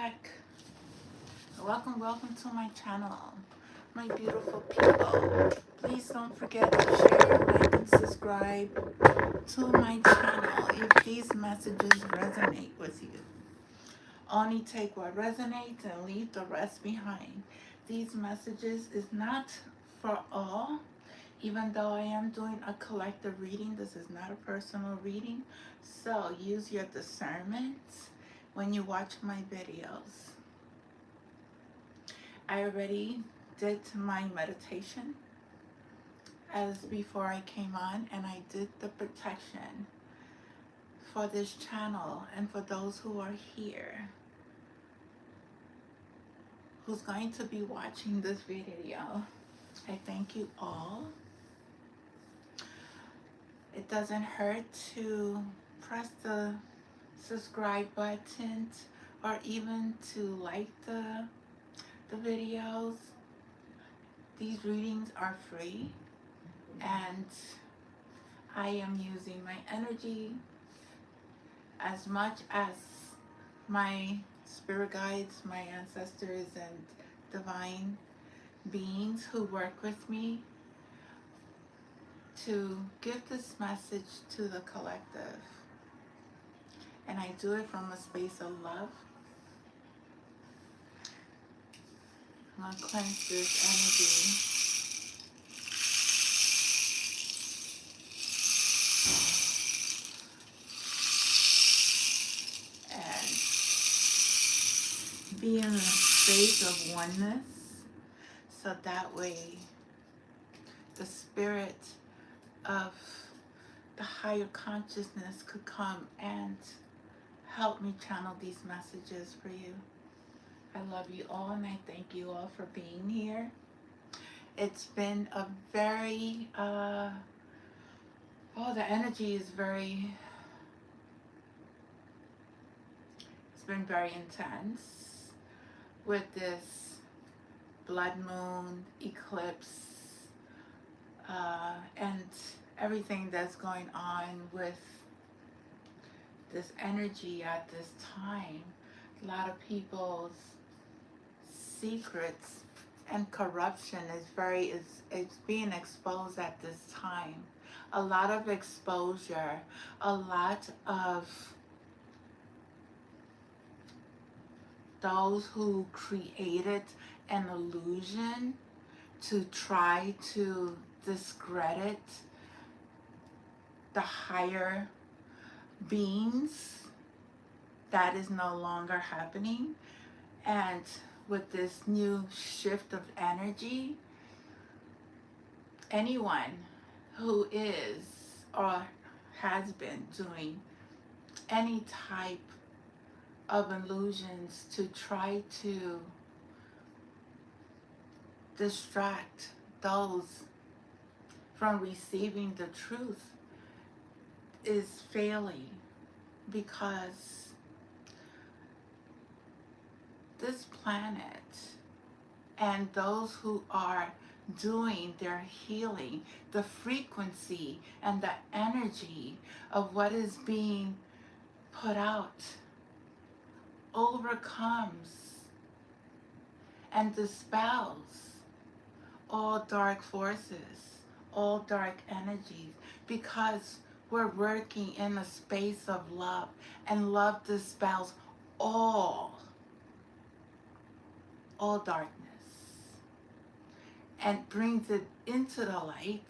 back. Welcome to my channel, my beautiful people. Please don't forget to share, like, and subscribe to my channel if these messages resonate with you. Only take what resonates and leave the rest behind. These messages is not for all. Even though I am doing a collective reading, this is not a personal reading. So use your discernment when you watch my videos. I already did my meditation as before I came on, and I did the protection for this channel and for those who are here who's going to be watching this video. I thank you all. It doesn't hurt to press the subscribe button or even to like the videos. These readings are free, and I am using my energy as much as my spirit guides, my ancestors, and divine beings who work with me to give this message to the collective. And I do it from a space of love. I'm going to cleanse this energy. And be in a space of oneness, so that way the spirit of the higher consciousness could come and help me channel these messages for you. I love you all, and I thank you all for being here. It's been a very, the energy is it's been very intense with this blood moon eclipse, and everything that's going on with this energy at this time. A lot of people's secrets and corruption it's being exposed at this time. A lot of exposure, a lot of those who created an illusion to try to discredit the higher beings. That is no longer happening. And with this new shift of energy, anyone who is or has been doing any type of illusions to try to distract those from receiving the truth is failing, because this planet and those who are doing their healing, the frequency and the energy of what is being put out overcomes and dispels all dark forces, all dark energies, because we're working in a space of love, and love dispels all darkness and brings it into the light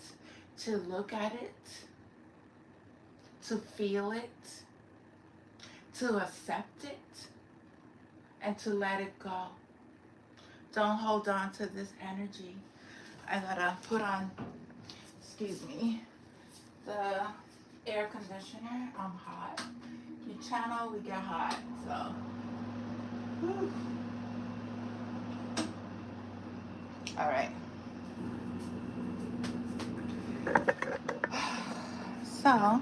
to look at it, to feel it, to accept it, and to let it go. Don't hold on to this energy. I gotta put on, excuse me, the air conditioner. I'm hot. Your channel, we get hot, so. Whew. All right. So,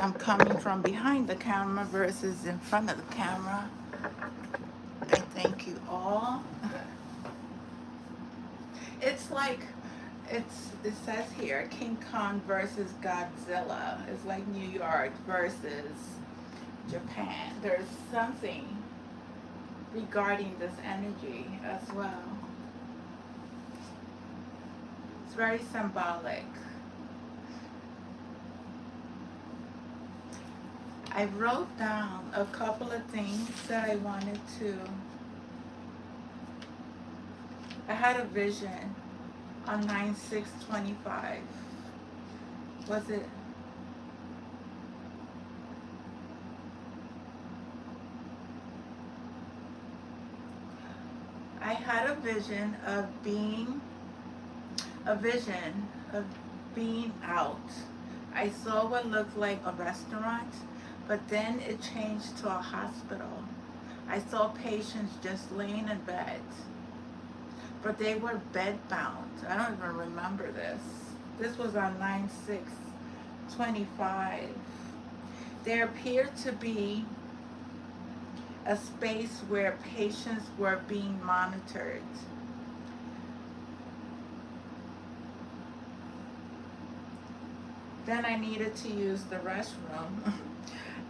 I'm coming from behind the camera versus in front of the camera. I thank you all. It's like, it says here, King Kong versus Godzilla. It's like New York versus Japan. There's something regarding this energy as well. It's very symbolic. I wrote down a couple of things that I wanted to. I had a vision on 9/6/25. Was it? I had a vision of being out. I saw what looked like a restaurant, but then it changed to a hospital. I saw patients just laying in bed, but they were bed bound. I don't even remember this. This was on 9/6/25. There appeared to be a space where patients were being monitored. Then I needed to use the restroom.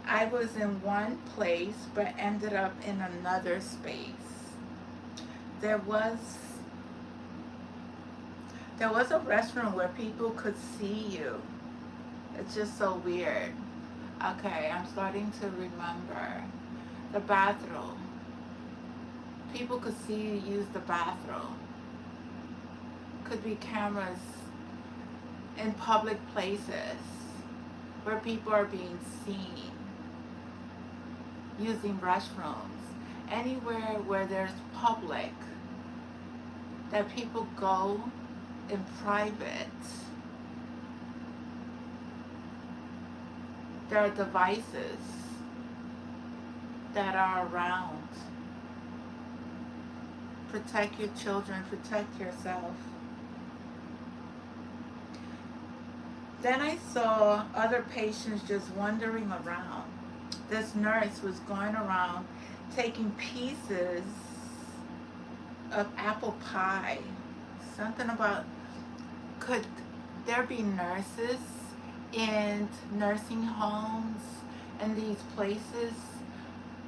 I was in one place but ended up in another space. There was a restroom where people could see you. It's just so weird. Okay, I'm starting to remember. The bathroom. People could see you use the bathroom. Could be cameras in public places where people are being seen using restrooms. Anywhere where there's public, that people go in private. There are devices that are around. Protect your children, protect yourself. Then I saw other patients just wandering around. This nurse was going around taking pieces of apple pie. Something about, could there be nurses in nursing homes and these places,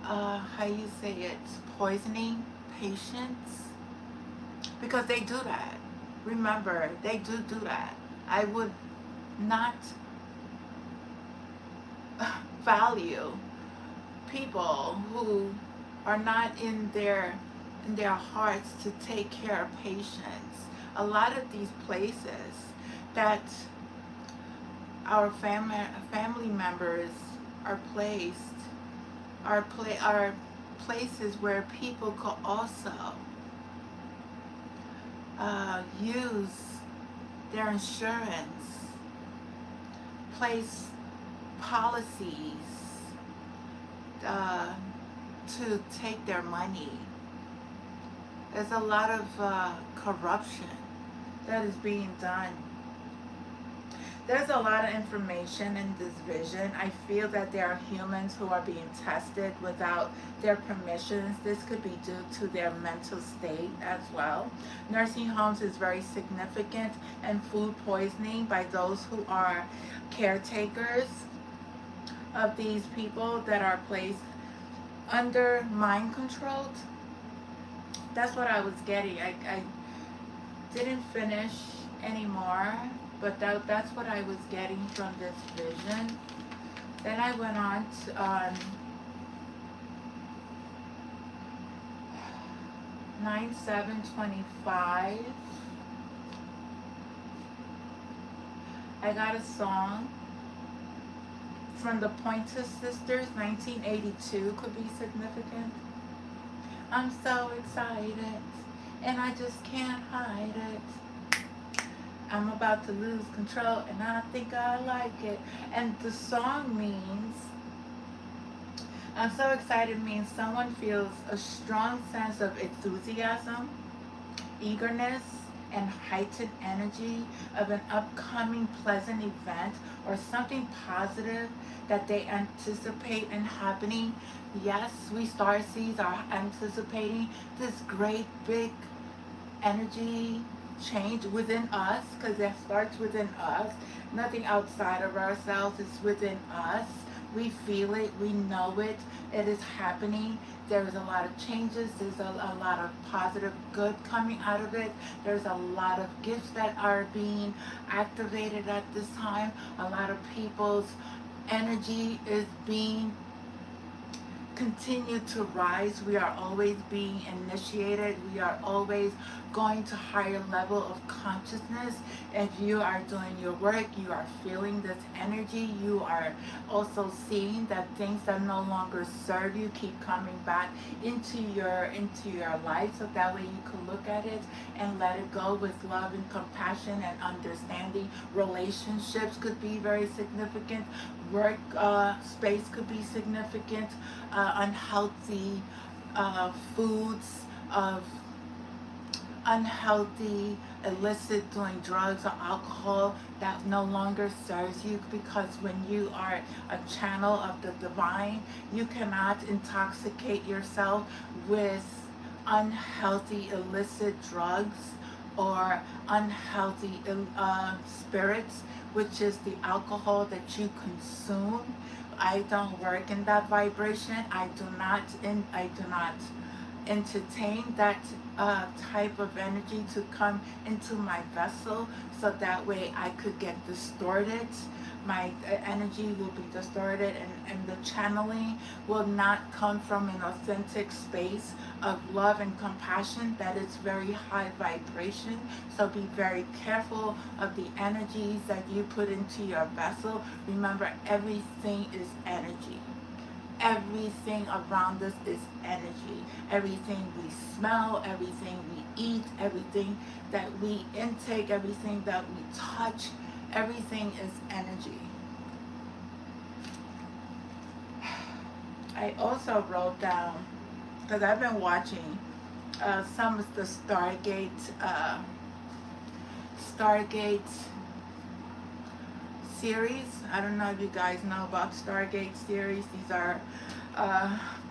how you say it, poisoning patients? Because they do that. Remember, they do that. I would not value people who are not in their hearts to take care of patients. A lot of these places that our family members are placed are places where people could also use their insurance, place policies to take their money. There's a lot of corruption that is being done. There's a lot of information in this vision. I feel that there are humans who are being tested without their permissions. This could be due to their mental state as well. Nursing homes is very significant, and food poisoning by those who are caretakers of these people that are placed under mind control. That's what I was getting. I didn't finish anymore, but that's what I was getting from this vision. Then I went on to 9/7/25. I got a song from the Pointer Sisters. 1982 could be significant. I'm so excited and I just can't hide it. I'm about to lose control and I think I like it. And the song means, I'm so excited means someone feels a strong sense of enthusiasm, eagerness, and heightened energy of an upcoming pleasant event or something positive that they anticipate in happening. Yes, we starseeds are anticipating this great big energy change within us, because it starts within us. Nothing outside of ourselves is within us. We feel it, we know it, it is happening. There's a lot of changes, there's a lot of positive good coming out of it. There's a lot of gifts that are being activated at this time. A lot of people's energy is being continue to rise. We are always being initiated. We are always going to higher level of consciousness. If you are doing your work, you are feeling this energy. You are also seeing that things that no longer serve you keep coming back into your life, so that way you can look at it and let it go with love and compassion and understanding. Relationships could be very significant. Work space could be significant. Unhealthy foods, of unhealthy, illicit, doing drugs or alcohol that no longer serves you, because when you are a channel of the divine, you cannot intoxicate yourself with unhealthy, illicit drugs or unhealthy spirits, which is the alcohol that you consume. I don't work in that vibration. I do not entertain that type of energy to come into my vessel, so that way I could get distorted. My energy will be distorted, and the channeling will not come from an authentic space of love and compassion. That is very high vibration. So be very careful of the energies that you put into your vessel. Remember, everything is energy. Everything around us is energy. Everything we smell, everything we eat, everything that we intake, everything that we touch, everything is energy. I also wrote down, because I've been watching some of the Stargate series. I don't know if you guys know about Stargate series. These are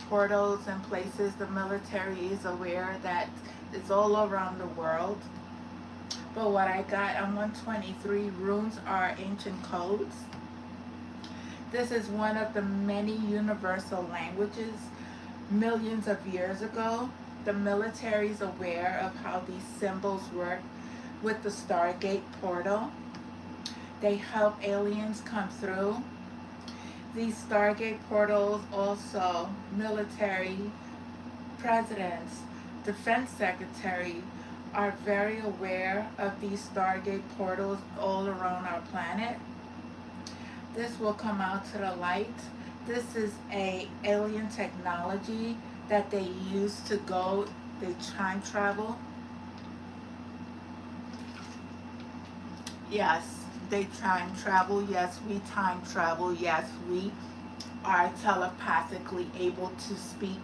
portals and places the military is aware that it's all around the world. But what I got on 123, runes are ancient codes. This is one of the many universal languages. Millions of years ago, the military is aware of how these symbols work with the Stargate portal. They help aliens come through. These Stargate portals also, military, presidents, defense secretary are very aware of these Stargate portals all around our planet. This will come out to the light. This is a alien technology that they use to go, they time travel. Yes, they time travel. Yes, we time travel. Yes, we are telepathically able to speak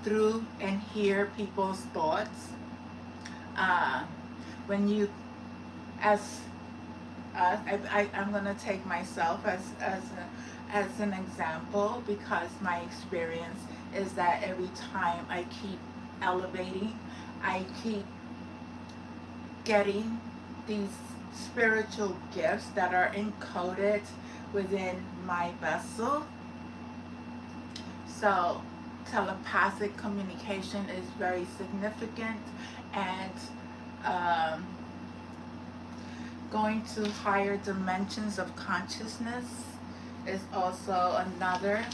through and hear people's thoughts. When you, as I'm going to take myself as an example, because my experience is that every time I keep elevating, I keep getting these spiritual gifts that are encoded within my vessel. So telepathic communication is very significant, and going to higher dimensions of consciousness is also another,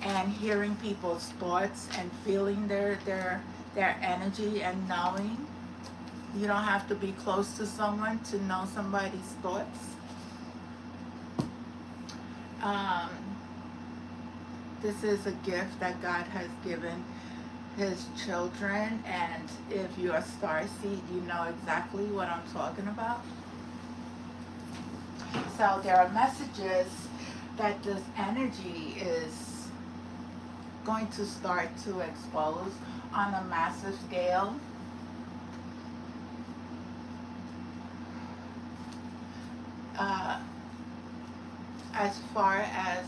and hearing people's thoughts and feeling their energy and knowing. You don't have to be close to someone to know somebody's thoughts. This is a gift that God has given his children, and if you're a starseed, you know exactly what I'm talking about. So there are messages that this energy is going to start to expose on a massive scale. As far as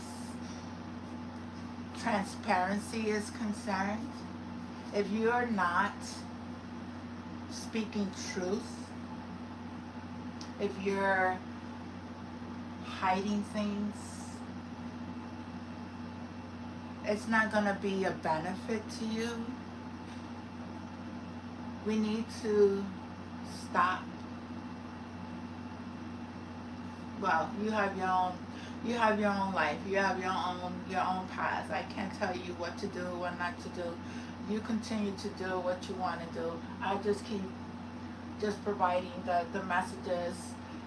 transparency is concerned, if you're not speaking truth, if you're hiding things, it's not going to be a benefit to you. We need to stop. Well, you have your own life. You have your own path. I can't tell you what to do, what not to do. You continue to do what you want to do. I just keep just providing the messages,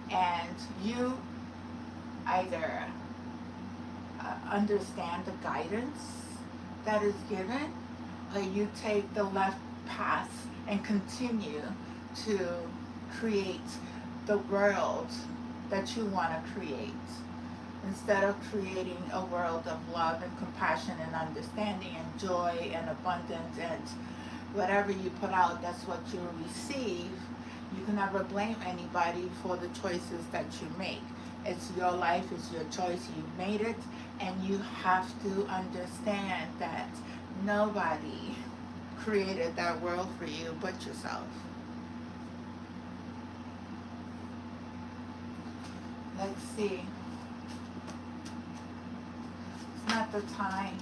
and you either understand the guidance that is given, or you take the left path and continue to create the world that you want to create, instead of creating a world of love and compassion and understanding and joy and abundance, and whatever you put out, that's what you receive. You can never blame anybody for the choices that you make. It's your life, it's your choice, you made it, and you have to understand that nobody created that world for you but yourself. Let's see. It's not the time.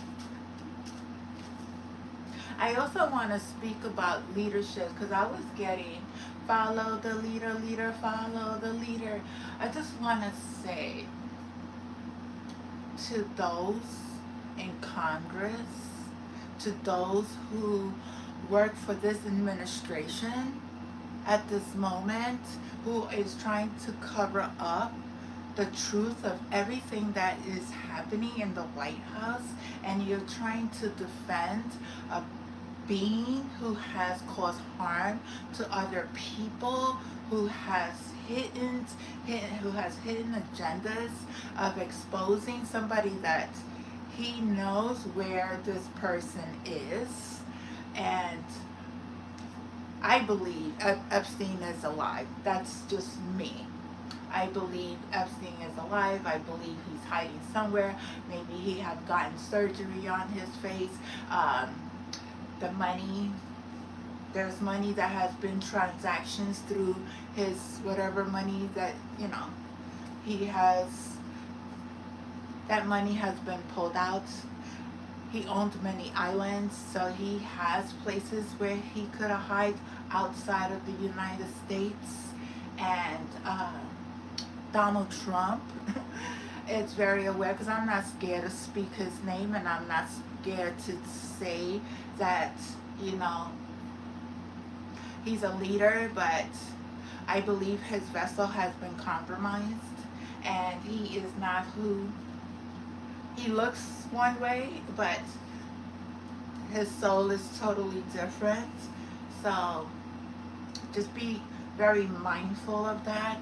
I also want to speak about leadership, because I was getting follow the leader, leader, follow the leader. I just want to say to those in Congress, to those who work for this administration at this moment, who is trying to cover up the truth of everything that is happening in the White House, and you're trying to defend a being who has caused harm to other people, who has hidden agendas of exposing somebody that he knows where this person is. And I believe Epstein is alive. That's just me. I believe Epstein is alive. I believe he's hiding somewhere. Maybe he had gotten surgery on his face. The money, there's money that has been transactions through his whatever money that, he has, that money has been pulled out. He owned many islands, so he has places where he could hide outside of the United States. And Donald Trump is very aware, because I'm not scared to speak his name, and I'm not scared to say that, he's a leader, but I believe his vessel has been compromised, and he is not who he looks one way, but his soul is totally different. So just be very mindful of that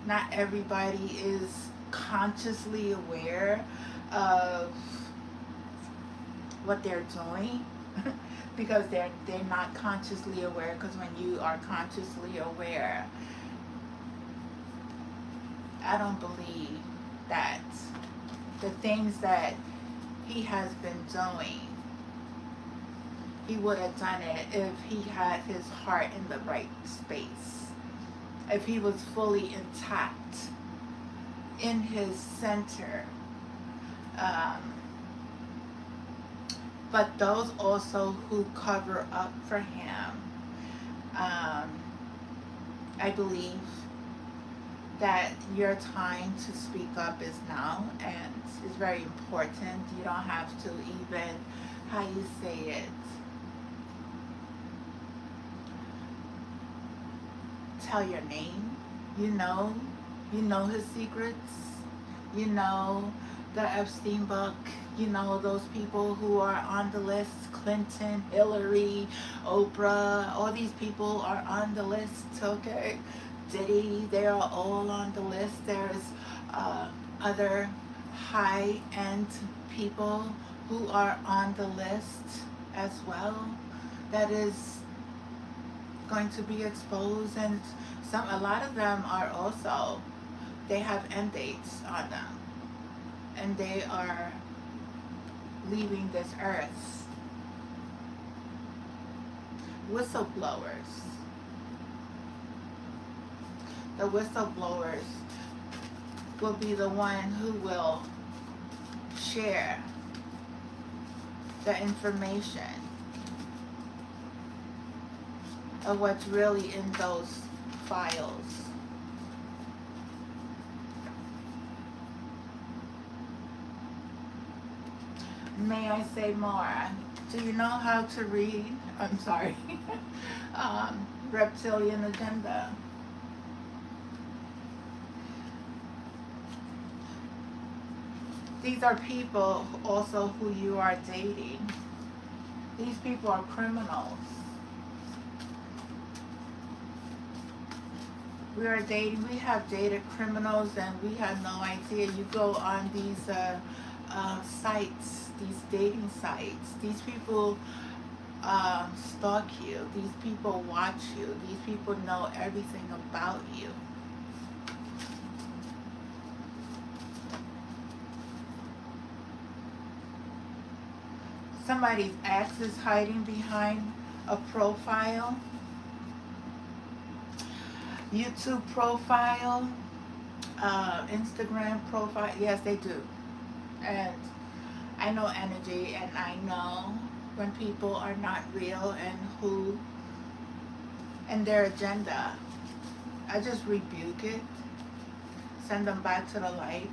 not everybody is consciously aware of what they're doing because they're not consciously aware, because when you are consciously aware, I don't believe that the things that he has been doing, he would have done it if he had his heart in the right space, if he was fully intact in his center. But those also who cover up for him, I believe that your time to speak up is now, and it's very important. You don't have to even, how you say it, tell your name. You know his secrets. You know the Epstein book. You know those people who are on the list: Clinton, Hillary, Oprah. All these people are on the list. Okay, Diddy. They are all on the list. There's other high-end people who are on the list as well. That is going to be exposed, and a lot of them are also, they have end dates on them, and they are leaving this earth. Whistleblowers. The whistleblowers will be the one who will share the information of what's really in those files. May I say more? Do you know how to read? I'm sorry. Reptilian Agenda. These are people also who you are dating. These people are criminals. We are dating. We have dated criminals, and we have no idea. You go on these sites, these dating sites. These people stalk you. These people watch you. These people know everything about you. Somebody's ex is hiding behind a profile, YouTube profile, Instagram profile. Yes, they do. And I know energy, and I know when people are not real and their agenda. I just rebuke it, send them back to the light,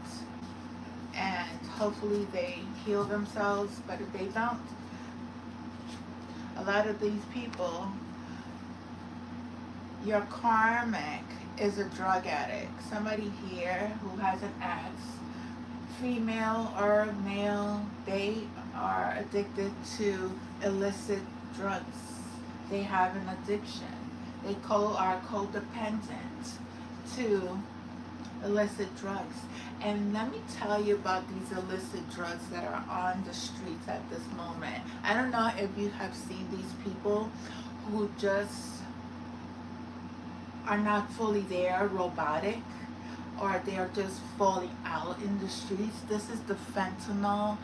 and hopefully they heal themselves. But if they don't, a lot of these people, your karmic is a drug addict. Somebody here who has an ex, female or male, they are addicted to illicit drugs. They have an addiction. They are codependent to illicit drugs. And let me tell you about these illicit drugs that are on the streets at this moment. I don't know if you have seen these people who just are not fully there, robotic, or they're just falling out in the streets. This is the fentanyl.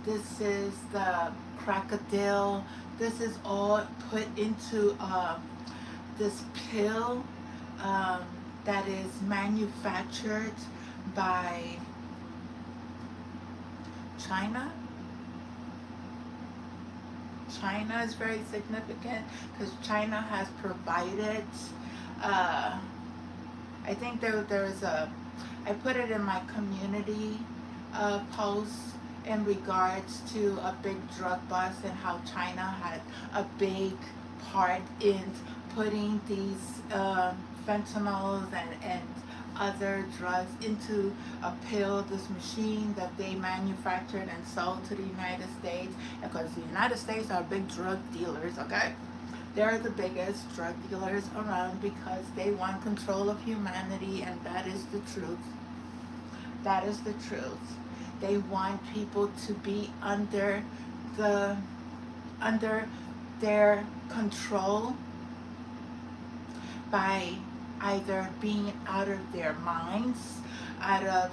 This is the crocodile. This is all put into this pill that is manufactured by China. China is very significant because China has provided, I think there is I put it in my community post in regards to a big drug bust and how China had a big part in putting these fentanyls and other drugs into a pill, this machine that they manufactured and sold to the United States. Because the United States are big drug dealers, okay? They're the biggest drug dealers around because they want control of humanity, and that is the truth. That is the truth. They want people to be under their control by either being out of their minds, out of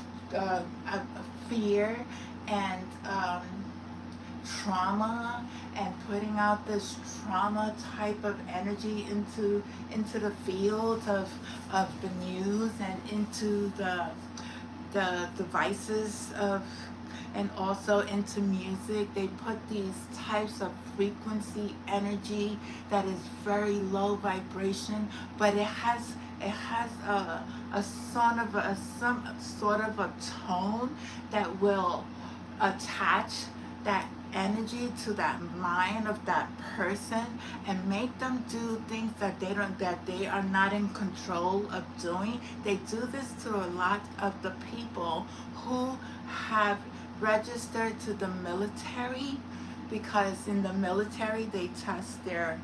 fear and trauma, and putting out this trauma type of energy into the field of the news and into the devices of, and also into music. They put these types of frequency energy that is very low vibration, but it has some sort of a tone that will attach that energy to that mind of that person and make them do things that they are not in control of doing. They do this to a lot of the people who have registered to the military, because in the military they test their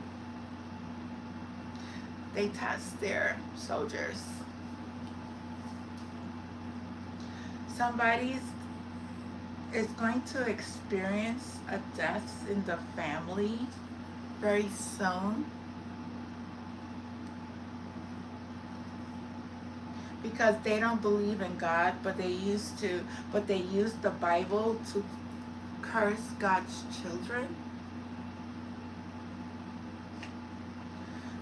soldiers. Somebody is going to experience a death in the family very soon, because they don't believe in God, but they use the Bible to curse God's children.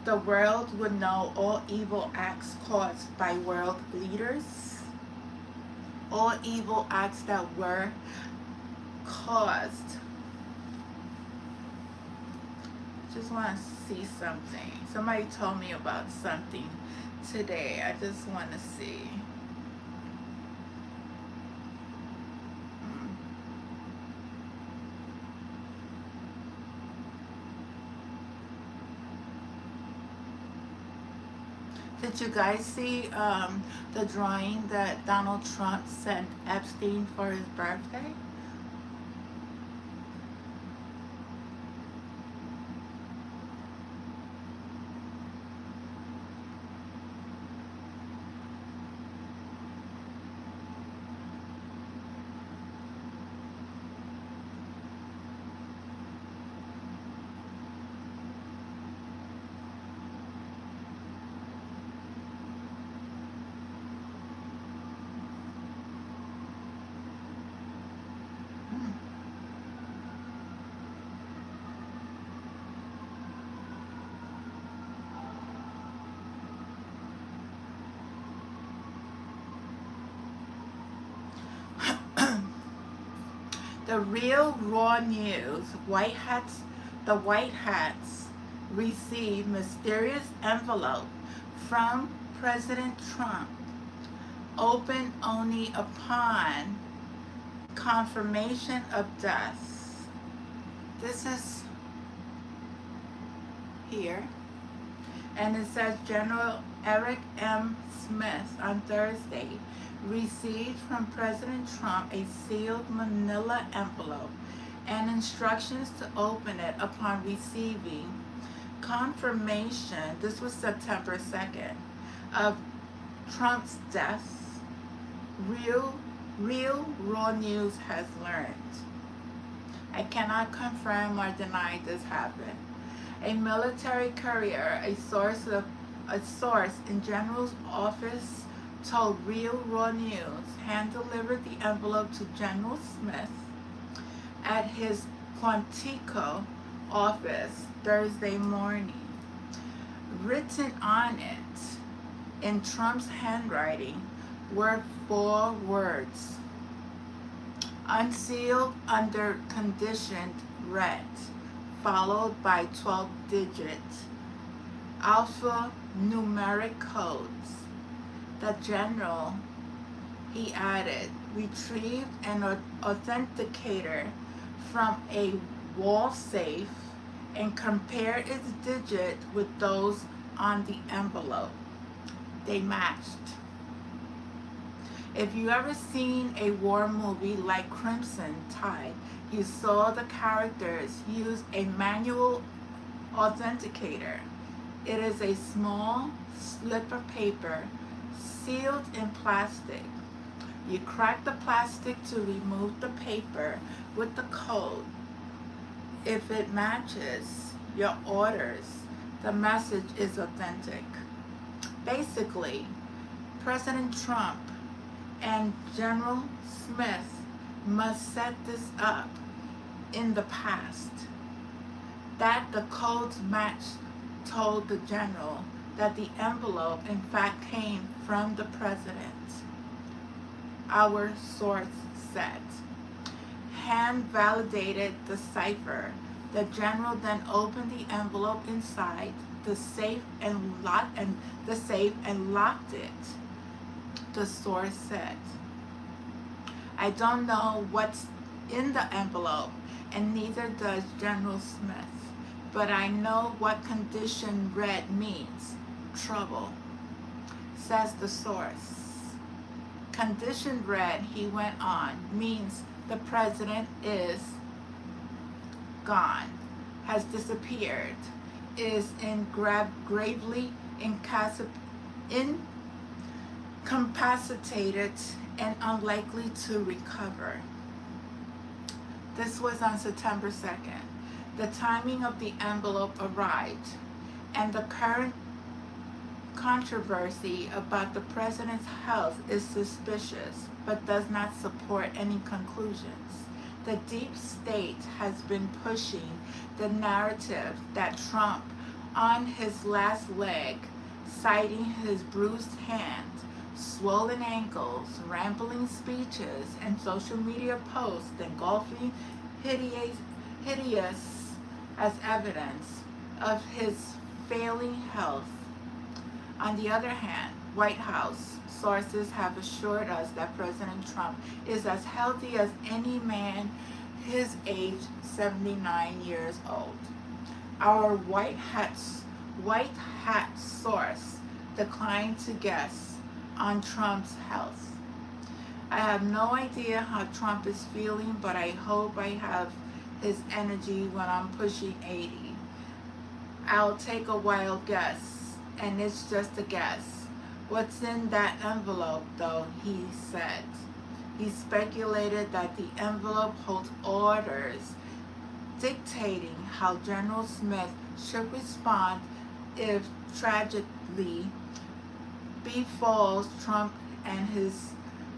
The world would know all evil acts caused by world leaders, all evil acts that were caused Just want to see something. Somebody told me about something today. I just want to see. Mm. Did you guys see the drawing that Donald Trump sent Epstein for his birthday? Hmm. The real raw news, the White Hats received mysterious envelope from President Trump, opened only upon confirmation of death. This is here, and it says General Eric M. Smith on Thursday received from President Trump a sealed manila envelope and instructions to open it upon receiving confirmation, this was September 2nd, of Trump's death. Real raw news has learned. I cannot confirm or deny this happened. A military courier, a source in General's office, told Real Raw News hand-delivered the envelope to General Smith at his Quantico office Thursday morning. Written on it, in Trump's handwriting, were 4 words: unsealed under conditioned red, followed by 12-digit alphanumeric codes. The general, he added, retrieved an authenticator from a wall safe and compared its digit with those on the envelope. They matched. If you ever seen a war movie like Crimson Tide, you saw the characters use a manual authenticator. It is a small slip of paper sealed in plastic. You crack the plastic to remove the paper with the code. If it matches your orders, the message is authentic. Basically, President Trump and General Smith must set this up in the past. That the codes matched told the general that the envelope in fact came from the president. Our source said. Hand validated the cipher. The general then opened the envelope inside the safe and locked it. The source said. I don't know what's in the envelope, and neither does General Smith, but I know what condition red means: trouble, says the source. Condition red, he went on, means the president is gone, has disappeared, is gravely incapacitated and unlikely to recover. This was on September 2nd. The timing of the envelope arrived, and the current controversy about the president's health is suspicious, but does not support any conclusions. The deep state has been pushing the narrative that Trump, on his last leg, citing his bruised hand, swollen ankles, rambling speeches, and social media posts engulfing hideous as evidence, of his failing health. On the other hand, White House sources have assured us that President Trump is as healthy as any man his age, 79 years old. Our White Hat source declined to guess on Trump's health. I have no idea how Trump is feeling, but I hope I have his energy when I'm pushing 80. I'll take a wild guess, and it's just a guess. What's in that envelope, though, he said. He speculated that the envelope holds orders dictating how General Smith should respond if tragedy befalls Trump and his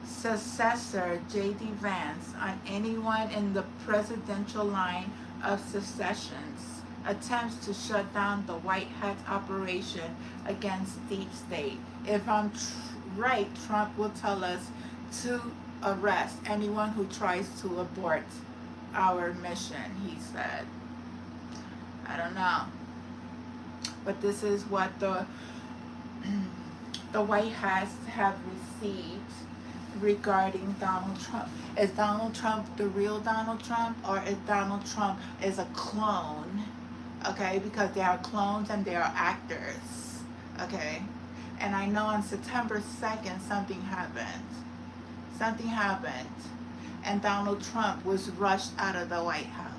successor, J.D. Vance, on anyone in the presidential line of successions attempts to shut down the White Hat operation against deep state. If I'm right, Trump will tell us to arrest anyone who tries to abort our mission, he said. I don't know. But this is what the the White House have received regarding Donald Trump. Is Donald Trump the real Donald Trump, or is Donald Trump is a clone? Okay, because they are clones and they are actors. Okay, and I know on September 2nd something happened. Something happened, and Donald Trump was rushed out of the White House.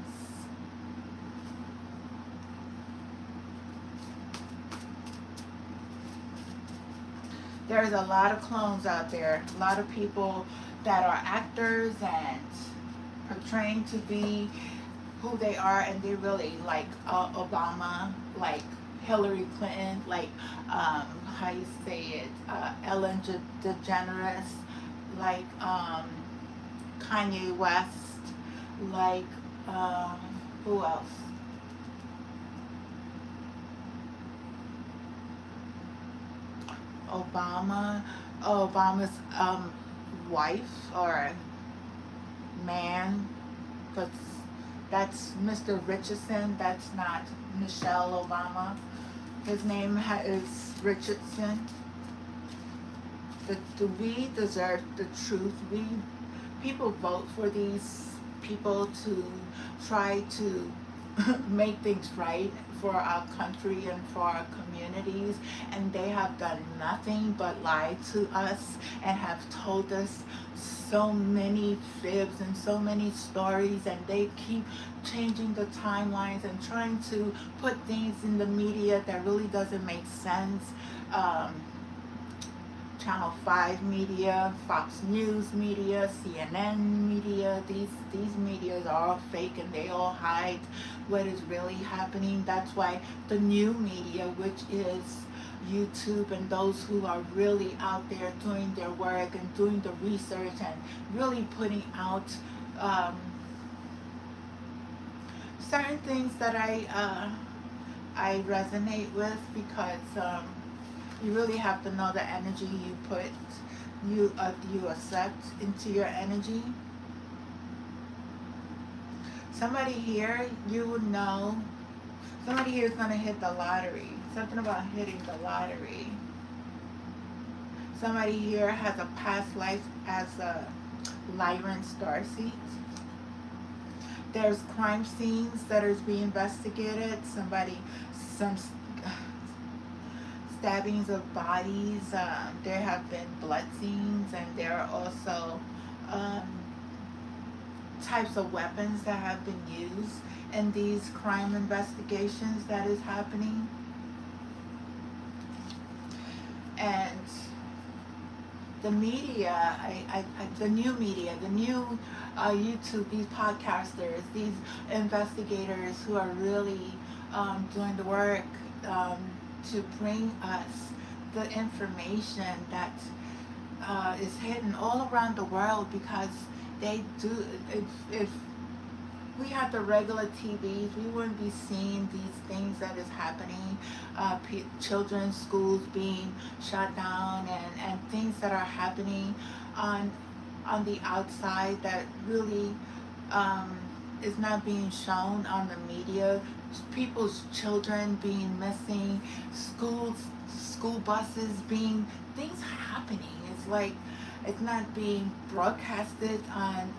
There's a lot of clones out there, a lot of people that are actors and portraying to be who they are, and they really like Obama, like Hillary Clinton, like how you say it, Ellen DeGeneres, like Kanye West, like who else? Obama's wife or man, but that's Mr. Richardson. That's not Michelle Obama. His name is Richardson. We deserve the truth. People vote for these people to try to make things right for our country and for our communities, and they have done nothing but lie to us and have told us so many fibs and so many stories, and they keep changing the timelines and trying to put things in the media that really doesn't make sense. Channel 5 media, Fox News media, CNN media, these medias are all fake, and they all hide what is really happening. That's why the new media, which is YouTube, and those who are really out there doing their work and doing the research and really putting out certain things that I resonate with, because you really have to know the energy you accept into your energy. Somebody here, you would know. Somebody here is going to hit the lottery. Something about hitting the lottery. Somebody here has a past life as a Lyran Starseed. There's crime scenes that is being investigated. Some stabbings of bodies. There have been blood scenes, and there are also types of weapons that have been used in these crime investigations that is happening. And the media, the new media, the new YouTube, these podcasters, these investigators who are really doing the work to bring us the information that is hidden all around the world, because they do. If we had the regular TVs, we wouldn't be seeing these things that is happening. Children's schools being shut down, and things that are happening on the outside that really is not being shown on the media. People's children being missing, school buses being, things happening. It's like it's not being broadcasted on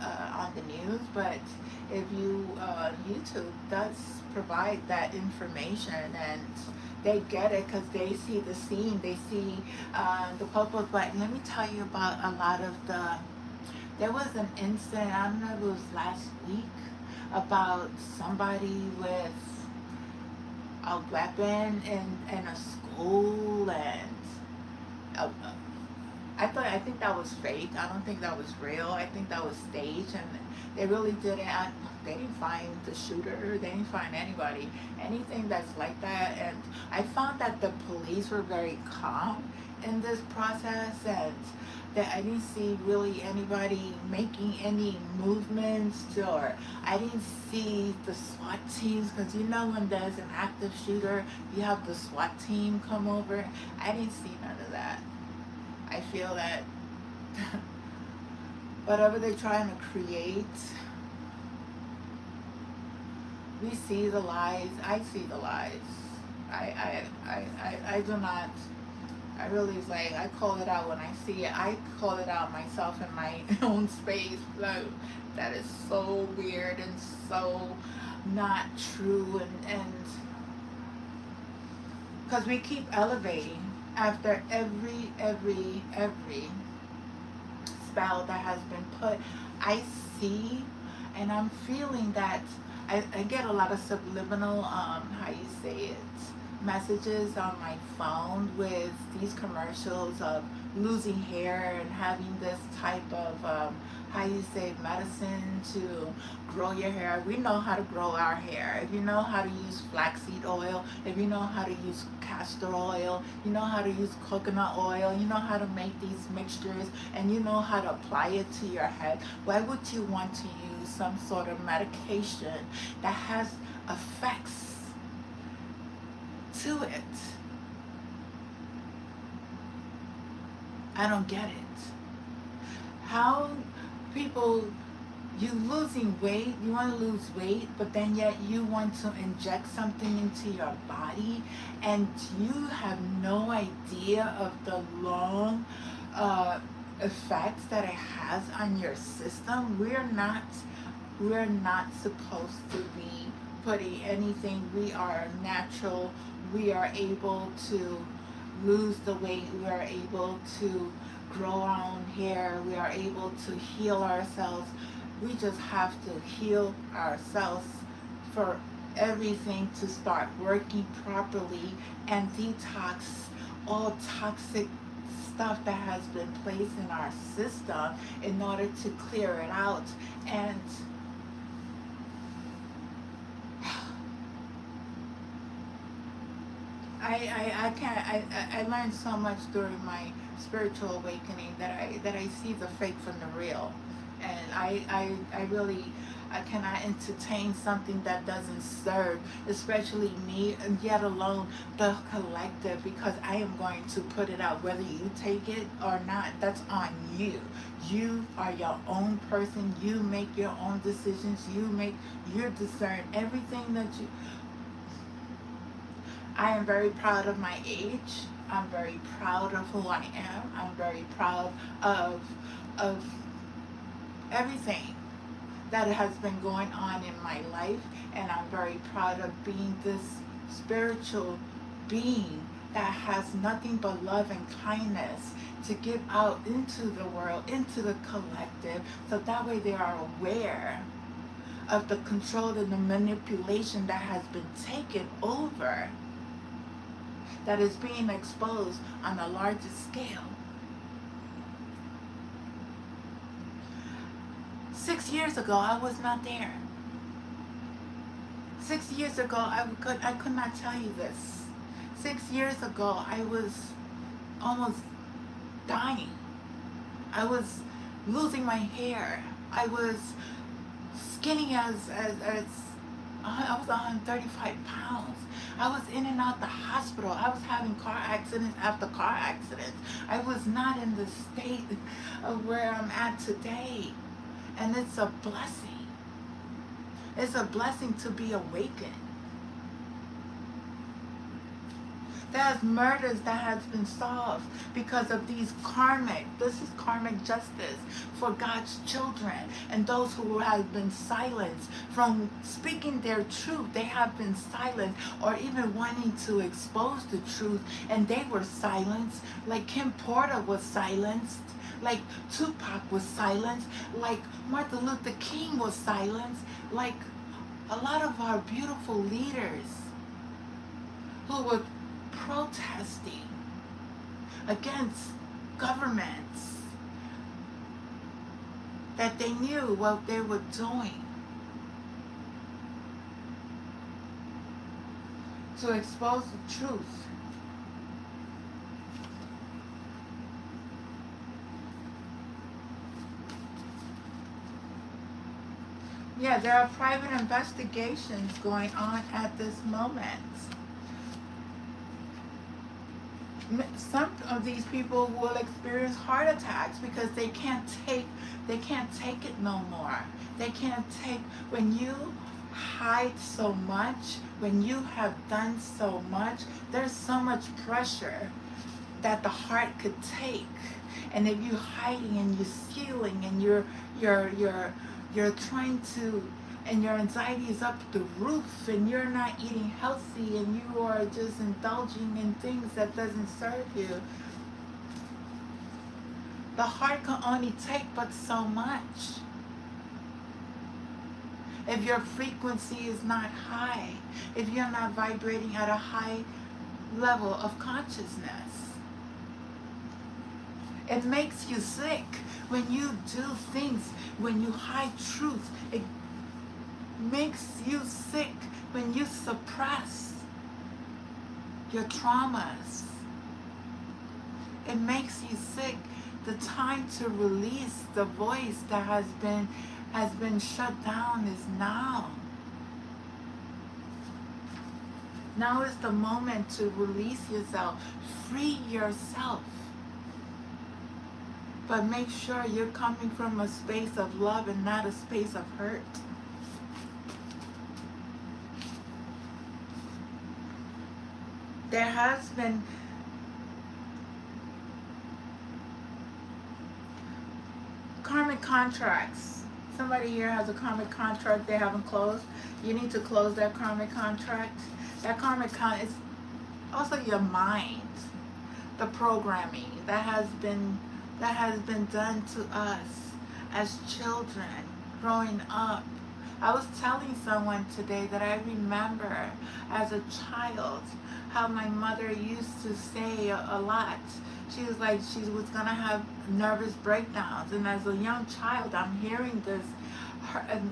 the news, but if you YouTube does provide that information, and they get it because they see the scene, they see the public. But let me tell you about a lot of the. There was an incident, I don't know if it was last week, about somebody with a weapon in a school, and uh, I think that was fake. I don't think that was real. I think that was staged, and they really didn't. They didn't find the shooter. They didn't find anybody, anything that's like that. And I found that the police were very calm in this process, and that I didn't see really anybody making any movements, or I didn't see the SWAT teams, because you know when there's an active shooter, you have the SWAT team come over. I didn't see none of that. I feel that whatever they're trying to create, we see the lies. I see the lies. I do not. I really, like, I call it out when I see it. I call it out myself in my own space. Like, that is so weird and so not true, and because we keep elevating after every spell that has been put. I see and I'm feeling that I get a lot of subliminal, how you say it, messages on my phone with these commercials of losing hair and having this type of, how you say, medicine to grow your hair. We know how to grow our hair. If you know how to use flaxseed oil, if you know how to use castor oil, you know how to use coconut oil, you know how to make these mixtures, and you know how to apply it to your head, why would you want to use some sort of medication that has effects to it? I don't get it. How people, you losing weight, you want to lose weight, but then yet you want to inject something into your body, and you have no idea of the long effects that it has on your system. We're not supposed to be putting anything. We are natural. We are able to lose the weight. We are able to grow our own hair. We are able to heal ourselves. We just have to heal ourselves for everything to start working properly and detox all toxic stuff that has been placed in our system in order to clear it out. And I can't, I learned so much during my spiritual awakening that I see the fake from the real. And I really, I cannot entertain something that doesn't serve, especially me, and yet alone the collective, because I am going to put it out. Whether you take it or not, that's on you. You are your own person. You make your own decisions. You discern everything that you. I am very proud of my age. I'm very proud of who I am. I'm very proud of everything that has been going on in my life, and I'm very proud of being this spiritual being that has nothing but love and kindness to give out into the world, into the collective, so that way they are aware of the control and the manipulation that has been taken over, that is being exposed on a larger scale. 6 years ago, I was not there. 6 years ago, I could not tell you this. 6 years ago, I was almost dying. I was losing my hair. I was skinny as I was 135 pounds. I was in and out the hospital. I was having car accidents after car accidents. I was not in the state of where I'm at today. And it's a blessing. It's a blessing to be awakened. There's murders that has been solved because of these this is karmic justice for God's children and those who have been silenced from speaking their truth. They have been silenced or even wanting to expose the truth, and they were silenced. Like Kim Porter was silenced, like Tupac was silenced, like Martin Luther King was silenced, like a lot of our beautiful leaders who were protesting against governments that they knew what they were doing to expose the truth. Yeah, there are private investigations going on at this moment. Some of these people will experience heart attacks because they can't take it no more. They can't take when you hide so much, when you have done so much, there's so much pressure that the heart could take. And if you're hiding and you're stealing and you're trying to, and your anxiety is up the roof and you're not eating healthy and you are just indulging in things that doesn't serve you, the heart can only take but so much. If your frequency is not high, if you're not vibrating at a high level of consciousness, it makes you sick when you do things, when you hide truth. It makes you sick when you suppress your traumas. It makes you sick. The time to release the voice that has been shut down is now. Now is the moment to release yourself, free yourself. But make sure you're coming from a space of love and not a space of hurt. There has been karmic contracts. Somebody here has a karmic contract they haven't closed. You need to close that karmic contract. That karmic contract is also your mind, the programming that has been done to us as children growing up. I was telling someone today that I remember as a child how my mother used to say a lot. She was like, she was going to have nervous breakdowns. And as a young child, I'm hearing this.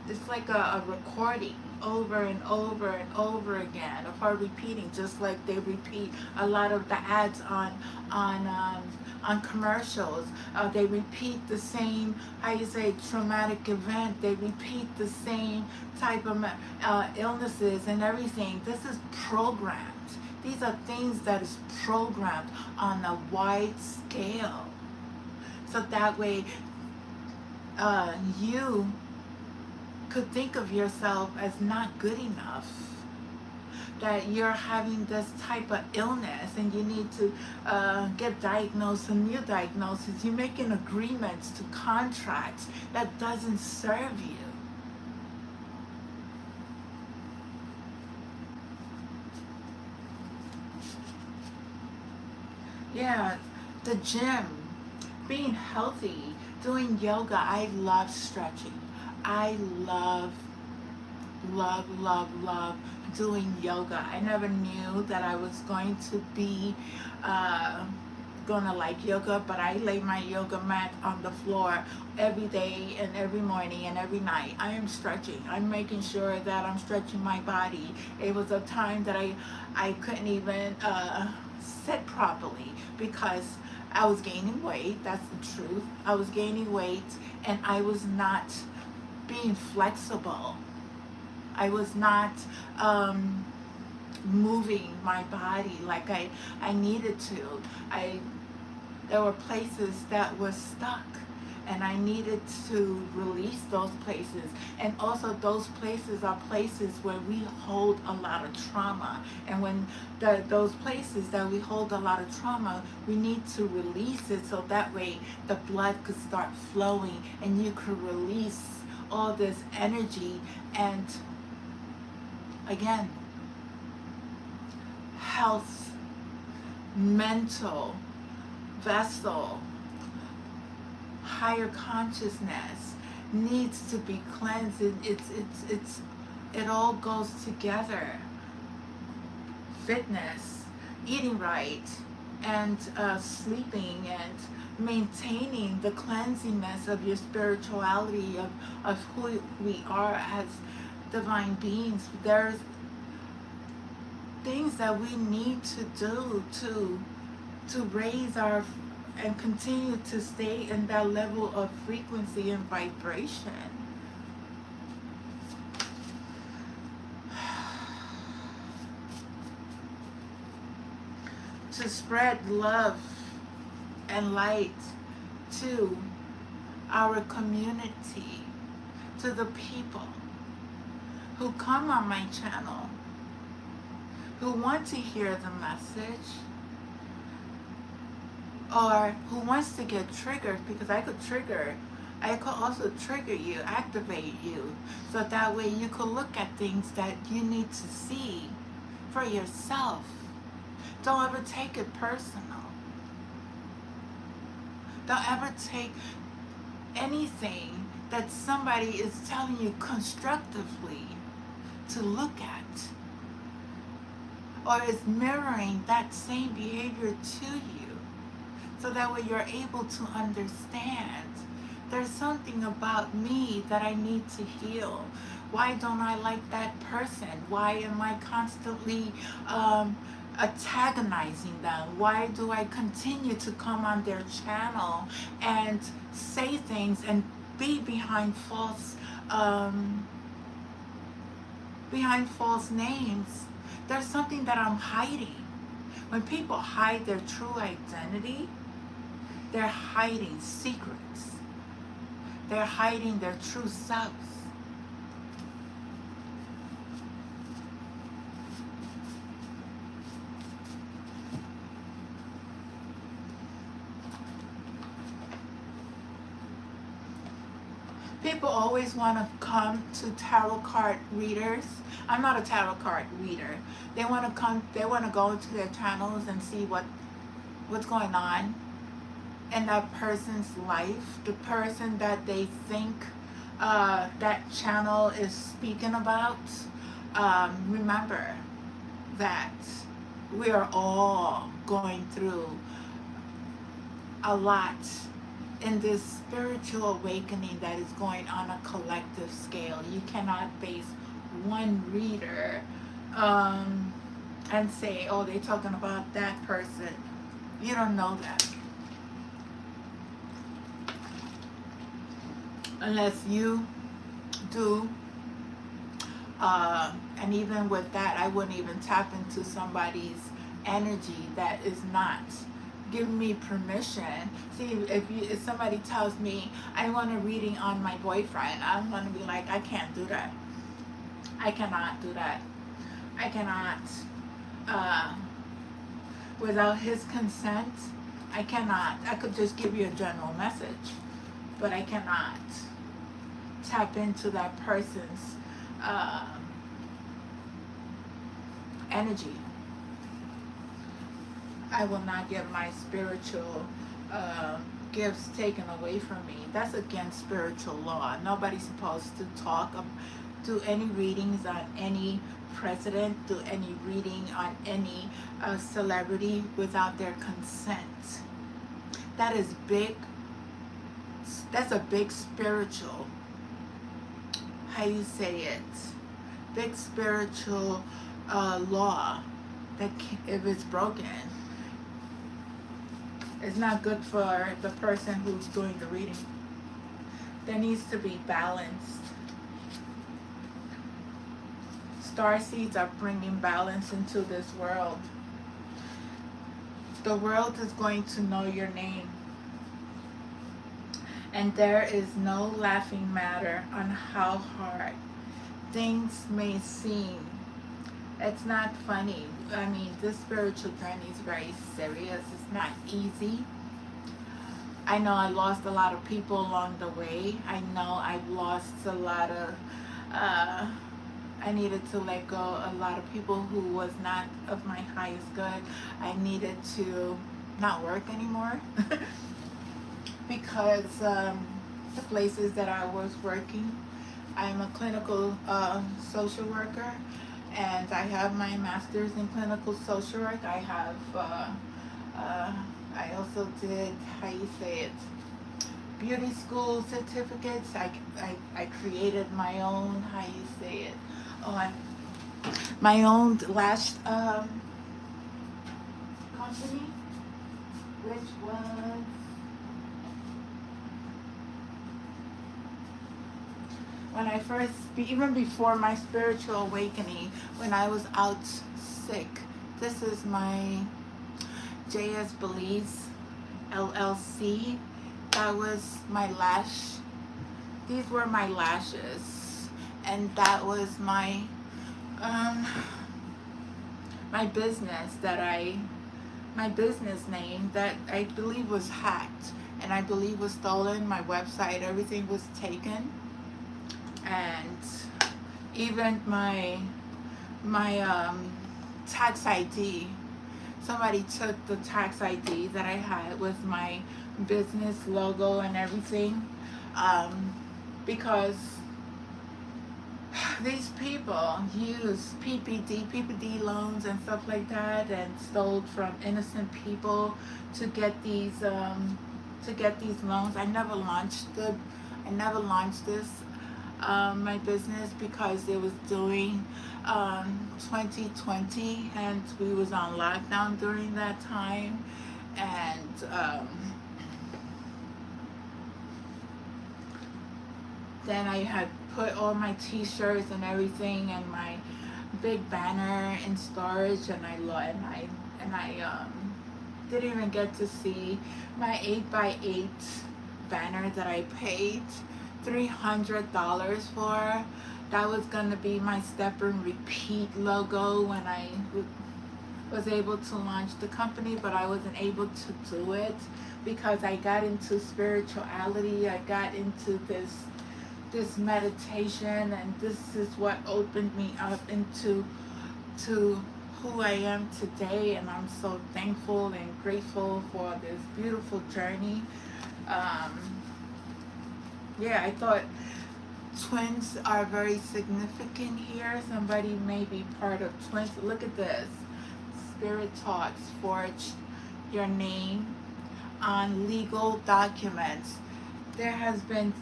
It's like a recording over and over and over again of her repeating, just like they repeat a lot of the ads on commercials. They repeat the same, how you say, traumatic event. They repeat the same type of illnesses and everything. This is programmed. These are things that is programmed on a wide scale. So that way you could think of yourself as not good enough, that you're having this type of illness and you need to get diagnosed, a new diagnosis. You're making agreements to contracts that doesn't serve you. Yeah, the gym, being healthy, doing yoga. I love stretching. I love doing yoga. I never knew that I was going to be gonna like yoga, but I lay my yoga mat on the floor every day and every morning and every night. I am stretching. I'm making sure that I'm stretching my body. It was a time that I couldn't even sit properly because I was gaining weight. That's the truth. I was gaining weight and I was not being flexible. I was not moving my body like I needed to. There were places that were stuck, and I needed to release those places. And also those places are places where we hold a lot of trauma. And when those places that we hold a lot of trauma, we need to release it so that way the blood could start flowing and you could release all this energy. And again, health, mental, vessel, higher consciousness needs to be cleansed. It all goes together. Fitness, eating right, and sleeping, and maintaining the cleansiness of your spirituality, of who we are as divine beings. There's things that we need to do to raise our and continue to stay in that level of frequency and vibration. To spread love and light to our community, to the people who come on my channel, who want to hear the message, or who wants to get triggered, because I could also trigger you, activate you, so that way you could look at things that you need to see for yourself. Don't ever take it personal. Don't ever take anything that somebody is telling you constructively to look at, or is mirroring that same behavior to you, so that way you're able to understand there's something about me that I need to heal. Why don't I like that person? Why am I constantly antagonizing them? Why do I continue to come on their channel and say things and be behind false names? There's something that I'm hiding. When people hide their true identity, they're hiding secrets. They're hiding their true selves. People always want to come to tarot card readers. I'm not a tarot card reader. They want to go to their channels and see what's going on in that person's life, the person that they think that channel is speaking about. Remember that we are all going through a lot in this spiritual awakening that is going on a collective scale. You cannot base one reader and say, oh, they're talking about that person. You don't know that. Unless you do, and even with that, I wouldn't even tap into somebody's energy that is not giving me permission. See, if somebody tells me I want a reading on my boyfriend, I'm going to be like, I can't do that. I cannot do that. I cannot, without his consent, I cannot. I could just give you a general message, but I cannot tap into that person's energy. I will not get my spiritual gifts taken away from me. That's against spiritual law. Nobody's supposed to do any readings on any president, do any reading on any celebrity without their consent. That is big. That's a big spiritual, how you say it, big spiritual law that if it's broken, it's not good for the person who's doing the reading. There needs to be balanced. Starseeds are bringing balance into this world. The world is going to know your name. And there is no laughing matter on how hard things may seem. It's not funny. I mean, this spiritual journey is very serious. It's not easy. I know I lost a lot of people along the way. I know I've lost a lot of, I needed to let go a lot of people who was not of my highest good. I needed to not work anymore because the places that I was working, I'm a clinical social worker, and I have my master's in clinical social work. I have, uh, I also did, how you say it, beauty school certificates. I created my own, how you say it, my own lash company, which was, when I first, even before my spiritual awakening, when I was out sick. This is my JS Belize LLC. That was my lash. These were my lashes, and that was um, my business my business name that I believe was hacked, and I believe was stolen. My website, everything was taken, and even my tax ID. Somebody took the tax ID that I had with my business logo and everything, um, because these people use PPD loans and stuff like that, and stole from innocent people to get these loans. I never launched this my business because it was during 2020, and we was on lockdown during that time, and then I had put all my t-shirts and everything and my big banner in storage, and I didn't even get to see my 8x8 banner that I paid $300 for. That was gonna be my step and repeat logo when I was able to launch the company, but I wasn't able to do it because I got into spirituality. I got into this meditation, and this is what opened me up into to who I am today, and I'm so thankful and grateful for this beautiful journey. Um, yeah, I thought twins are very significant here. Somebody may be part of twins. Look at this. Spirit Talks forged your name on legal documents. There has been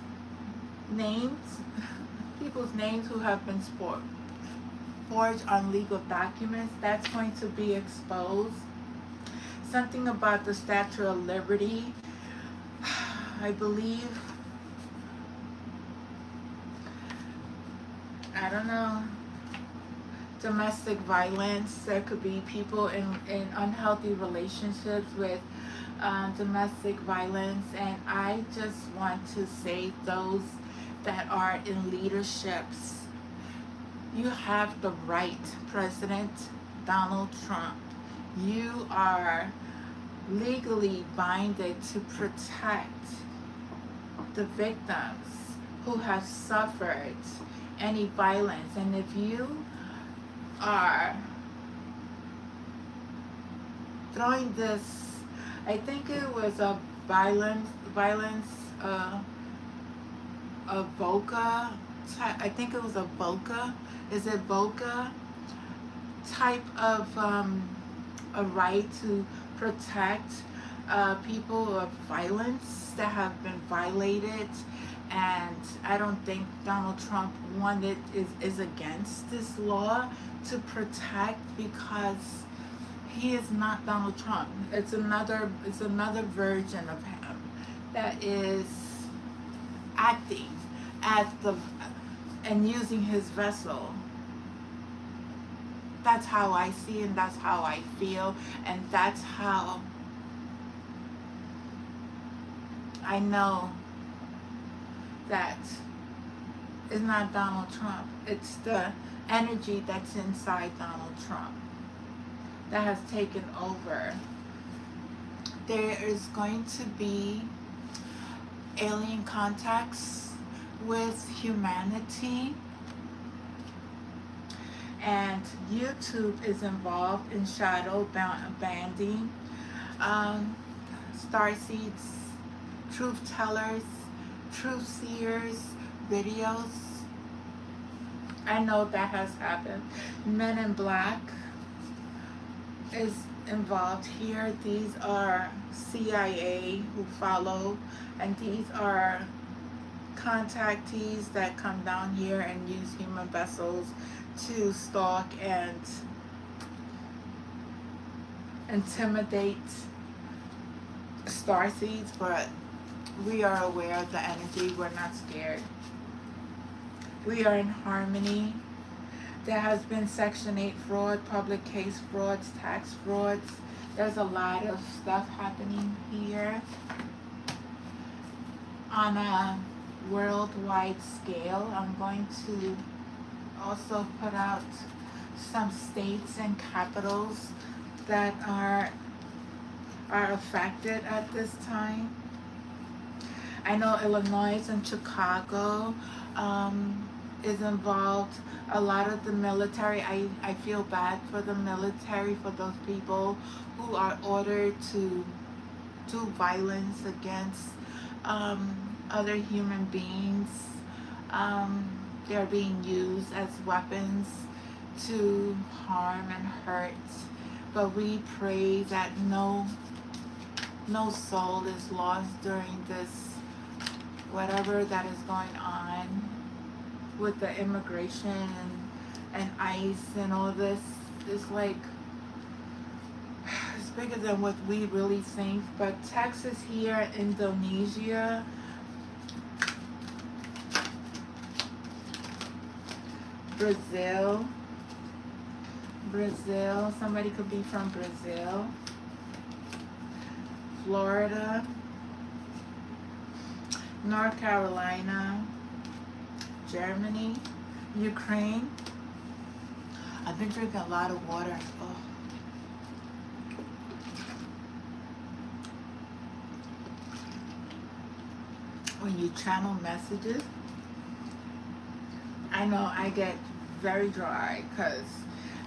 names, people's names who have been forged on legal documents. That's going to be exposed. Something about the Statue of Liberty. I believe, I don't know, domestic violence. There could be people in unhealthy relationships with domestic violence, and I just want to say those that are in leaderships, you have the right, President Donald Trump. You are legally binded to protect the victims who have suffered any violence. And if you are throwing this, I think it was a a VOCA, I think it was a VOCA, is it VOCA type of a right to protect people of violence that have been violated. And I don't think Donald Trump is against this law to protect, because he is not Donald Trump. It's another version of him that is acting as and using his vessel. That's how I see, and that's how I feel, and that's how I know that is not Donald Trump. It's the energy that's inside Donald Trump that has taken over. There is going to be alien contacts with humanity, and YouTube is involved in shadow banding, starseeds, truth tellers, truth seers videos. I know that has happened. Men in Black is involved here. These are CIA who follow, and these are contactees that come down here and use human vessels to stalk and intimidate starseeds, but we are aware of the energy. We're not scared. We are in harmony. There has been Section 8 fraud, public case frauds, tax frauds. There's a lot of stuff happening here on a worldwide scale. I'm going to also put out some states and capitals that are affected at this time. I know Illinois and Chicago is involved. A lot of the military, I feel bad for the military, for those people who are ordered to do violence against other human beings. They're being used as weapons to harm and hurt. But we pray that no soul is lost during this, whatever that is going on with the immigration and ICE and all this. It's like, it's bigger than what we really think. But Texas here, Indonesia, Brazil, somebody could be from Brazil, Florida, North Carolina, Germany, Ukraine. I've been drinking a lot of water. Oh. When you channel messages, I know I get very dry because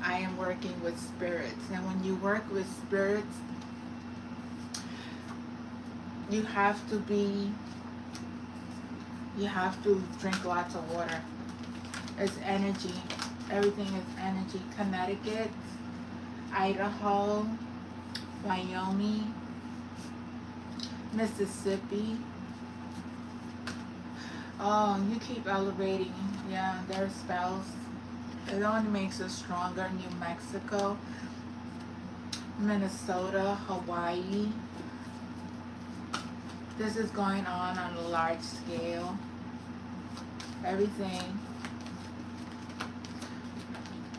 I am working with spirits. And when you work with spirits, you have to drink lots of water. It's energy. Everything is energy. Connecticut, Idaho, Wyoming, Mississippi. Oh, you keep elevating. Yeah, their spells. It only makes us stronger. New Mexico, Minnesota, Hawaii. This is going on a large scale. Everything.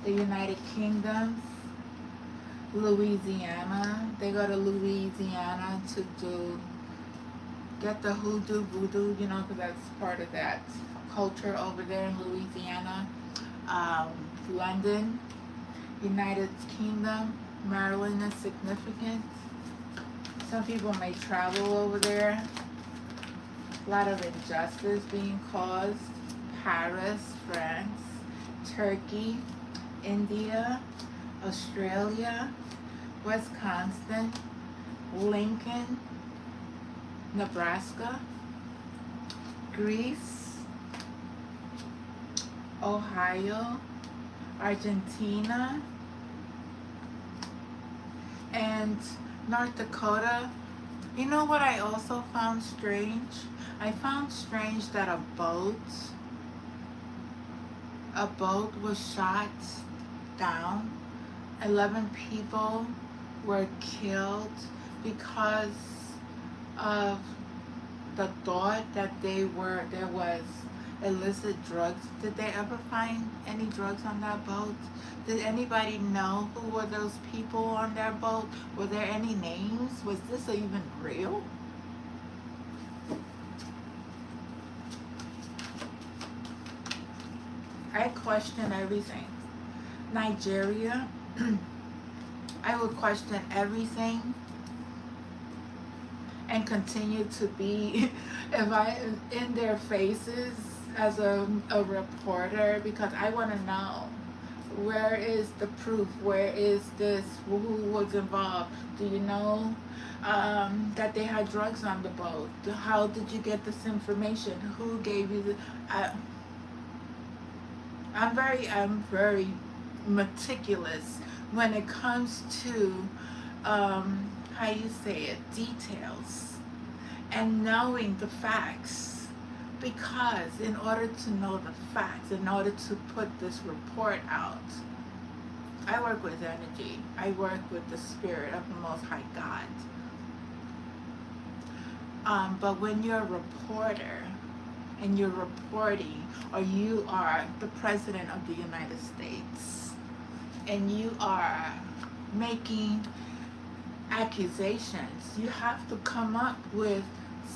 The United Kingdom, Louisiana. They go to Louisiana to get the hoodoo, voodoo, you know, because that's part of that culture over there in Louisiana. London, United Kingdom, Maryland is significant. Some people may travel over there. A lot of injustice being caused. Paris, France, Turkey, India, Australia, Wisconsin, Lincoln, Nebraska, Greece, Ohio, Argentina, and North Dakota. You know what I also found strange? I found strange that a boat was shot down. 11 people were killed because of the thought that there was illicit drugs. Did they ever find any drugs on that boat? Did anybody know who were those people on that boat? Were there any names? Was this even real? I question everything. Nigeria, I would question everything and continue to be if I in their faces as a reporter because I want to know where is the proof, where is this, who was involved, do you know that they had drugs on the boat, how did you get this information, who gave you the I'm very meticulous when it comes to how you say it, details and knowing the facts. Because in order to know the facts, in order to put this report out, I work with energy. I work with the spirit of the Most High God. But when you're a reporter and you're reporting, or you are the President of the United States, and you are making accusations, you have to come up with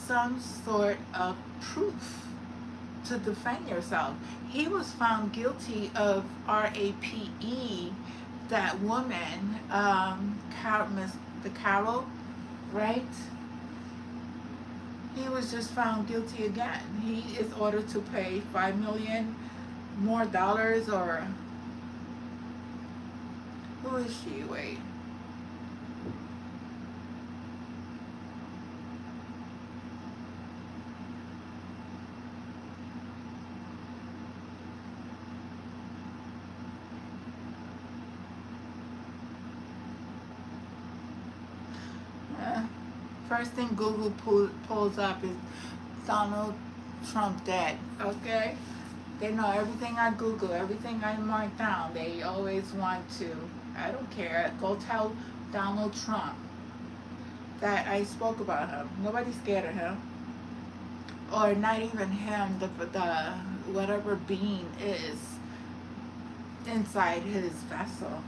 some sort of proof to defend yourself. He was found guilty of RAPE, that woman, the Carol, right? He was just found guilty again. He is ordered to pay $5 million more dollars, or who is she? Wait. First thing Google pulls up is Donald Trump dead. Okay? They know everything I Google, everything I mark down. They always want to, I don't care, go tell Donald Trump that I spoke about him. Nobody's scared of him. Or not even him, the whatever being is inside his vessel.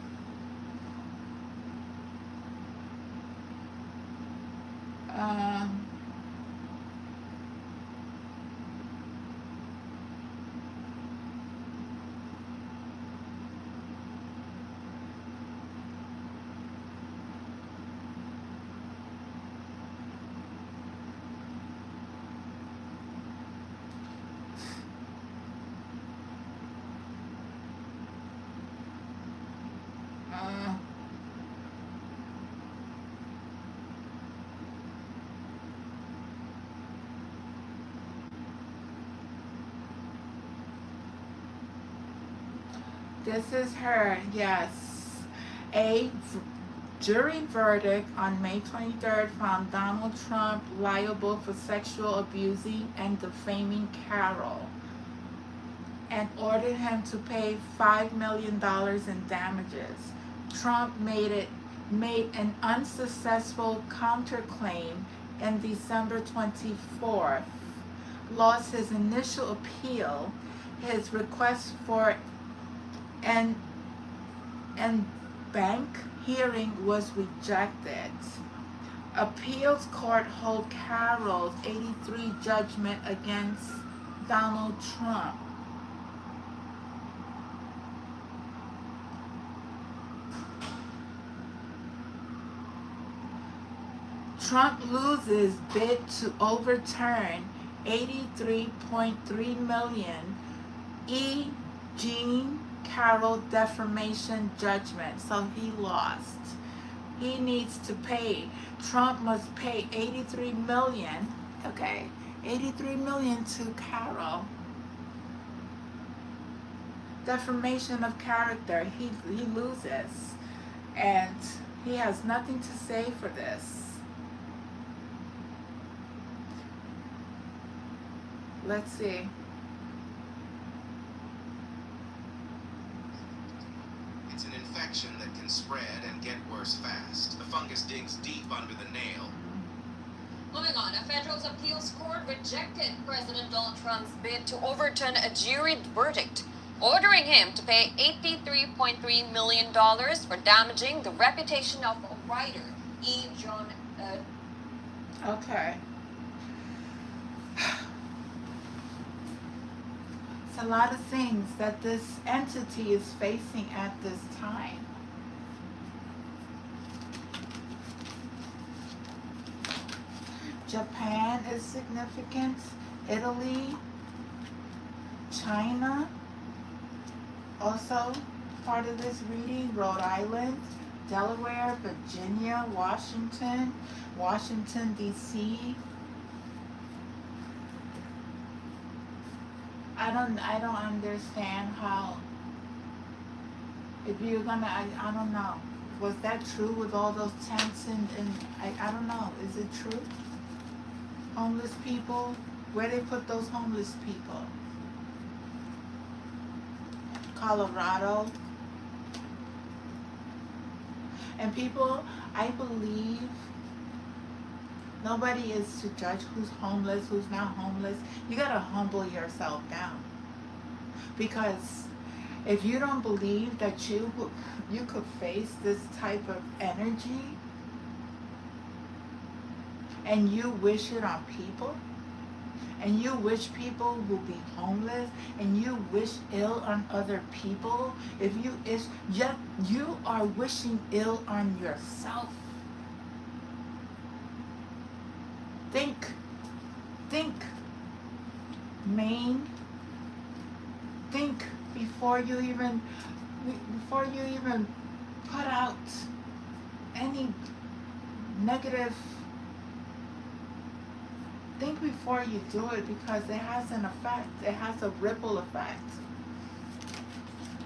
Um, uh, this is her, yes. A jury verdict on May 23rd found Donald Trump liable for sexual abusing and defaming Carol, and ordered him to pay $5 million in damages. Trump made an unsuccessful counterclaim in December 24th, lost his initial appeal. His request for an bank hearing was rejected. Appeals court hold Carroll's 83 judgment against Donald Trump. Trump loses bid to overturn $83.3 million E. Jean Carroll defamation judgment. So he lost. He needs to pay. Trump must pay $83 million. Okay, $83 million to Carroll. Defamation of character. He loses, and he has nothing to say for this. Let's see. It's an infection that can spread and get worse fast. The fungus digs deep under the nail. Moving on, a federal appeals court rejected President Donald Trump's bid to overturn a jury verdict, ordering him to pay $83.3 million for damaging the reputation of writer E. John. Okay. It's a lot of things that this entity is facing at this time. Japan is significant. Italy, China, also part of this reading. Rhode Island, Delaware, Virginia, Washington, Washington D.C. I don't understand how, if you're gonna, I don't know. Was that true with all those tents and I don't know. Is it true? Homeless people? Where they put those homeless people? Colorado. And people, I believe nobody is to judge who's homeless, who's not homeless. You gotta humble yourself down. Because if you don't believe that you could face this type of energy and you wish it on people, and you wish people will be homeless, and you wish ill on other people, you are wishing ill on yourself. Think, Maine. Think before you even put out any negative. Think before you do it, because it has an effect. It has a ripple effect.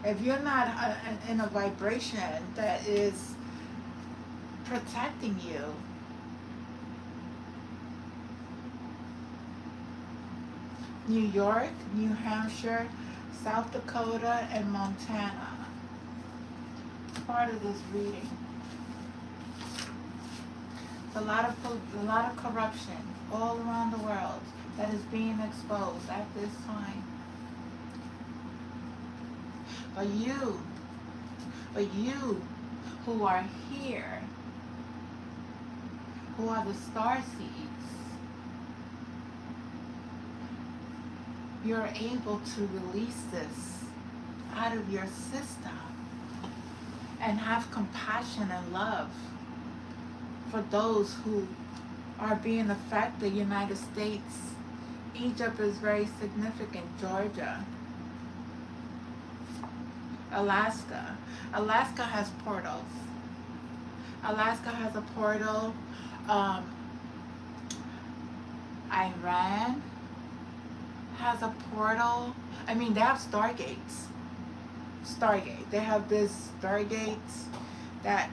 If you're not in a vibration that is protecting you, New York, New Hampshire, South Dakota, and Montana. It's part of this reading. A lot of corruption all around the world that is being exposed at this time. But you who are here, who are the star seeds, you're able to release this out of your system and have compassion and love for those who are being affected. United States, Egypt is very significant, Georgia, Alaska. Alaska has portals. Alaska has a portal. Iran has a portal. I mean, they have stargates. They have this stargates that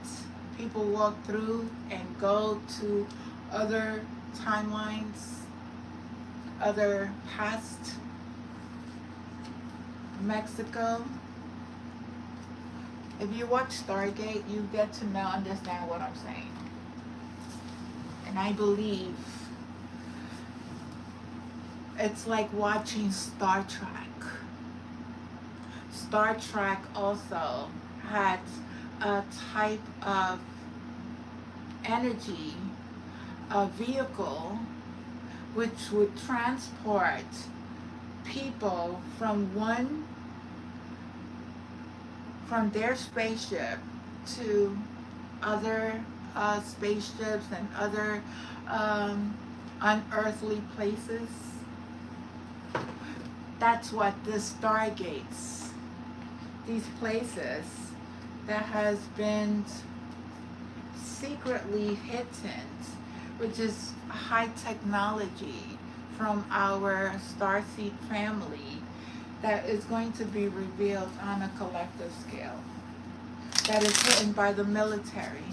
people walk through and go to other timelines, other past. Mexico. If you watch Stargate, you get to understand what I'm saying. And I believe it's like watching Star Trek. Star Trek also had a type of energy, a vehicle, which would transport people from their spaceship to other spaceships and other unearthly places. That's what this stargates, these places that has been secretly hidden, which is high technology from our starseed family, that is going to be revealed on a collective scale, that is hidden by the military.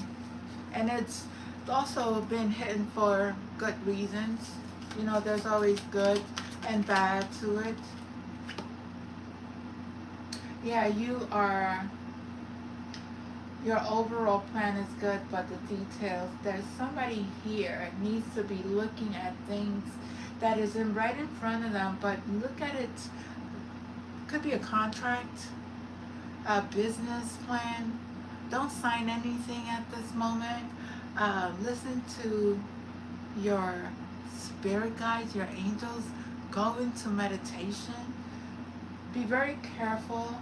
And it's also been hidden for good reasons. You know, there's always good and bad to it. Yeah, your overall plan is good, but the details, there's somebody here needs to be looking at things that is right in front of them, but look at it. Could be a contract, a business plan. Don't sign anything at this moment. Listen to your spirit guides, your angels. Go into meditation. Be very careful.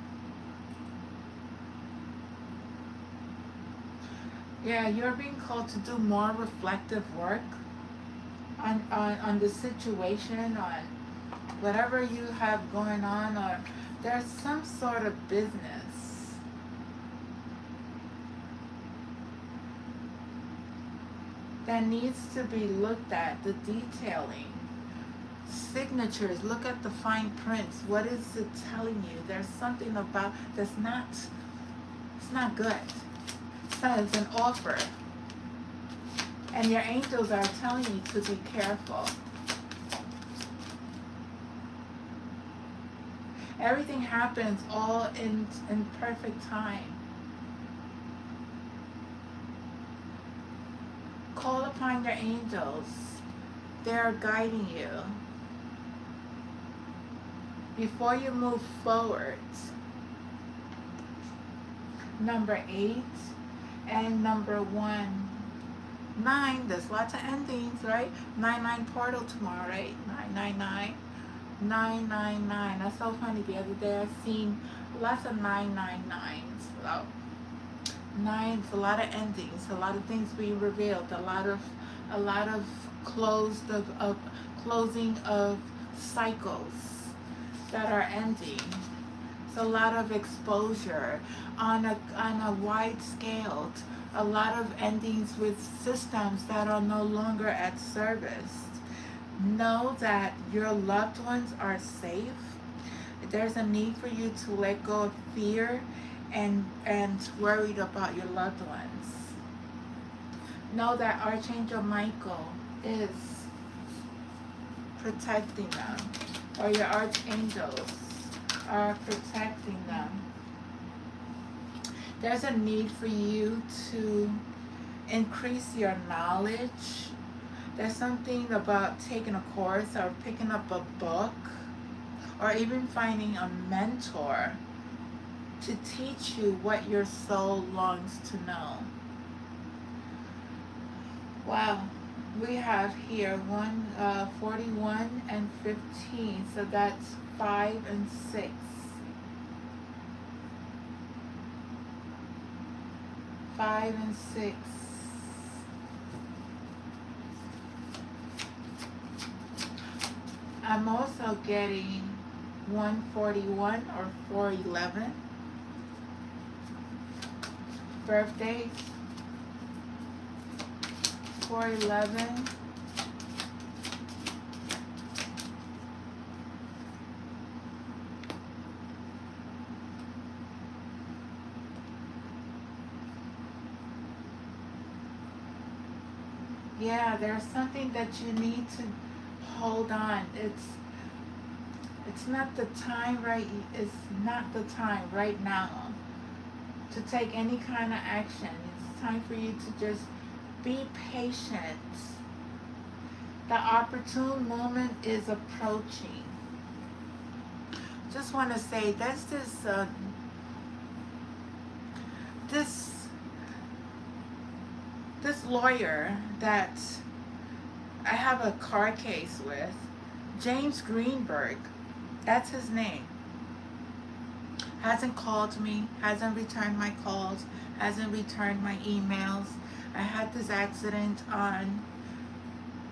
Yeah, you're being called to do more reflective work on the situation, on whatever you have going on, or there's some sort of business that needs to be looked at, the detailing, signatures, look at the fine prints. What is it telling you? There's something about that's not, it's not good. It's an offer. And your angels are telling you to be careful. Everything happens all in perfect time. Call upon your angels. They're guiding you. Before you move forward, number 8 and number 1. 9, there's lots of endings, right? 9 portal tomorrow, right? 999. 999. That's so funny. The other day I seen lots of 999s. So 9's a lot of endings, a lot of things being revealed, a lot of closing of cycles that are ending. It's a lot of exposure on a wide scale. A lot of endings with systems that are no longer at service. Know that your loved ones are safe. There's a need for you to let go of fear and worried about your loved ones. Know that Archangel Michael is protecting them, or your archangels are protecting them. There's a need for you to increase your knowledge. There's something about taking a course or picking up a book or even finding a mentor to teach you what your soul longs to know. Wow, we have here 41 and 15, so that's 5 and 6. 5 and 6. I'm also getting 141 or 411. Birthdays. 411. Yeah, there's something that you need to hold on. It's not the time right now to take any kind of action. It's time for you to just be patient. The opportune moment is approaching. Just want to say there's this lawyer that I have a court case with, James Greenberg, that's his name. Hasn't called me, hasn't returned my calls, hasn't returned my emails. I had this accident on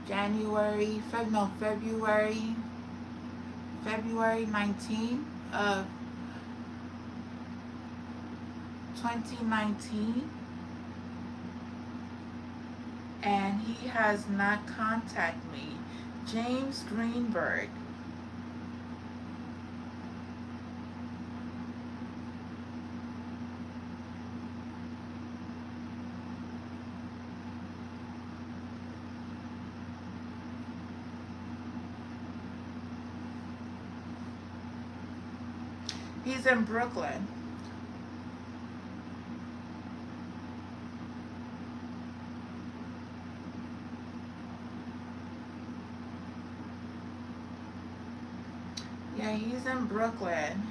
February 19 of 2019. And he has not contacted me. James Greenberg. He's in Brooklyn. Yeah, he's in Brooklyn.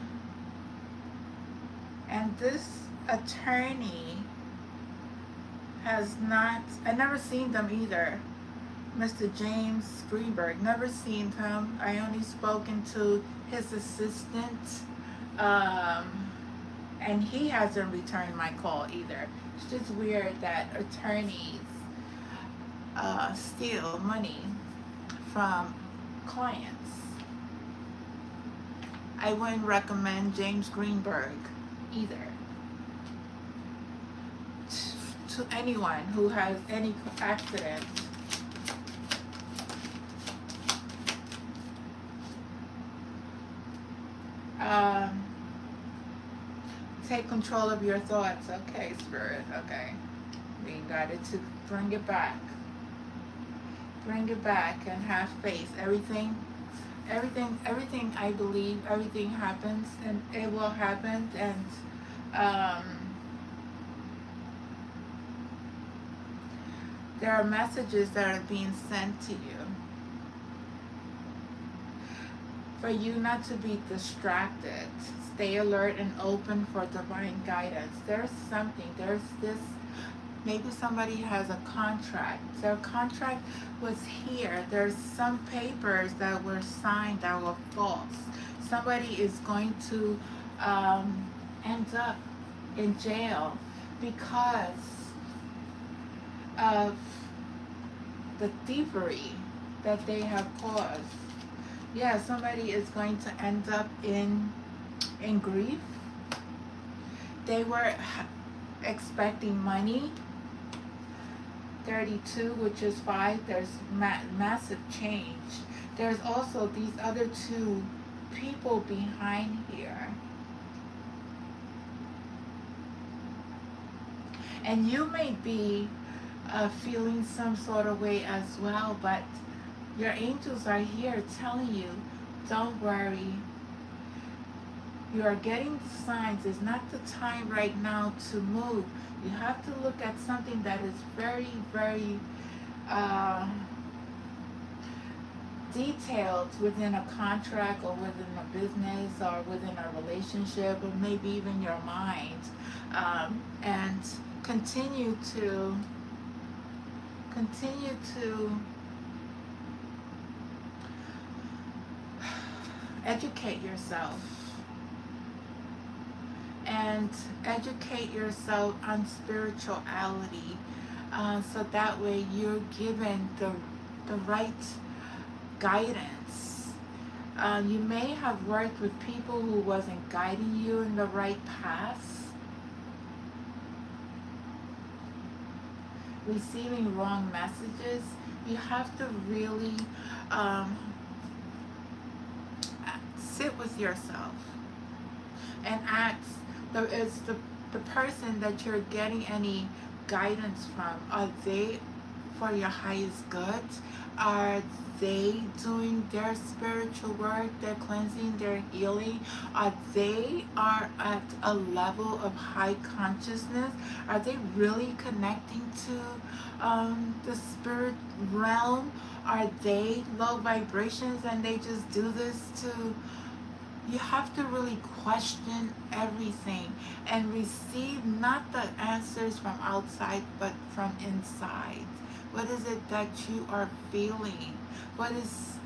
And this attorney has not, I never seen them either. Mr. James Greenberg, never seen him. I only spoken to his assistant And he hasn't returned my call either. It's just weird that attorneys steal money from clients. I wouldn't recommend James Greenberg either to anyone who has any accident. Um, Take control of your thoughts. Okay, Spirit. Okay. We got it to bring it back. Bring it back and have faith. Everything I believe, everything happens and it will happen. And there are messages that are being sent to you for you not to be distracted. Stay alert and open for divine guidance. There's this, maybe somebody has a contract. Their contract was here. There's some papers that were signed that were false. Somebody is going to end up in jail because of the thievery that they have caused. Yeah, somebody is going to end up in grief. They were expecting money. 32, which is 5, there's massive change. There's also these other 2 people behind here. And you may be feeling some sort of way as well, but your angels are here telling you, don't worry. You are getting signs. It's not the time right now to move. You have to look at something that is very, very detailed within a contract or within a business or within a relationship or maybe even your mind. And continue to educate yourself. And educate yourself on spirituality, so that way you're given the right guidance. You may have worked with people who wasn't guiding you in the right path, receiving wrong messages. You have to really sit with yourself and ask, is the person that you're getting any guidance from, are they for your highest good? Are they doing their spiritual work, their cleansing, their healing? Are they at a level of high consciousness? Are they really connecting to the spirit realm? Are they low vibrations and they just do this to... You have to really question everything and receive not the answers from outside but from inside. What is it that you are feeling? What is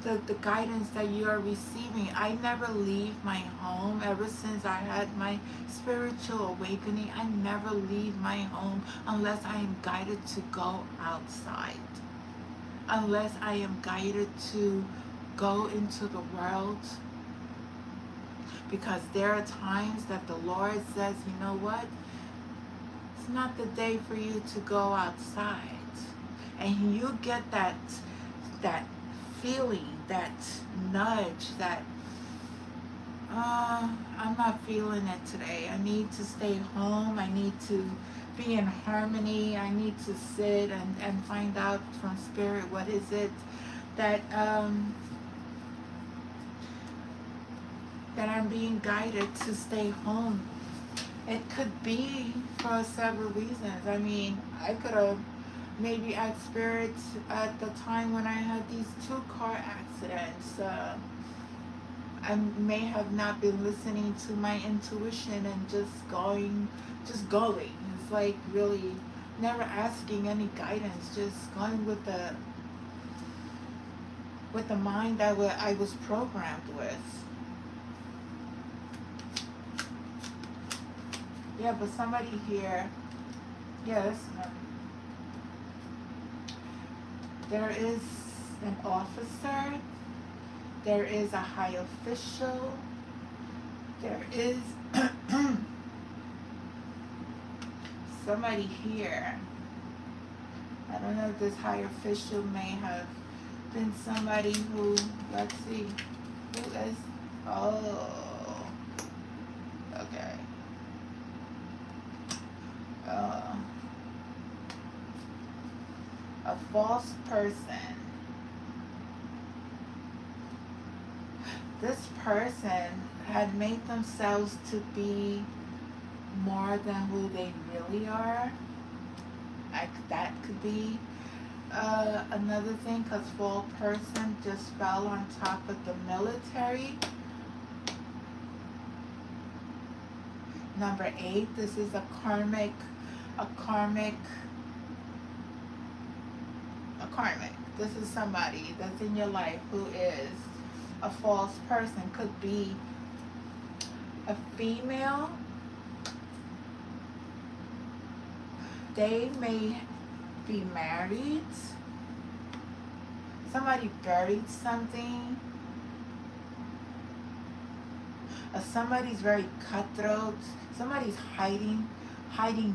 the guidance that you are receiving? I never leave my home. Ever since I had my spiritual awakening, I never leave my home unless I am guided to go outside. Unless I am guided to go into the world. Because there are times that the Lord says, you know what? It's not the day for you to go outside. And you get that feeling, that nudge, that, I'm not feeling it today. I need to stay home. I need to be in harmony. I need to sit and find out from Spirit what is it that I'm being guided to stay home. It could be for several reasons. I mean, I could have maybe asked Spirit at the time when I had these 2 car accidents. I may have not been listening to my intuition and just going. It's like really never asking any guidance, just going with the mind that I was programmed with. Yeah, but somebody here, yes, there is an officer, there is a high official, there is somebody here. I don't know if this high official may have been somebody who, let's see, who is, oh, okay. A false person. This person had made themselves to be more than who they really are. That could be another thing, because false person just fell on top of the military. Number 8, this is a karmic. This is somebody that's in your life who is a false person. Could be a female. They may be married. Somebody buried something. Somebody's very cutthroat. Somebody's hiding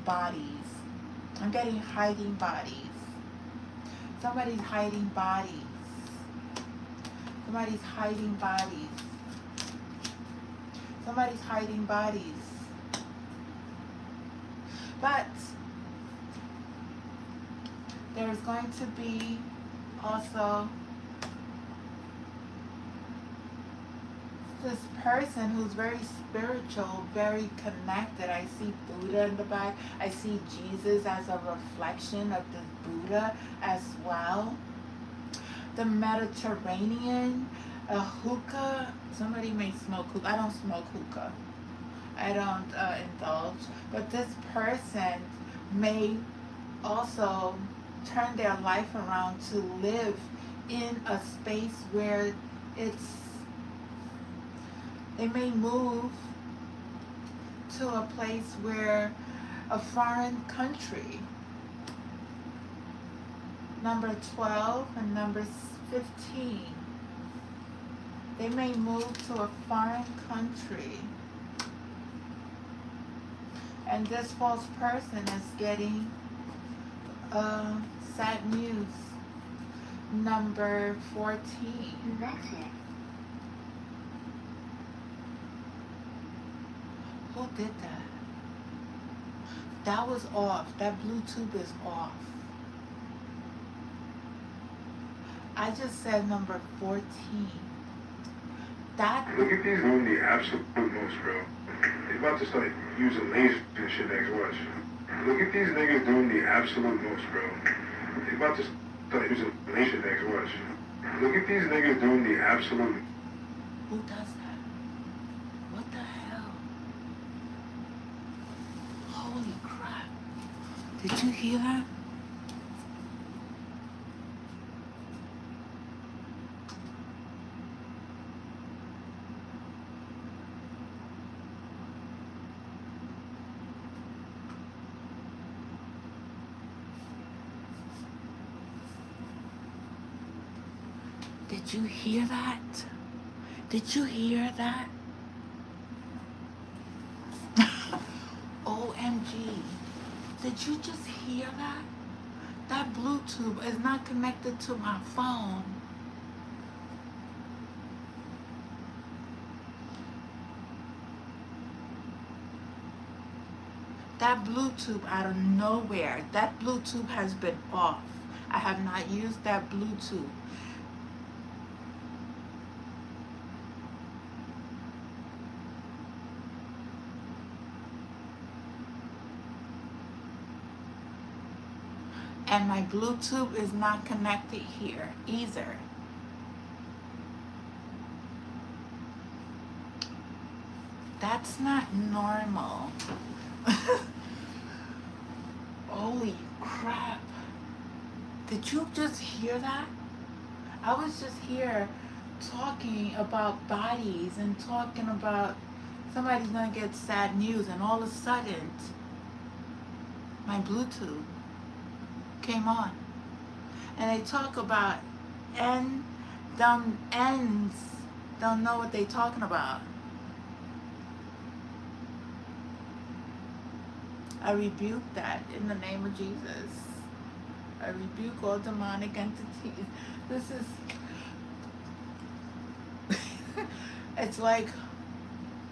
bodies. I'm getting hiding bodies. Somebody's hiding bodies. Somebody's hiding bodies. Somebody's hiding bodies. But there's going to be also this person who's very spiritual, very connected. I see Buddha in the back. I see Jesus as a reflection of the Buddha as well. The Mediterranean, a hookah. Somebody may smoke hookah. I don't smoke hookah. I don't indulge. But this person may also turn their life around to live in a space where they may move to a place where a foreign country. Number 12 and number 15. They may move to a foreign country. And this false person is getting sad news. Number 14. That's it. Who did that? That was off. That Bluetooth is off. I just said number 14. That. Look at these doing the absolute most, bro. They about to start using laser and shit next, watch. Look at these niggas doing the absolute most, bro. They about to start using laser next, watch. Look at these niggas doing the absolute. Who does that? What the hell? Holy crap. Did you hear that? Did you hear that? Did you hear that? OMG. Did you just hear that? That Bluetooth is not connected to my phone. That Bluetooth out of nowhere, that Bluetooth has been off. I have not used that Bluetooth. And my Bluetooth is not connected here either. That's not normal. Holy crap. Did you just hear that? I was just here talking about bodies and talking about Somebody's gonna get sad news, and all of a sudden, my Bluetooth came on, and they talk about dumb ends don't know what they talking about. I rebuke that in the name of Jesus. I rebuke all demonic entities. This is, it's like,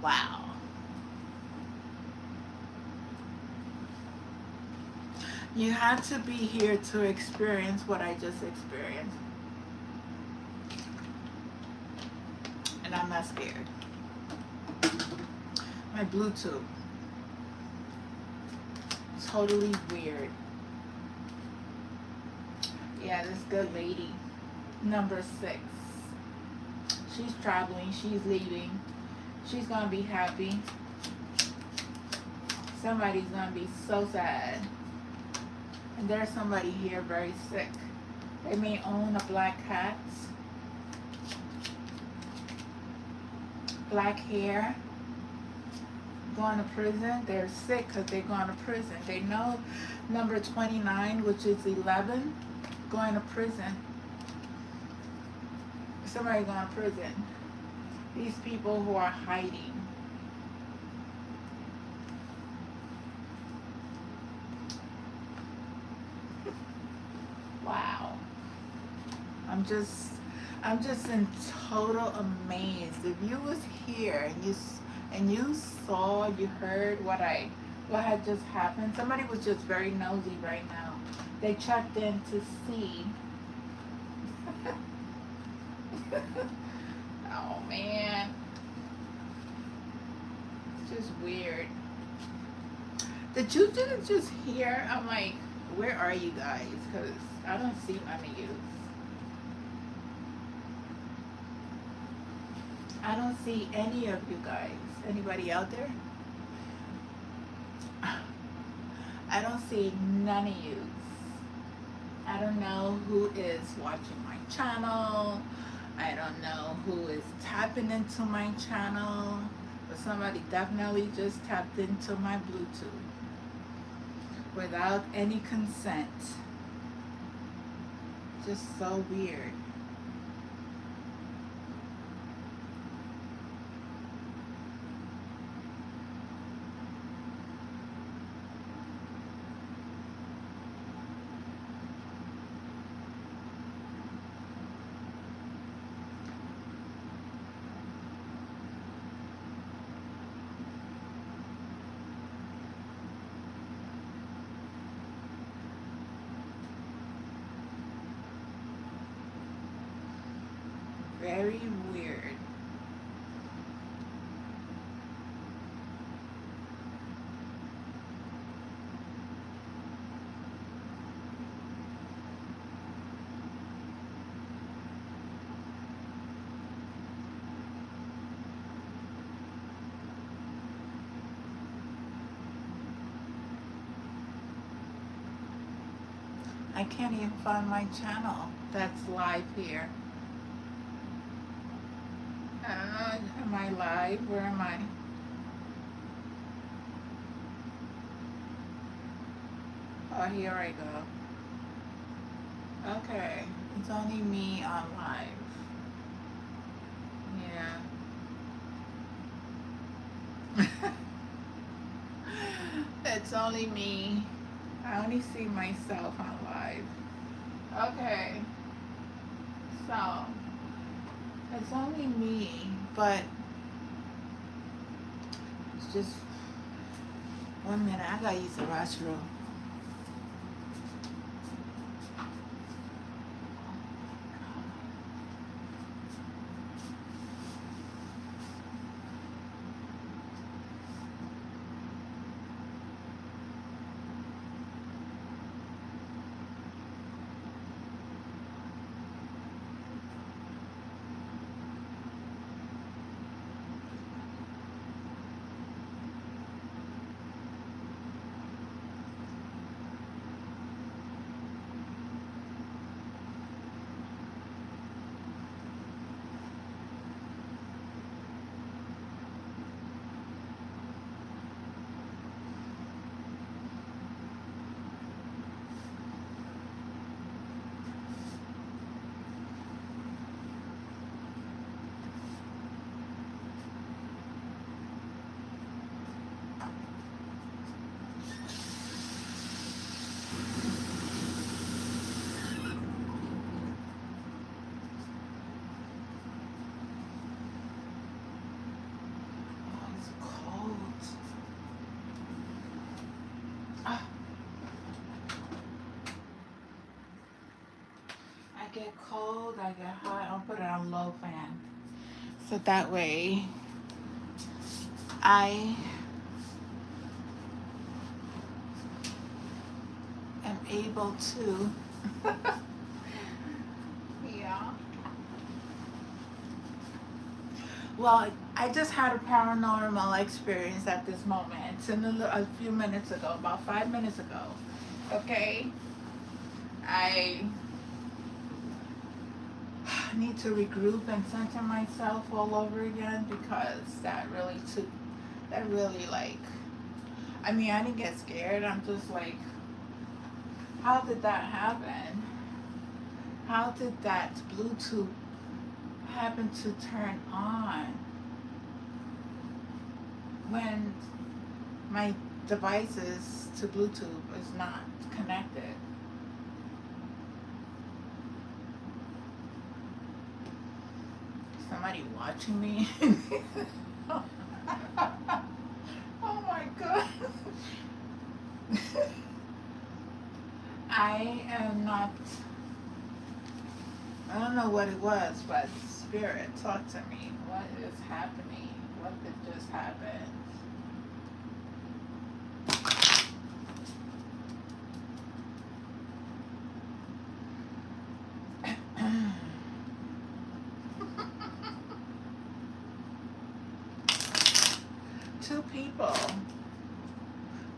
wow. You had to be here to experience what I just experienced. And I'm not scared. My Bluetooth. Totally weird. Yeah, this good lady. Number 6. She's traveling. She's leaving. She's going to be happy. Somebody's going to be so sad. And there's somebody here very sick. They may own a black cat. Black hair. Going to prison. They're sick because they're going to prison. They know number 29, which is 11, going to prison. Somebody going to prison. These people who are hiding. Wow. I'm just in total amaze. If you was here and you saw, you heard what had just happened. Somebody was just very nosy right now. They checked in to see. Oh man. It's just weird. Did you just hear? I'm like, where are you guys? Because I don't see any of you. I don't see any of you guys. Anybody out there? I don't see none of you. I don't know who is watching my channel. I don't know who is tapping into my channel. But somebody definitely just tapped into my Bluetooth without any consent. Just so weird. Very weird. I can't even find my channel that's live here. Am I live? Where am I? Oh, here I go. Okay, it's only me on live. Yeah. It's only me. I only see myself on live. Okay. So, it's only me, but it's just 1 minute. I gotta use the restroom. get cold, I get hot, I'll put it on low fan. So that way I am able to yeah. Well, I just had a paranormal experience at this moment. A few minutes ago, about 5 minutes ago. Okay? I need to regroup and center myself all over again because that really like, I mean, I didn't get scared. I'm just like, how did that happen? How did that Bluetooth happen to turn on when my devices to Bluetooth is not connected? Somebody watching me? Oh my god. I am not, I don't know what it was, but spirit, talk to me. What is happening? What did just happen? Two people.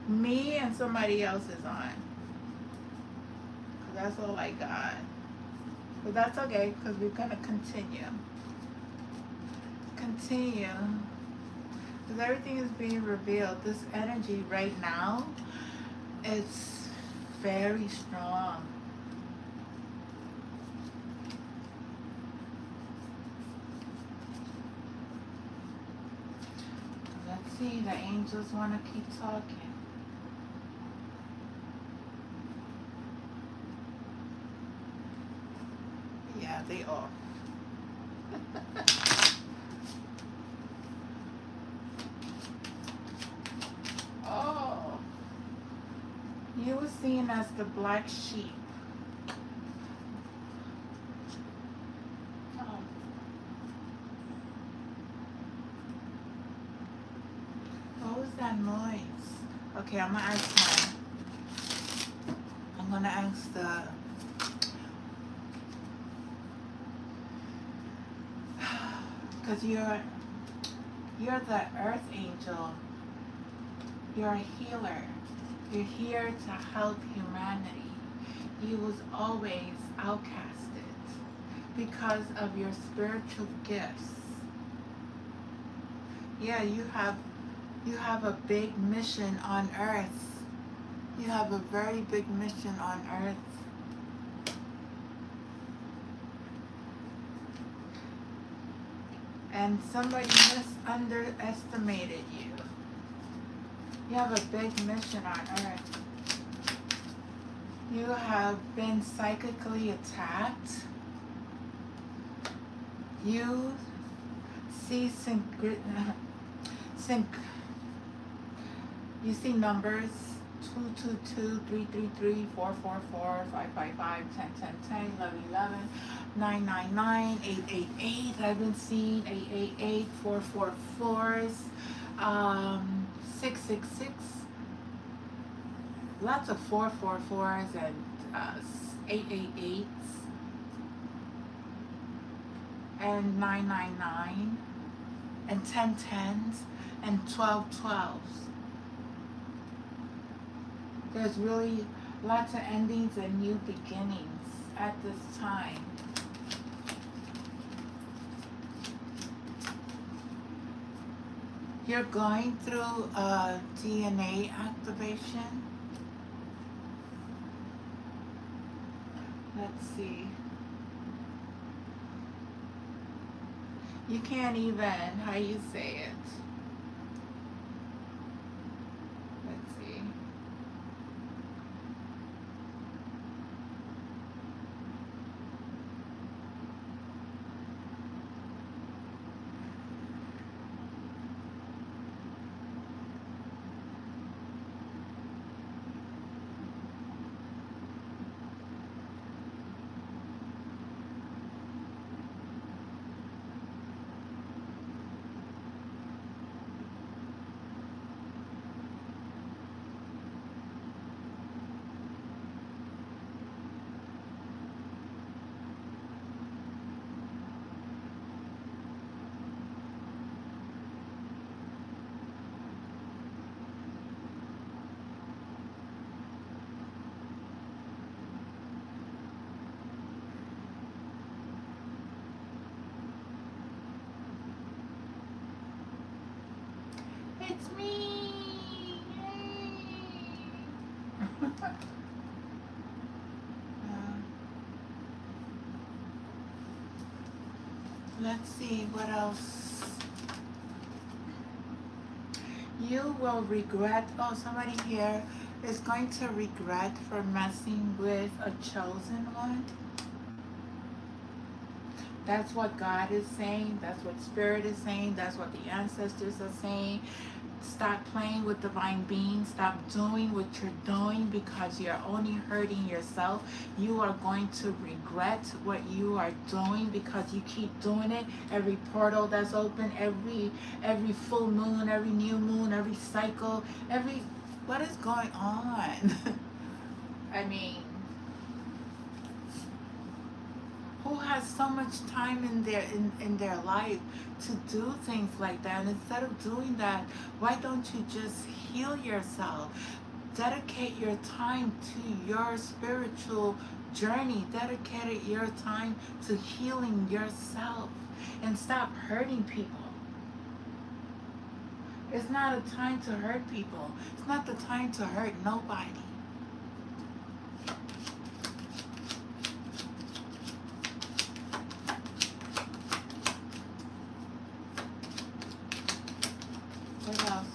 Me and somebody else is on. That's all I got. But that's okay, because we're going to continue. Because everything is being revealed. This energy right now, it's very strong. Let's see, the angels want to keep talking. Yeah, they are. Oh, you were seen as the black sheep. Oh. What was that noise? Okay, I'm gonna ask the because you're the earth angel. You're a healer. You're here to help humanity. You was always outcasted because of your spiritual gifts. Yeah, you have a big mission on earth. You have a very big mission on earth. And somebody underestimated you. You have a big mission on earth. You have been psychically attacked. You see you see numbers 222, 333, 444, 555, 1010, 1111, 999, 888. I've been seeing 888, 444s, 666. Lots of 444s and 888s and 999 and 1010s and 1212s. There's really lots of endings and new beginnings at this time. You're going through a DNA activation. Let's see. You can't even, how you say it? Let's see. Let's see what else. You will regret. Oh, somebody here is going to regret for messing with a chosen one. That's what God is saying. That's what Spirit is saying. That's what the ancestors are saying. Stop playing with divine beings. Stop doing what you're doing because you're only hurting yourself. You are going to regret what you are doing because you keep doing it. Every portal that's open, every full moon, every new moon, every cycle, what is going on? I mean, who has so much time in their life to do things like that? And instead of doing that, why don't you just heal yourself? Dedicate your time to your spiritual journey. Dedicate your time to healing yourself and stop hurting people. It's not a time to hurt people. It's not the time to hurt nobody. What else?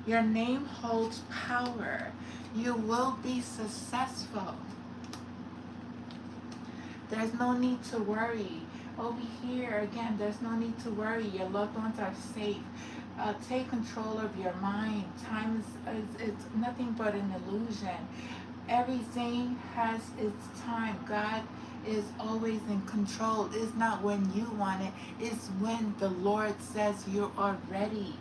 Your name holds power. You will be successful. There's no need to worry. Over here, again, there's no need to worry. Your loved ones are safe. Take control of your mind. Time is it's nothing but an illusion. Everything has its time. God is always in control. It's not when you want it. It's when the Lord says you are ready.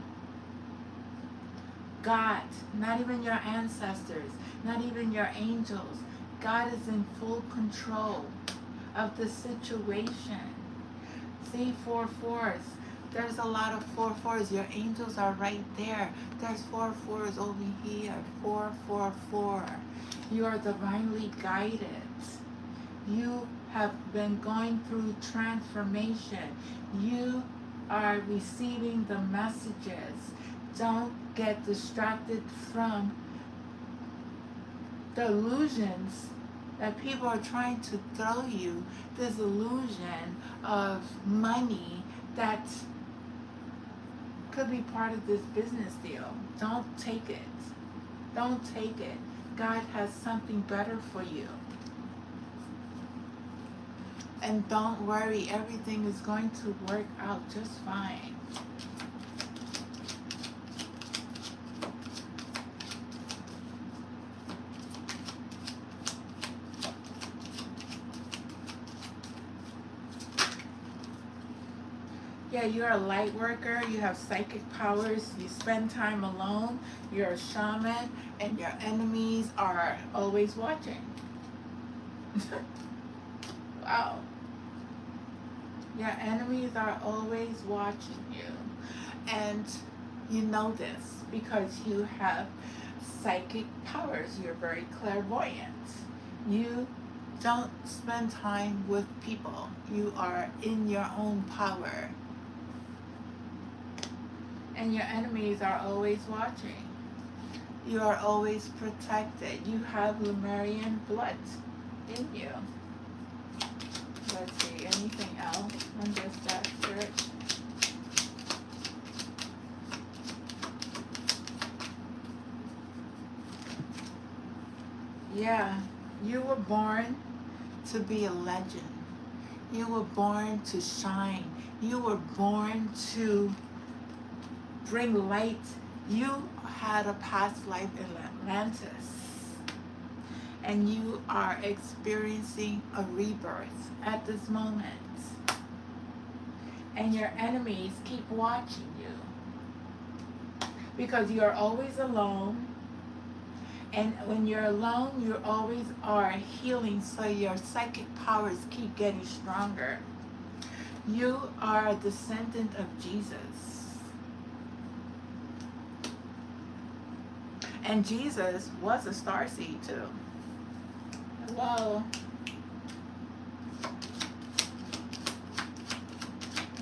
God, not even your ancestors, not even your angels. God is in full control of the situation. See, 4 4s. There's a lot of 4 4s. Your angels are right there. There's 4 4s over here. 4 4 4. You are divinely guided. You have been going through transformation. You are receiving the messages. Don't get distracted from the illusions that people are trying to throw you. This illusion of money that could be part of this business deal. Don't take it. Don't take it. God has something better for you. And don't worry, everything is going to work out just fine. Yeah, you're a light worker, you have psychic powers, you spend time alone, you're a shaman, and your enemies are always watching. Wow. Your enemies are always watching you. And you know this because you have psychic powers. You're very clairvoyant. You don't spend time with people. You are in your own power. And your enemies are always watching. You are always protected. You have Lemurian blood in you. Let's see, anything else on this death spirit? Yeah, you were born to be a legend. You were born to shine. You were born to bring light. You had a past life in Atlantis. And you are experiencing a rebirth at this moment. And your enemies keep watching you. Because you're always alone. And when you're alone, you always are healing, so your psychic powers keep getting stronger. You are a descendant of Jesus. And Jesus was a starseed too. Hello.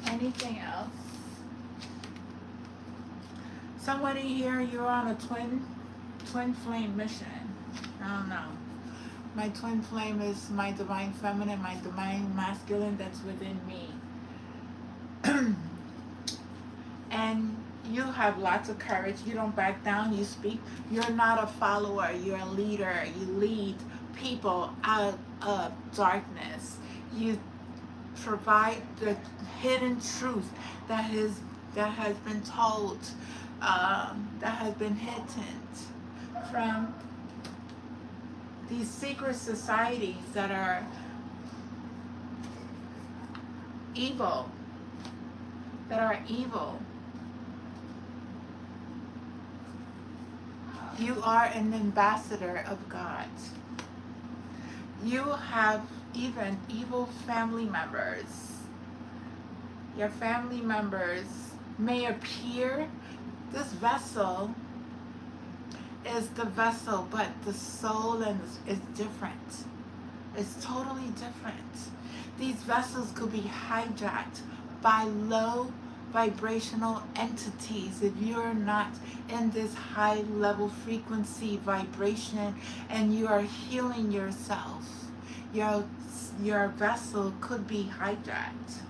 Anything else? Somebody here, you're on a twin twin flame mission. I don't know. My twin flame is my divine feminine, my divine masculine that's within me. And you have lots of courage. You don't back down. You speak. You're not a follower. You're a leader. You lead people out of darkness. You provide the hidden truth that has been told, that has been hidden from these secret societies that are evil. You are an ambassador of God. You have even evil family members. Your family members may appear, this vessel is the vessel, but the soul is different. It's totally different. These vessels could be hijacked by low vibrational entities if you're not in this high level frequency vibration and you are healing yourself. Your vessel could be hijacked.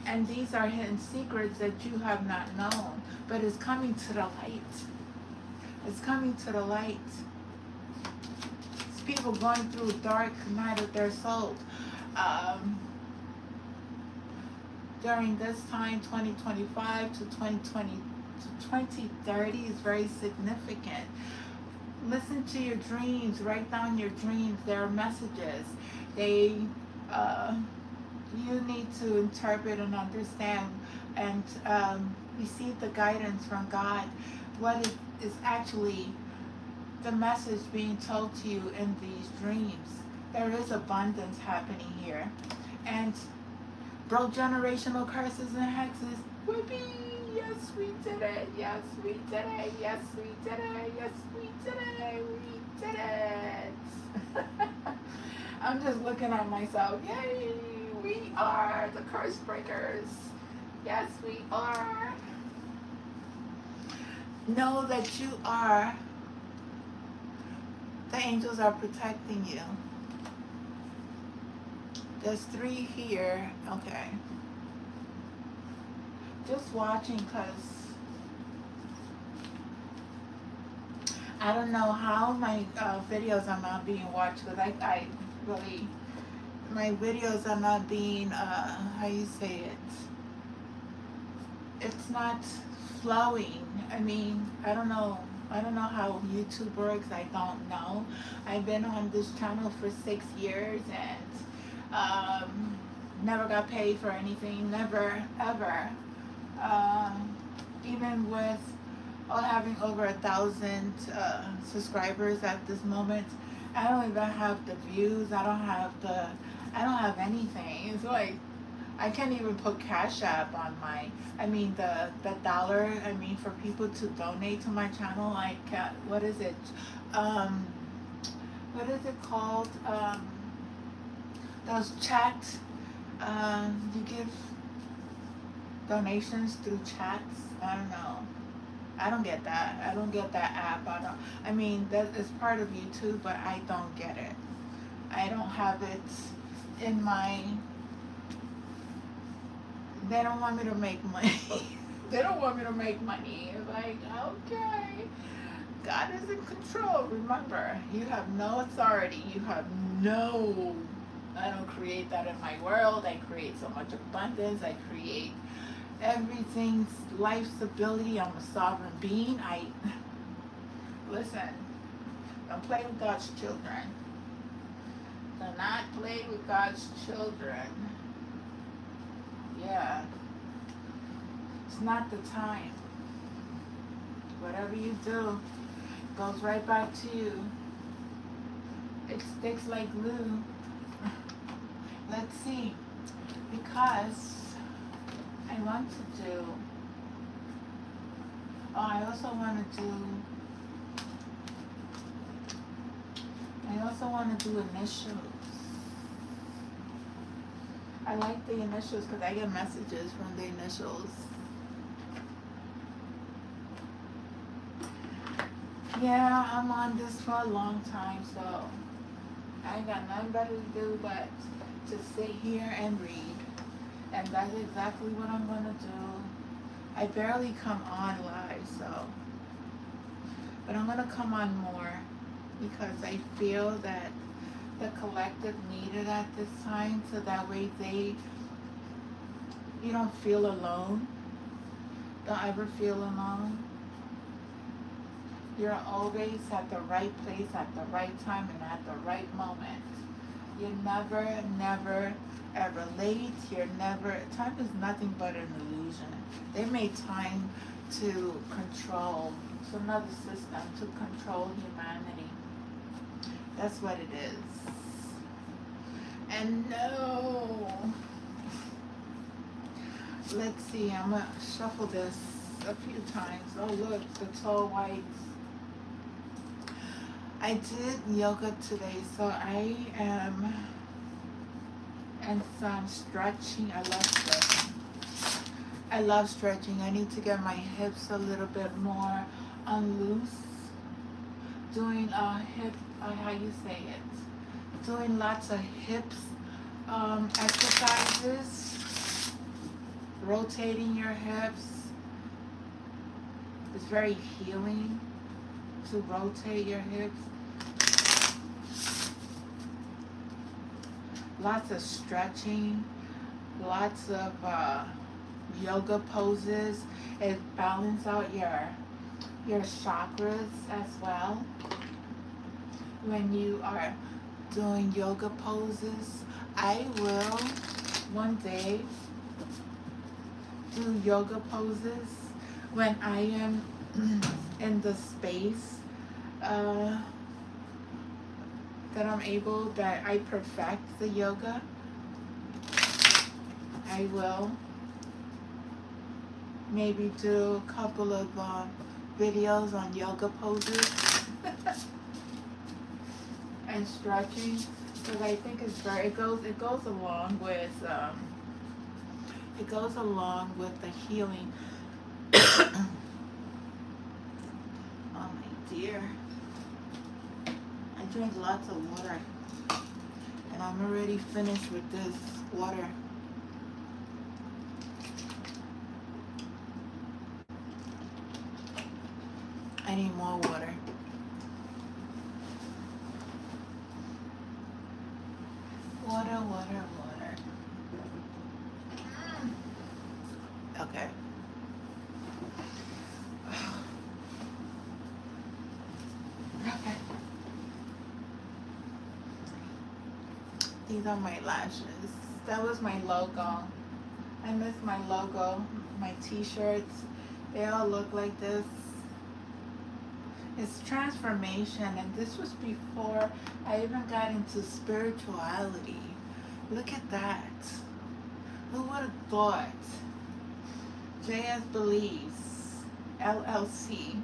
And these are hidden secrets that you have not known, but it's coming to the light. It's coming to the light. It's people going through a dark night of their soul. During this time, 2025 to 2030 is very significant. Listen to your dreams. Write down your dreams. There are messages. You need to interpret and understand and receive the guidance from God. What is actually the message being told to you in these dreams? There is abundance happening here. And broke generational curses and hexes. Whoopee! Yes, we did it. Yes, we did it. Yes, we did it. Yes, we did it. We did it. I'm just looking at myself. Yay! We are the curse breakers. Yes, we are. Know that you are. The angels are protecting you. There's 3 here. Okay. Just watching because I don't know how my videos are not being watched because I really, my videos are not being, how you say it? It's not flowing. I mean, I don't know how YouTube works. I don't know. I've been on this channel for 6 years and never got paid for anything, never, ever. Even with having over 1,000 subscribers at this moment, I don't even have the views. I don't have anything. It's like, I can't even put Cash App on my, the dollar, for people to donate to my channel. Like, what is it? What is it called? Those chats, you give donations through chats. I don't know. I don't get that. I don't get that app. That is part of YouTube, but I don't get it. I don't have it in my. They don't want me to make money. They don't want me to make money. It's like, okay, God is in control. Remember, you have no authority. You have no. I don't create that in my world. I create so much abundance. I create everything's life stability. I'm a sovereign being. Listen, don't play with God's children. Do not play with God's children. Yeah. It's not the time. Whatever you do goes right back to you. It sticks like glue. Let's see, because I want to do, I also want to do initials. I like the initials because I get messages from the initials. Yeah, I'm on this for a long time, so I ain't got nothing better to do but to sit here and read. And that's exactly what I'm gonna do. I barely come on live, so, but I'm gonna come on more because I feel that the collective need it at this time, so that way you don't feel alone. Don't ever feel alone. You're always at the right place at the right time and at the right moment. You're never, ever late. Time is nothing but an illusion. They made time to control, it's another system to control humanity. That's what it is. And no. Let's see, I'm gonna shuffle this a few times. Oh look, the tall whites. I did yoga today, so I am, and some stretching. I love stretching. I need to get my hips a little bit more unloose. Doing hip, how you say it? Doing lots of hips exercises. Rotating your hips. It's very healing to rotate your hips. Lots of stretching, lots of yoga poses. It balances out your chakras as well. When you are doing yoga poses, I will one day do yoga poses when I am in the space that I perfect the yoga. I will maybe do a couple of videos on yoga poses and stretching, because I think it goes along with the healing. Oh my dear. I drink lots of water, and I'm already finished with this water. I need more water. Water. Okay. Okay. These are my lashes. That was my logo. I miss my logo. My t-shirts, they all look like this. It's transformation, and this was before I even got into spirituality. Look at that. Who would have thought? JS Believes, LLC.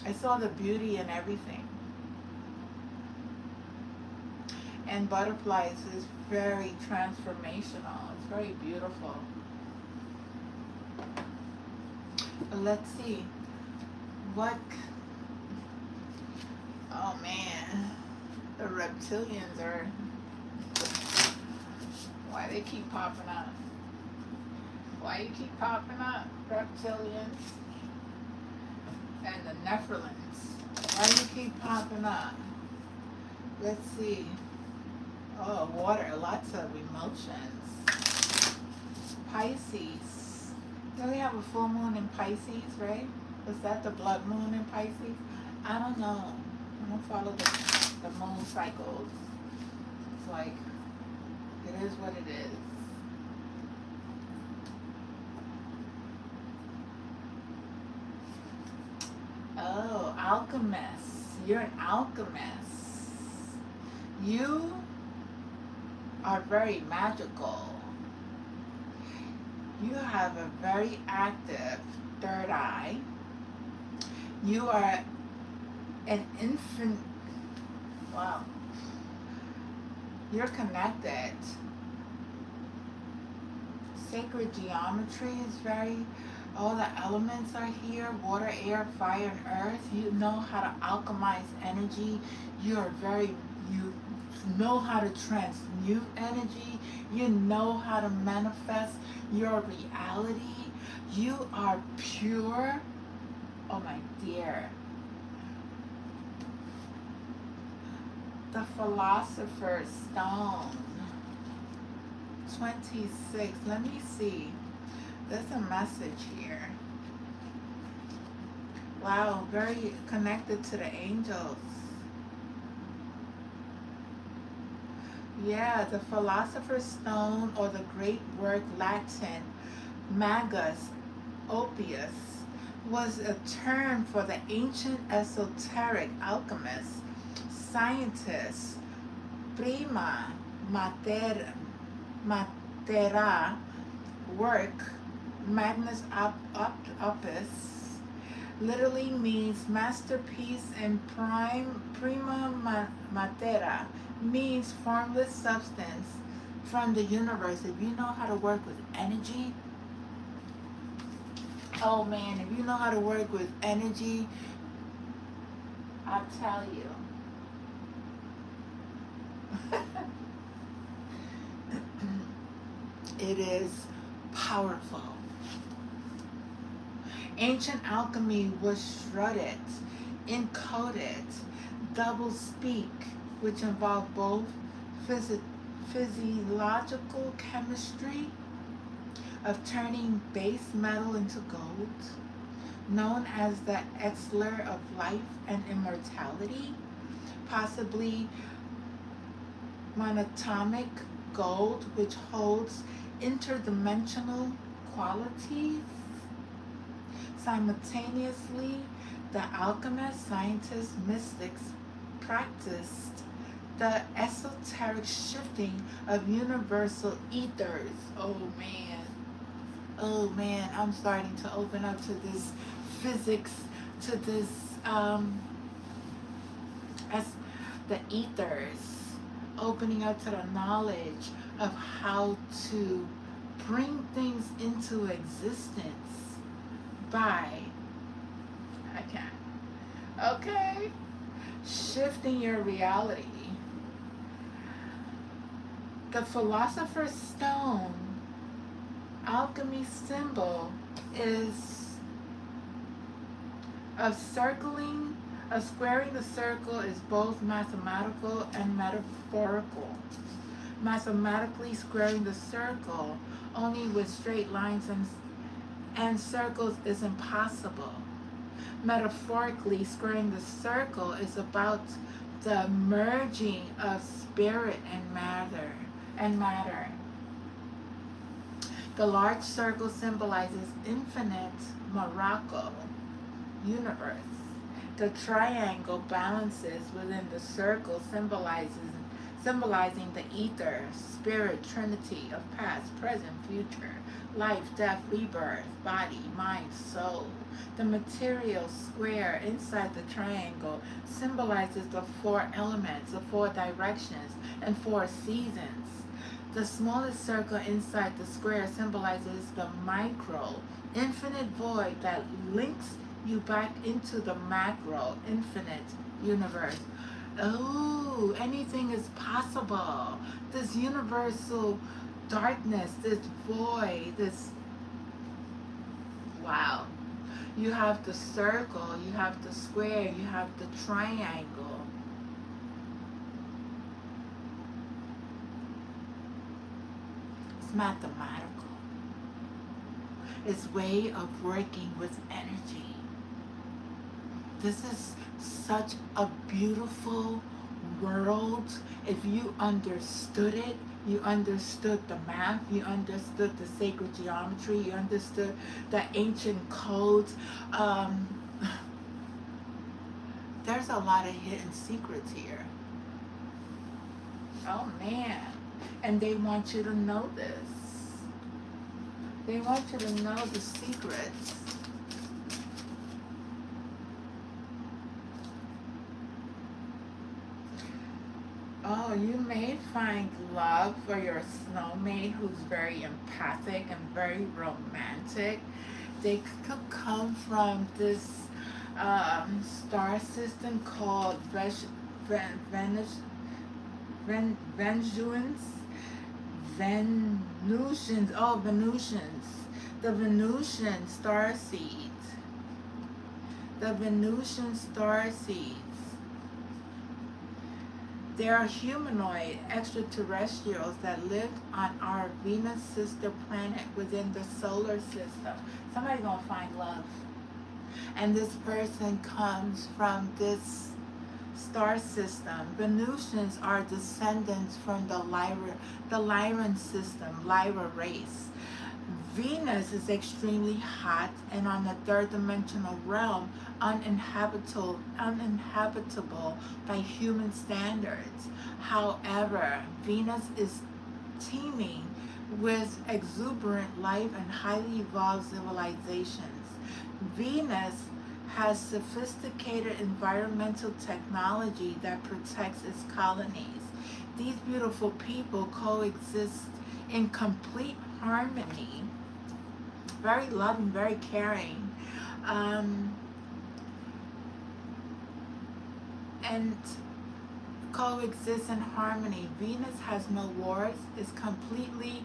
I saw the beauty in everything. And butterflies is very transformational. It's very beautiful. Let's see. What? Oh man. The reptilians are... Why they keep popping up? Why you keep popping up? Reptilians. And the Nephilims. Why you keep popping up? Let's see. Oh, water. Lots of emotions. Pisces. Do we have a full moon in Pisces, right? Was that the blood moon in Pisces? I don't know. I don't follow the moon cycles. It's like, it is what it is. Oh, alchemist. You're an alchemist. You are very magical. You have a very active third eye. You are an infant. Wow. You're connected. Sacred geometry is very All the elements are here: water, air, fire, and earth. You know how to alchemize energy. You know how to transmute energy. You know how to manifest your reality. You are pure. Oh my dear. The Philosopher's Stone. 26. Let me see. There's a message here. Wow, very connected to the angels. Yeah, the Philosopher's Stone, or the great work Latin Magus Opus, was a term for the ancient esoteric alchemists, scientists, prima matera work. Magnus Opus literally means masterpiece, and prima matera means formless substance from the universe. If you know how to work with energy, oh man, if you know how to work with energy, I'll tell you. It is powerful. Ancient alchemy was shredded, encoded, double speak, which involved both physiological chemistry of turning base metal into gold, known as the elixir of life and immortality, possibly monatomic gold, which holds interdimensional qualities. Simultaneously, the alchemists, scientists, mystics practiced the esoteric shifting of universal ethers. Oh man, I'm starting to open up to this physics, to this as the ethers, opening up to the knowledge of how to bring things into existence by, okay, shifting your reality. The Philosopher's Stone alchemy symbol is of squaring the circle is both mathematical and metaphorical. Mathematically, squaring the circle only with straight lines and circles is impossible. Metaphorically, squaring the circle is about the merging of spirit and matter. The large circle symbolizes infinite Morocco universe. The triangle balances within the circle, symbolizing the ether, spirit, trinity of past, present, future, life, death, rebirth, body, mind, soul. The material square inside the triangle symbolizes the four elements, the four directions, and four seasons. The smallest circle inside the square symbolizes the micro, infinite void that links you back into the macro, infinite universe. Oh, anything is possible. This universal darkness, this void, this, wow. You have the circle, you have the square, you have the triangle. It's mathematical. It's way of working with energy. This is such a beautiful world. If you understood it, you understood the math, you understood the sacred geometry, you understood the ancient codes. There's a lot of hidden secrets here. Oh man. And they want you to know this. They want you to know the secrets. Oh, you may find love for your snowmate who's very empathic and very romantic. they could come from this star system called Venusians. Venusians. The Venusian star seeds. The Venusian star seeds. They are humanoid extraterrestrials that live on our Venus sister planet within the solar system. Somebody's gonna find love. And this person comes from this star system. Venusians are descendants from the Lyran system, Lyra race. Venus is extremely hot and on the third dimensional realm uninhabitable by human standards. However, Venus is teeming with exuberant life and highly evolved civilizations. Venus has sophisticated environmental technology that protects its colonies. These beautiful people coexist in complete harmony, very loving, very caring, and coexist in harmony. Venus has no wars, is completely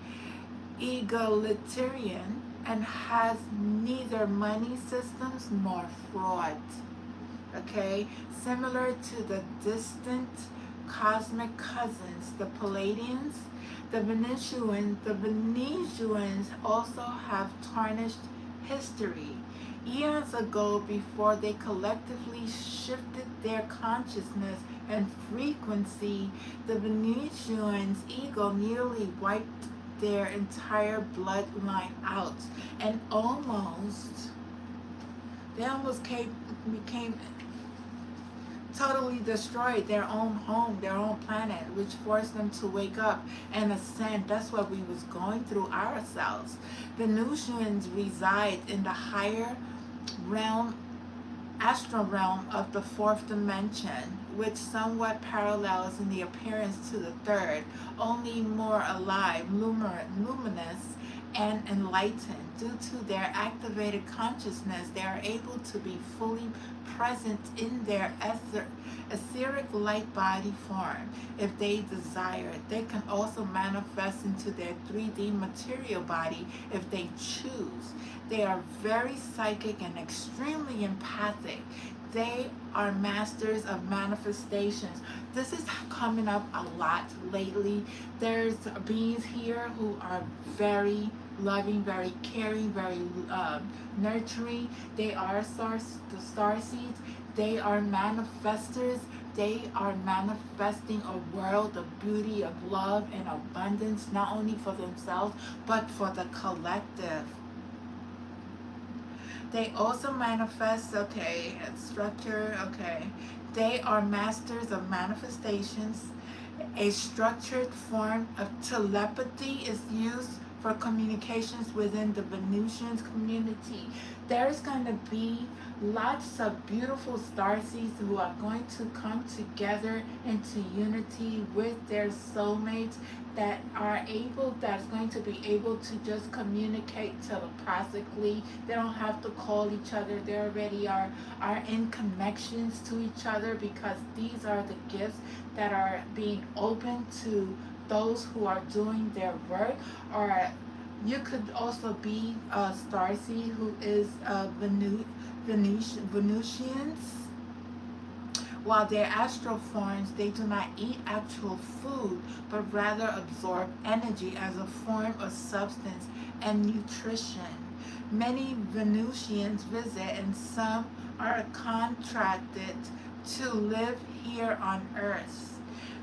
egalitarian, and has neither money systems nor fraud. Okay, similar to the distant cosmic cousins, the Palladians, the Venusians also have tarnished history. Eons ago, before they collectively shifted their consciousness and frequency, the Venusians' ego nearly wiped their entire bloodline out, and they almost became totally destroyed their own home, their own planet, which forced them to wake up and ascend. That's what we was going through ourselves. Venusians reside in the higher realm, astral realm of the fourth dimension, which somewhat parallels in the appearance to the third, only more alive, luminous, and enlightened. Due to their activated consciousness, they are able to be fully present in their etheric light body form if they desire. They can also manifest into their 3D material body if they choose. They are very psychic and extremely empathic. They are masters of manifestations. This is coming up a lot lately. There's beings here who are very loving, very caring, very nurturing. They are the star seeds. They are manifestors. They are manifesting a world of beauty, of love, and abundance, not only for themselves, but for the collective. They also manifest, They are masters of manifestations. A structured form of telepathy is used for communications within the Venusian community. There's going to be lots of beautiful starseeds who are going to come together into unity with their soulmates that's going to be able to just communicate telepathically. They don't have to call each other. They already are in connections to each other, because these are the gifts that are being open to those who are doing their work. Or you could also be a starseed who is Venusians. While their astral forms, they do not eat actual food, but rather absorb energy as a form of substance and nutrition. Many Venusians visit, and some are contracted to live here on Earth.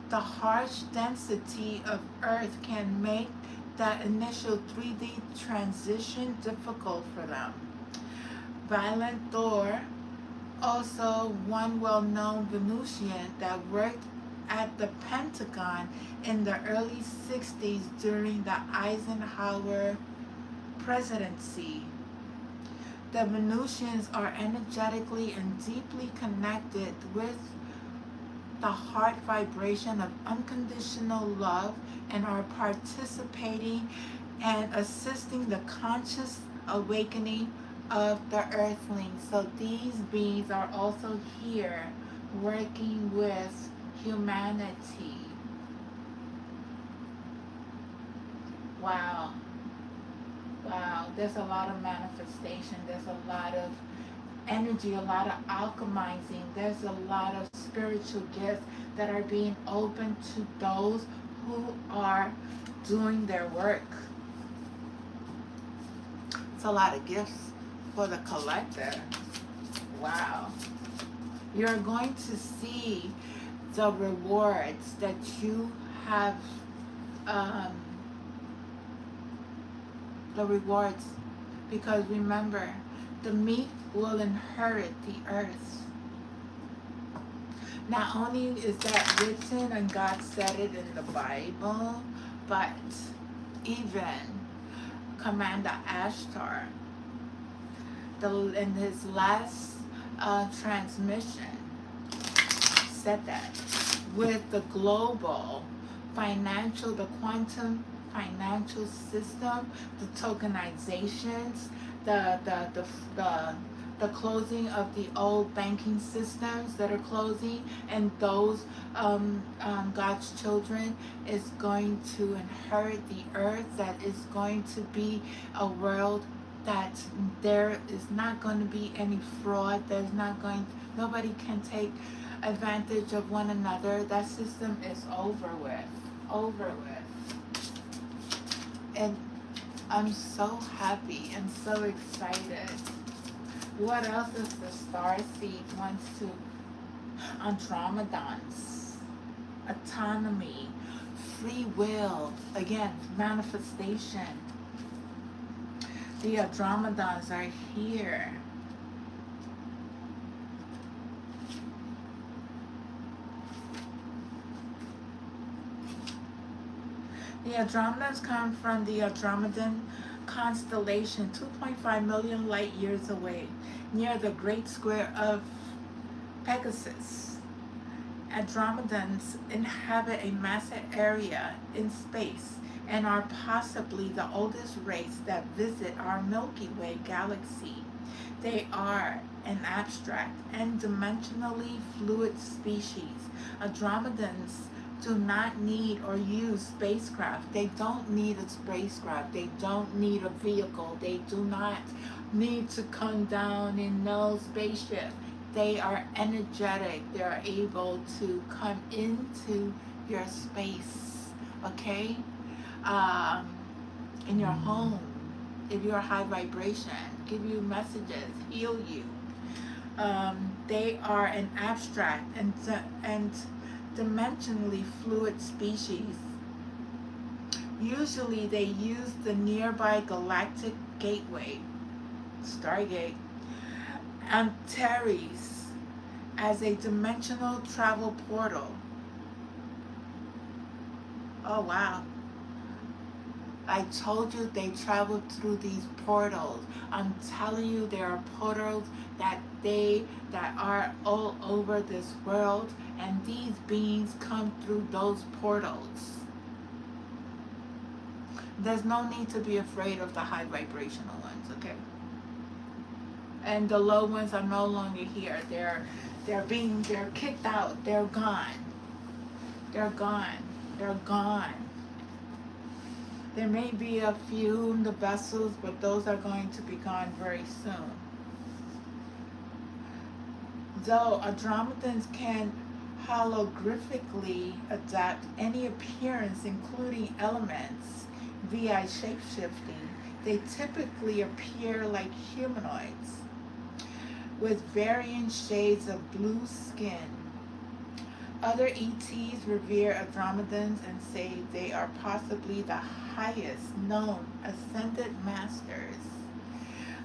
The harsh density of Earth can make that initial 3D transition difficult for them. Violent Thor, also one well-known Venusian that worked at the Pentagon in the early 60s during the Eisenhower presidency. The Venusians are energetically and deeply connected with the heart vibration of unconditional love, and are participating and assisting the conscious awakening of the earthlings. So these beings are also here working with humanity. Wow. Wow. There's a lot of manifestation. There's a lot of energy, a lot of alchemizing. There's a lot of spiritual gifts that are being opened to those who are doing their work. It's a lot of gifts for the collector. Wow. You're going to see the rewards that you have, the rewards, because remember, the meek will inherit the earth. Not only is that written and God said it in the Bible, but even Commander Ashtar, in his last transmission, said that with the global financial, the quantum financial system, the tokenizations, the closing of the old banking systems that are closing, and those God's children is going to inherit the earth. That is going to be a world that there is not going to be any fraud. There's not going, nobody can take advantage of one another. That system is over with. Over with. And I'm so happy and so excited. What else is the star seed wants to? Andromedons, autonomy, free will, again, manifestation. The Andromedons are here. The Andromedans come from the Andromedan constellation 2.5 million light years away, near the Great Square of Pegasus. Andromedans inhabit a massive area in space and are possibly the oldest race that visit our Milky Way galaxy. They are an abstract and dimensionally fluid species. Andromedans do not need or use spacecraft. They don't need a spacecraft. They don't need a vehicle. They do not need to come down in no spaceship. They are energetic. They are able to come into your space, okay? In your home, if you're high vibration, give you messages, heal you. They are an abstract and dimensionally fluid species. Usually they use the nearby galactic gateway, Stargate, Antares, as a dimensional travel portal. Oh wow. I told you they travel through these portals. I'm telling you, there are portals that are all over this world, and these beings come through those portals. There's no need to be afraid of the high vibrational ones, okay? And the low ones are no longer here. They're kicked out. They're gone. They're gone. They're gone. There may be a few in the vessels, but those are going to be gone very soon. Though Andromedans can holographically adapt any appearance, including elements, via shapeshifting, they typically appear like humanoids, with varying shades of blue skin. Other ETs revere Andromedans and say they are possibly the highest known ascended masters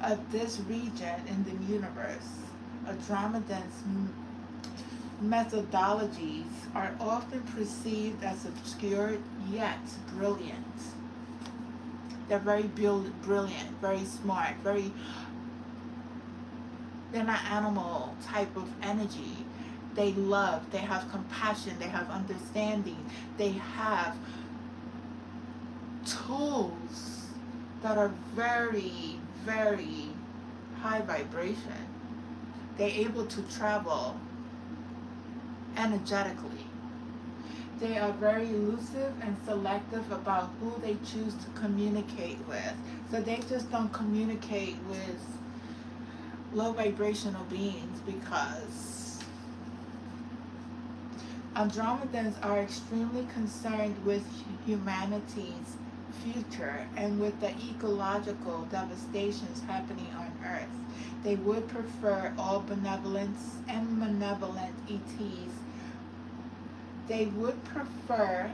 of this region in the universe. Andromedans' methodologies are often perceived as obscure yet brilliant. They're very brilliant, very smart, they're not animal type of energy. They love, they have compassion, they have understanding, they have tools that are very, very high vibration. They're able to travel energetically. They are very elusive and selective about who they choose to communicate with. So they just don't communicate with low vibrational beings because Andromedans are extremely concerned with humanity's future and with the ecological devastations happening on Earth. They would prefer all benevolence and malevolent ETs. They would prefer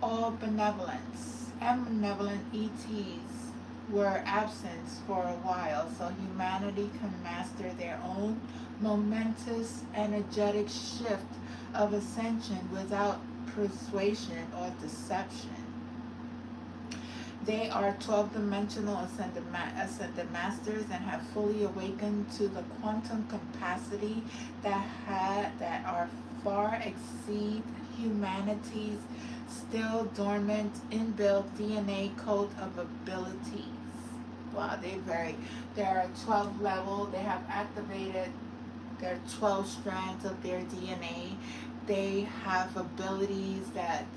all benevolence and malevolent ETs were absent for a while so humanity can master their own momentous energetic shift of ascension without persuasion or deception. They are 12-dimensional ascended masters and have fully awakened to the quantum capacity that are far exceed humanity's still dormant inbuilt DNA code of abilities. Wow, there are 12 level. They have activated their 12 strands of their DNA. They have abilities that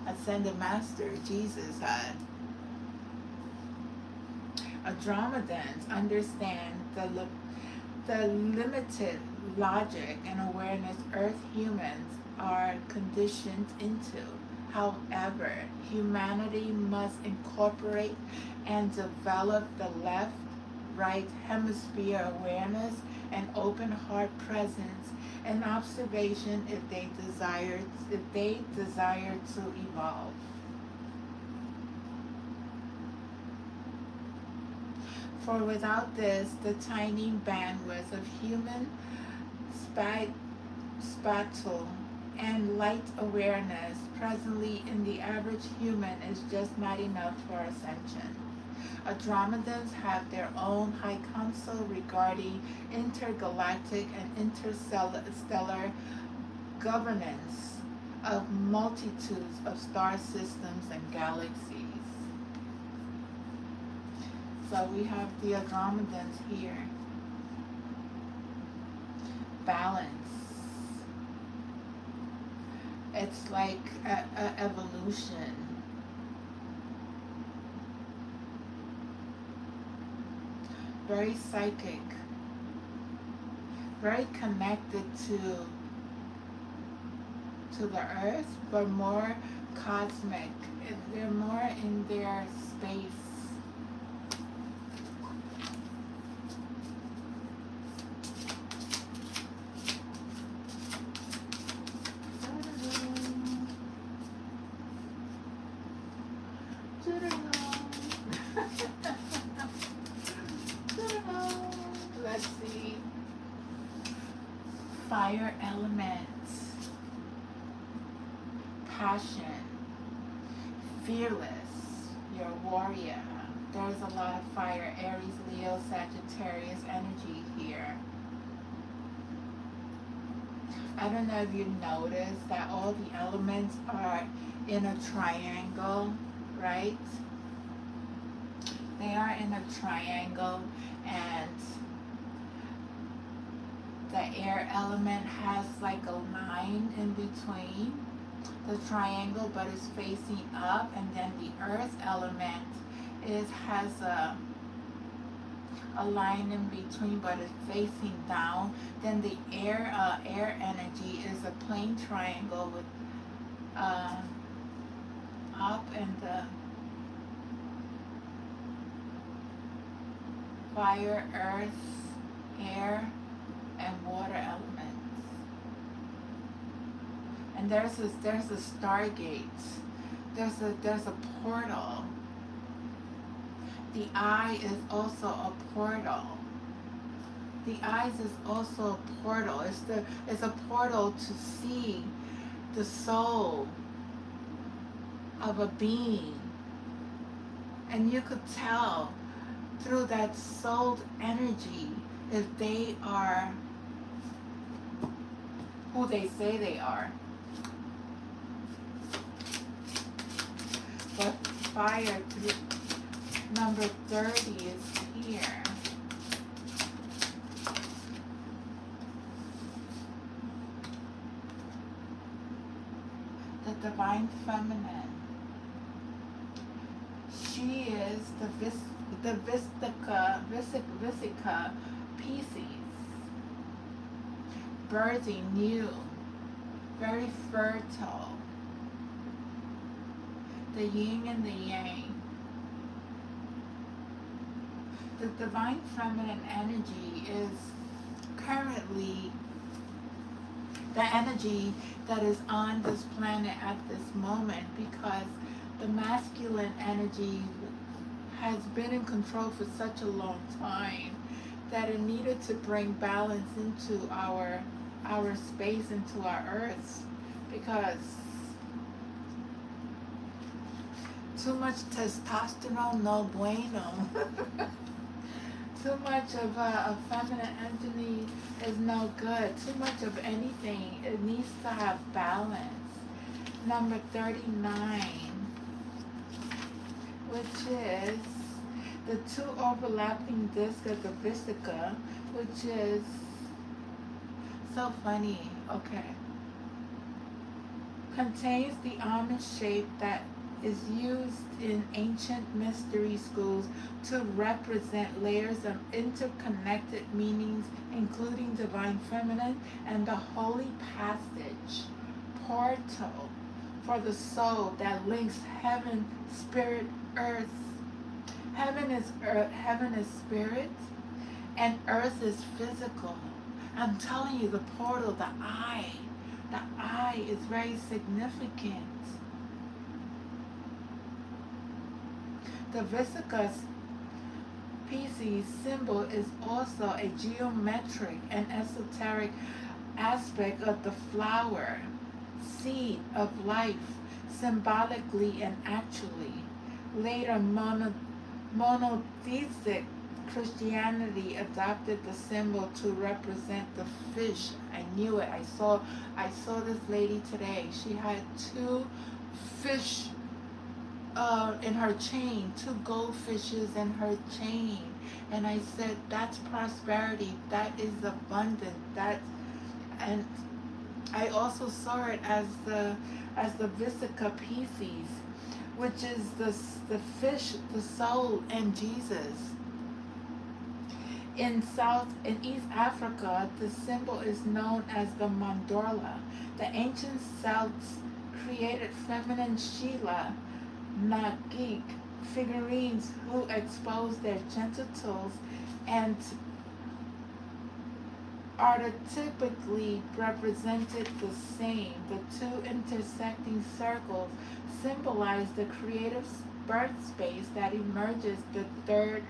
Ascended Master Jesus had. Andromedans understand the limited logic and awareness Earth humans are conditioned into. However, humanity must incorporate and develop the left, right hemisphere awareness and open heart presence and observation if they desire to evolve. For without this, the tiny bandwidth of human spatial and light awareness presently in the average human is just not enough for ascension. Andromedans have their own high council regarding intergalactic and interstellar governance of multitudes of star systems and galaxies. So we have the Andromedans here. Balance. It's like a evolution. Very psychic. Very connected to the earth, but more cosmic. They're more in their space. Let's see. Fire element. Passion. Fearless. You're a warrior. There's a lot of fire. Aries, Leo, Sagittarius energy here. I don't know if you noticed that all the elements are in a triangle, right? They are in a triangle, and the air element has like a line in between the triangle, but it's facing up, and then the earth element has a line in between, but it's facing down. Then the air energy is a plain triangle with up, and the fire, earth, air, and water elements. And there's a stargate. There's a portal. The eye is also a portal. The eyes is also a portal. It's a portal to see the soul of a being. And you could tell through that soul energy if they are who they say they are. But fire Number 30 is here. The Divine Feminine. She is the Vesica Pisces. Birthing new, very fertile. The yin and the yang. The Divine Feminine energy is currently the energy that is on this planet at this moment, because the masculine energy has been in control for such a long time that it needed to bring balance into our space, into our earths, because too much testosterone, no bueno. Too much of a feminine energy is no good. Too much of anything, it needs to have balance. Number 39, which is the two overlapping discs of the Vesica, which is so funny. Okay. Contains the almond shape that is used in ancient mystery schools to represent layers of interconnected meanings, including divine feminine and the holy passage, portal for the soul that links heaven, spirit, earth. Heaven is spirit, and earth is physical. I'm telling you, the portal, the eye is very significant. The Vesica Pisces symbol is also a geometric and esoteric aspect of the flower, seed of life, symbolically and actually. Later, monotheistic Christianity adopted the symbol to represent the fish. I knew it. I saw this lady today. She had two fish in her chain, two goldfishes in her chain, and I said, that's prosperity, that is abundant, and I also saw it as the Vesica Pisces, which is the fish, the soul, and Jesus. In East Africa, the symbol is known as the mandorla. The ancient Celts created feminine Sheila Nagik figurines who expose their genitals and archetypically represented the same. The two intersecting circles symbolize the creative birth space that emerges, the third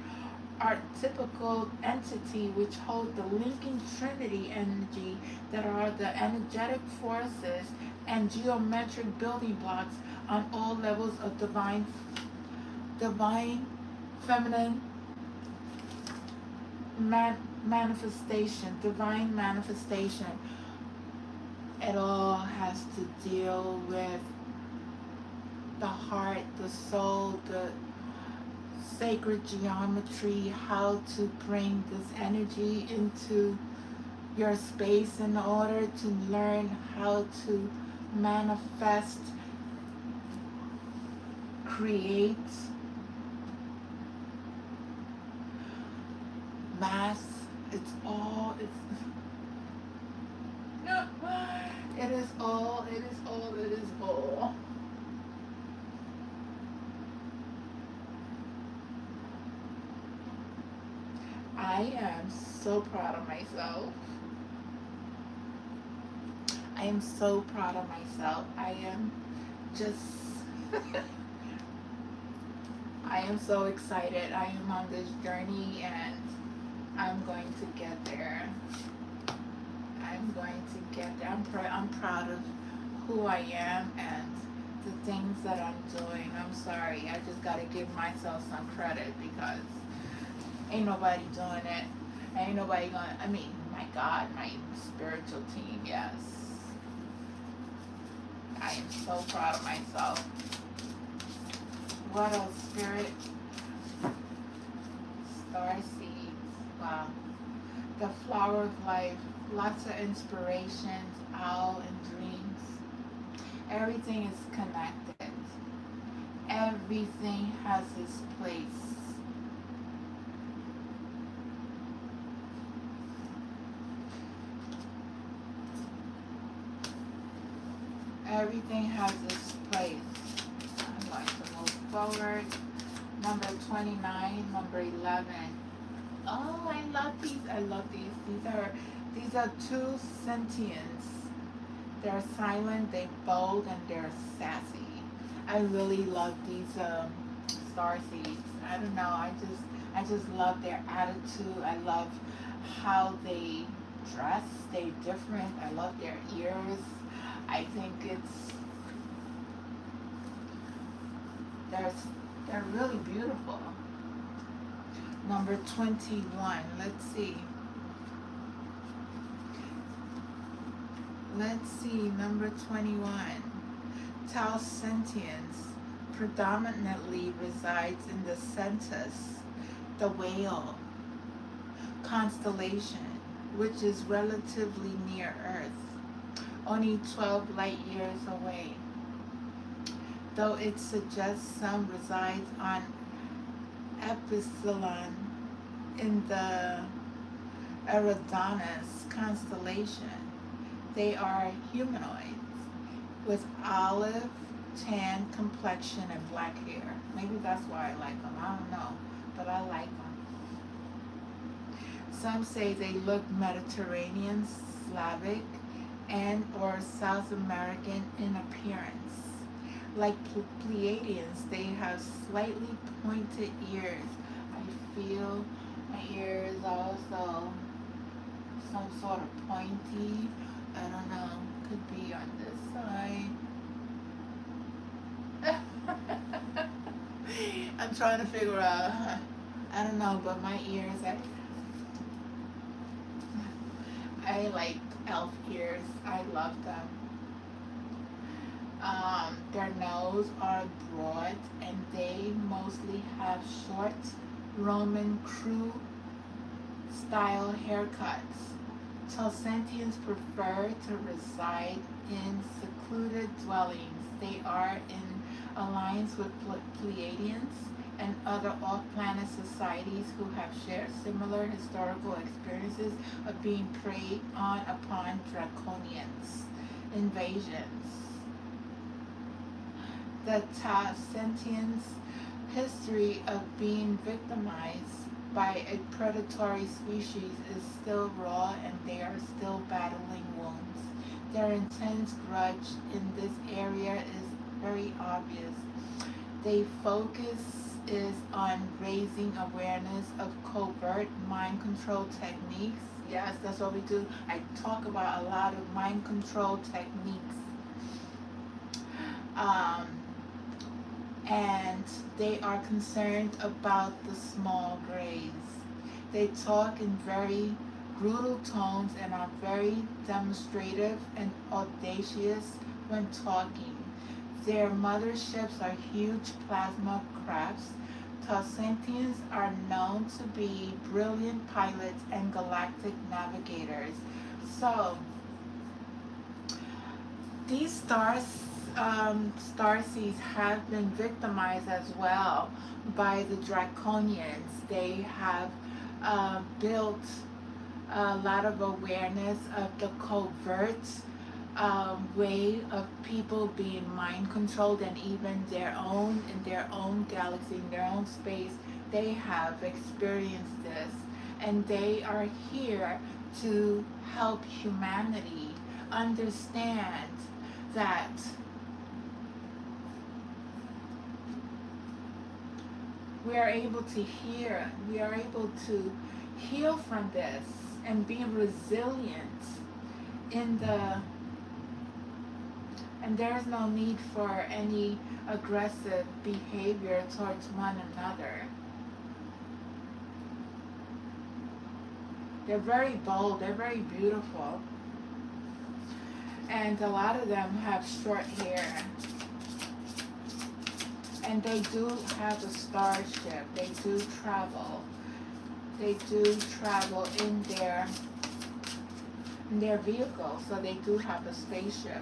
archetypical entity which hold the linking trinity energy that are the energetic forces and geometric building blocks on all levels of divine feminine manifestation, divine manifestation. It all has to deal with the heart, the soul, the sacred geometry, how to bring this energy into your space in order to learn how to manifest, create, mass. It is all. I am so proud of myself. I am so proud of myself. I am just, I am so excited. I am on this journey and I'm going to get there. I'm going to get there. I'm proud of who I am and the things that I'm doing. I'm sorry. I just got to give myself some credit because ain't nobody doing it. Ain't nobody gonna, my God, my spiritual team, yes. I am so proud of myself. What else, Spirit? star seeds. Wow. The flower of life. Lots of inspirations, owl and dreams. Everything is connected. Everything has its place. Everything has its place. I'd like to move forward. Number 29, number 11. Oh, I love these. I love these. These are two sentients. They're silent, they're bold, and they're sassy. I really love these star seeds. I don't know. I just love their attitude. I love how they dress. They're different. I love their ears. I think they're really beautiful. Number 21. Let's see. Number 21. Tau sentience predominantly resides in the Cetus, the whale constellation, which is relatively near Earth, only 12 light years away. Though it suggests some resides on Epsilon in the Eridanus constellation. They are humanoids with olive tan complexion and black hair. Maybe that's why I like them. I don't know, but I like them. Some say they look Mediterranean, Slavic, and or South American in appearance. Like Pleiadians, they have slightly pointed ears. I feel my ears also some sort of pointy. I don't know, could be on this side. I'm trying to figure out, I don't know, but my ears, I like elf ears. I love them. Their nose are broad and they mostly have short Roman crew style haircuts. Tausentians prefer to reside in secluded dwellings. They are in alliance with Pleiadians and other off-planet societies who have shared similar historical experiences of being preyed on upon Draconians invasions. The Tausentians' history of being victimized by a predatory species is still raw and they are still battling wounds. Their intense grudge in this area is very obvious. Their focus is on raising awareness of covert mind control techniques. Yes, that's what we do. I talk about a lot of mind control techniques. And they are concerned about the small grays. They talk in very brutal tones and are very demonstrative and audacious when talking. Their motherships are huge plasma crafts. Tausentians are known to be brilliant pilots and galactic navigators. So, these starseeds have been victimized as well by the Draconians. They have built a lot of awareness of the covert way of people being mind controlled, and even in their own galaxy, in their own space, they have experienced this, and they are here to help humanity understand that we are able to heal from this and be resilient and there's no need for any aggressive behavior towards one another. They're very bold, they're very beautiful. And a lot of them have short hair. And they do have a starship. They do travel. they do travel in their vehicle, so they do have a spaceship.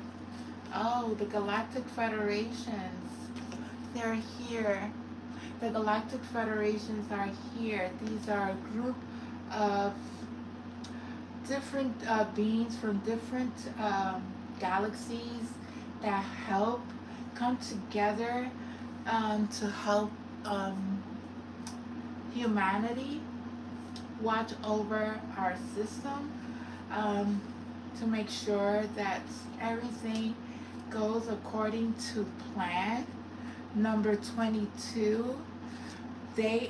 Oh, the Galactic Federations, they're here. The Galactic Federations are here. These are a group of different beings from different galaxies that help come together to help humanity watch over our system, to make sure that everything goes according to plan. Number 22, the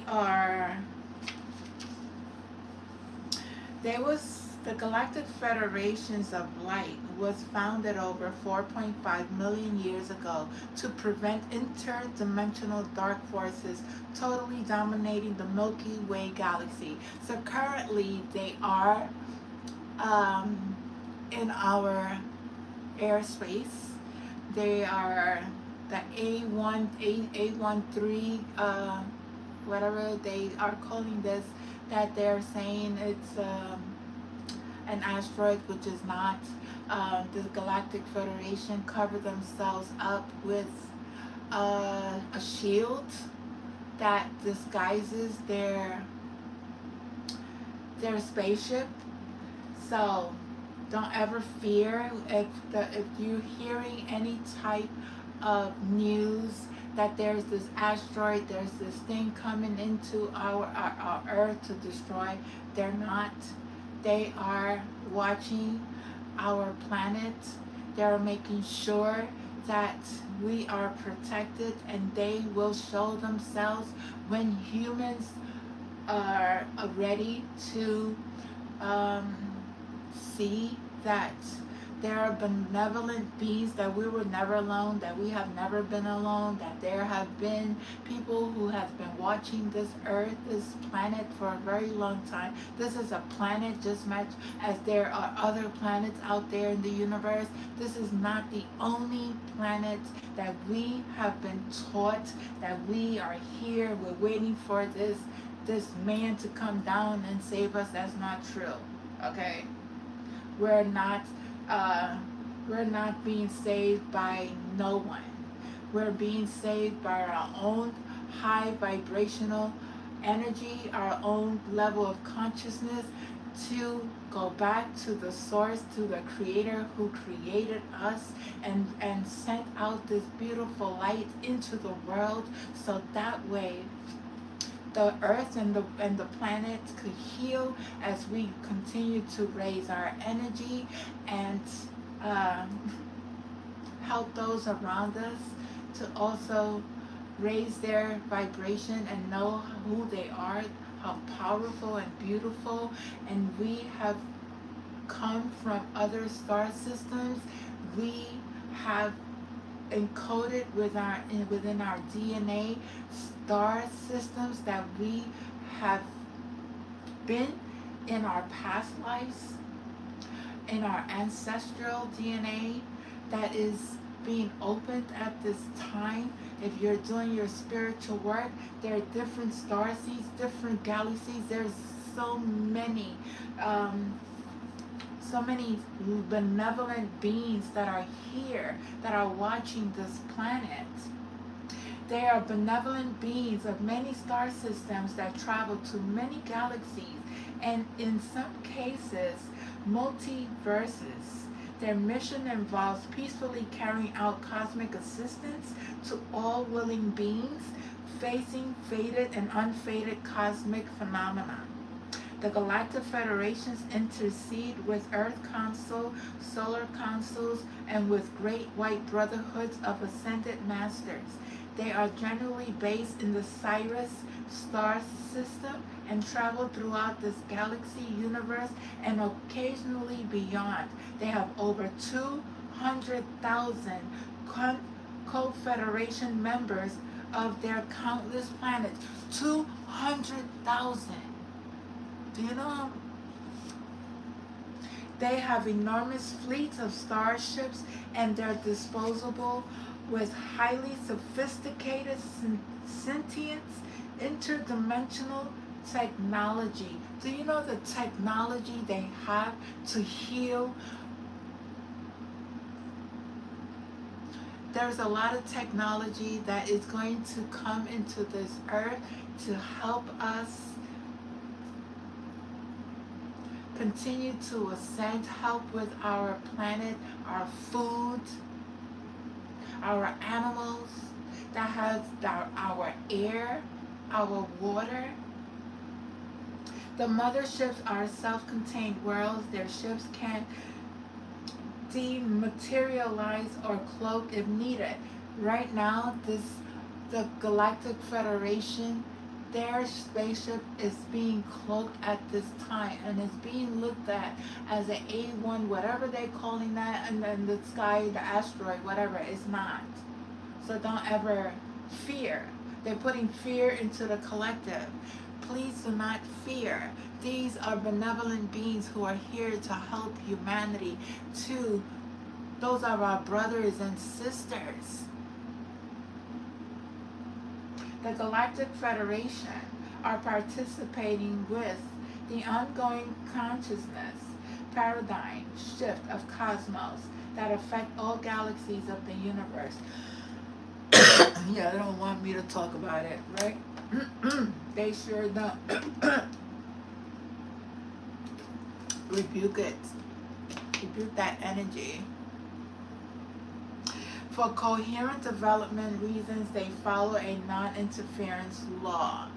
Galactic Federations of Light was founded over 4.5 million years ago to prevent interdimensional dark forces totally dominating the Milky Way galaxy. So currently they are in our airspace. They are the A13, whatever they are calling this, that they're saying it's an asteroid, which is not. The Galactic Federation covered themselves up with a shield that disguises their spaceship. So don't ever fear if you're hearing any type of news that there's this asteroid, there's this thing coming into our Earth to destroy. They're not. They are watching our planet. They're making sure that we are protected, and they will show themselves when humans are ready to see that there are benevolent beings, that we were never alone, that we have never been alone, that there have been people who have been watching this earth, this planet, for a very long time. This is a planet just much as there are other planets out there in the universe. This is not the only planet that we have been taught that we are here, we're waiting for this man to come down and save us. That's not true, okay? We're not being saved by no one. We're being saved by our own high vibrational energy, our own level of consciousness, to go back to the source, to the creator who created us and sent out this beautiful light into the world, so that way the earth and the planet could heal as we continue to raise our energy and help those around us to also raise their vibration and know who they are, how powerful and beautiful. And we have come from other star systems. We have encoded within our DNA star systems that we have been in our past lives, in our ancestral DNA that is being opened at this time. If you're doing your spiritual work, there are different star seeds, different galaxies. There's so many benevolent beings that are here, that are watching this planet. They are benevolent beings of many star systems that travel to many galaxies, and in some cases, multiverses. Their mission involves peacefully carrying out cosmic assistance to all willing beings facing fated and unfated cosmic phenomena. The Galactic Federations intercede with Earth Council, Solar Councils, and with Great White Brotherhoods of Ascended Masters. They are generally based in the Sirius star system and travel throughout this galaxy, universe, and occasionally beyond. They have over 200,000 co-federation members of their countless planets. 200,000. Do you know? They have enormous fleets of starships, and they're disposable with highly sophisticated, sentient, interdimensional technology. Do you know the technology they have to heal? There's a lot of technology that is going to come into this earth to help us continue to ascend, help with our planet, our food, our animals, that has our air, our water. The motherships are self-contained worlds. Their ships can dematerialize or cloak if needed. Right now, the Galactic Federation, their spaceship is being cloaked at this time and is being looked at as an A1, whatever they're calling that, and then the sky, the asteroid, whatever, is not. So don't ever fear. They're putting fear into the collective. Please do not fear. These are benevolent beings who are here to help humanity too. Those are our brothers and sisters. The Galactic Federation are participating with the ongoing consciousness paradigm shift of cosmos that affect all galaxies of the universe. Yeah, they don't want me to talk about it, right? They sure don't. Rebuke it. Rebuke that energy. For coherent development reasons, they follow a non-interference law.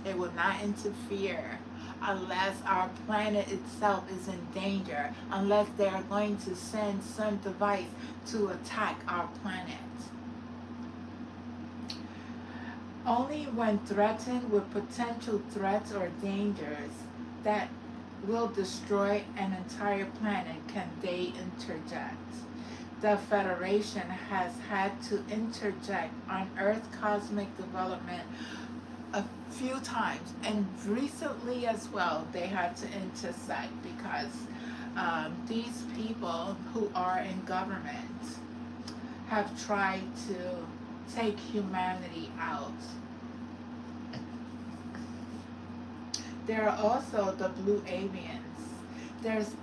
They will not interfere unless our planet itself is in danger, unless they are going to send some device to attack our planet. Only when threatened with potential threats or dangers that will destroy an entire planet can they interject. The Federation has had to interject on Earth cosmic development a few times, and recently as well they had to intersect because these people who are in government have tried to take humanity out. There are also the Blue Avians. There's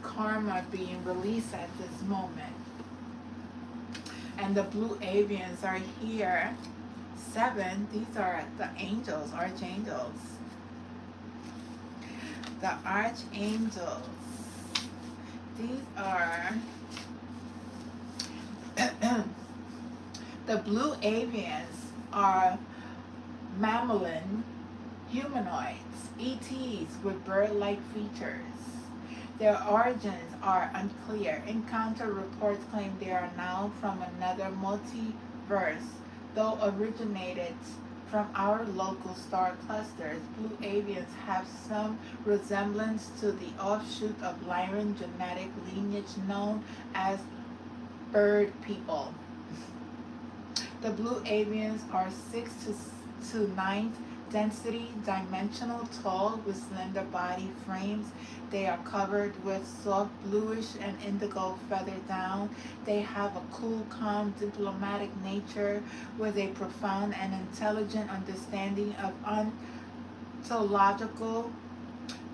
karma being released at this moment. And the Blue Avians are here. 7, these are the angels, archangels. The archangels. These are the Blue Avians are mammalian humanoids, ETs with bird-like features. Their origins are unclear. Encounter reports claim they are now from another multiverse, though originated from our local star clusters. Blue Avians have some resemblance to the offshoot of Lyran genetic lineage known as bird people. The Blue Avians are 6th to 9th density, dimensional, tall, with slender body frames. They are covered with soft bluish and indigo feather down. They have a cool, calm, diplomatic nature with a profound and intelligent understanding of ontological,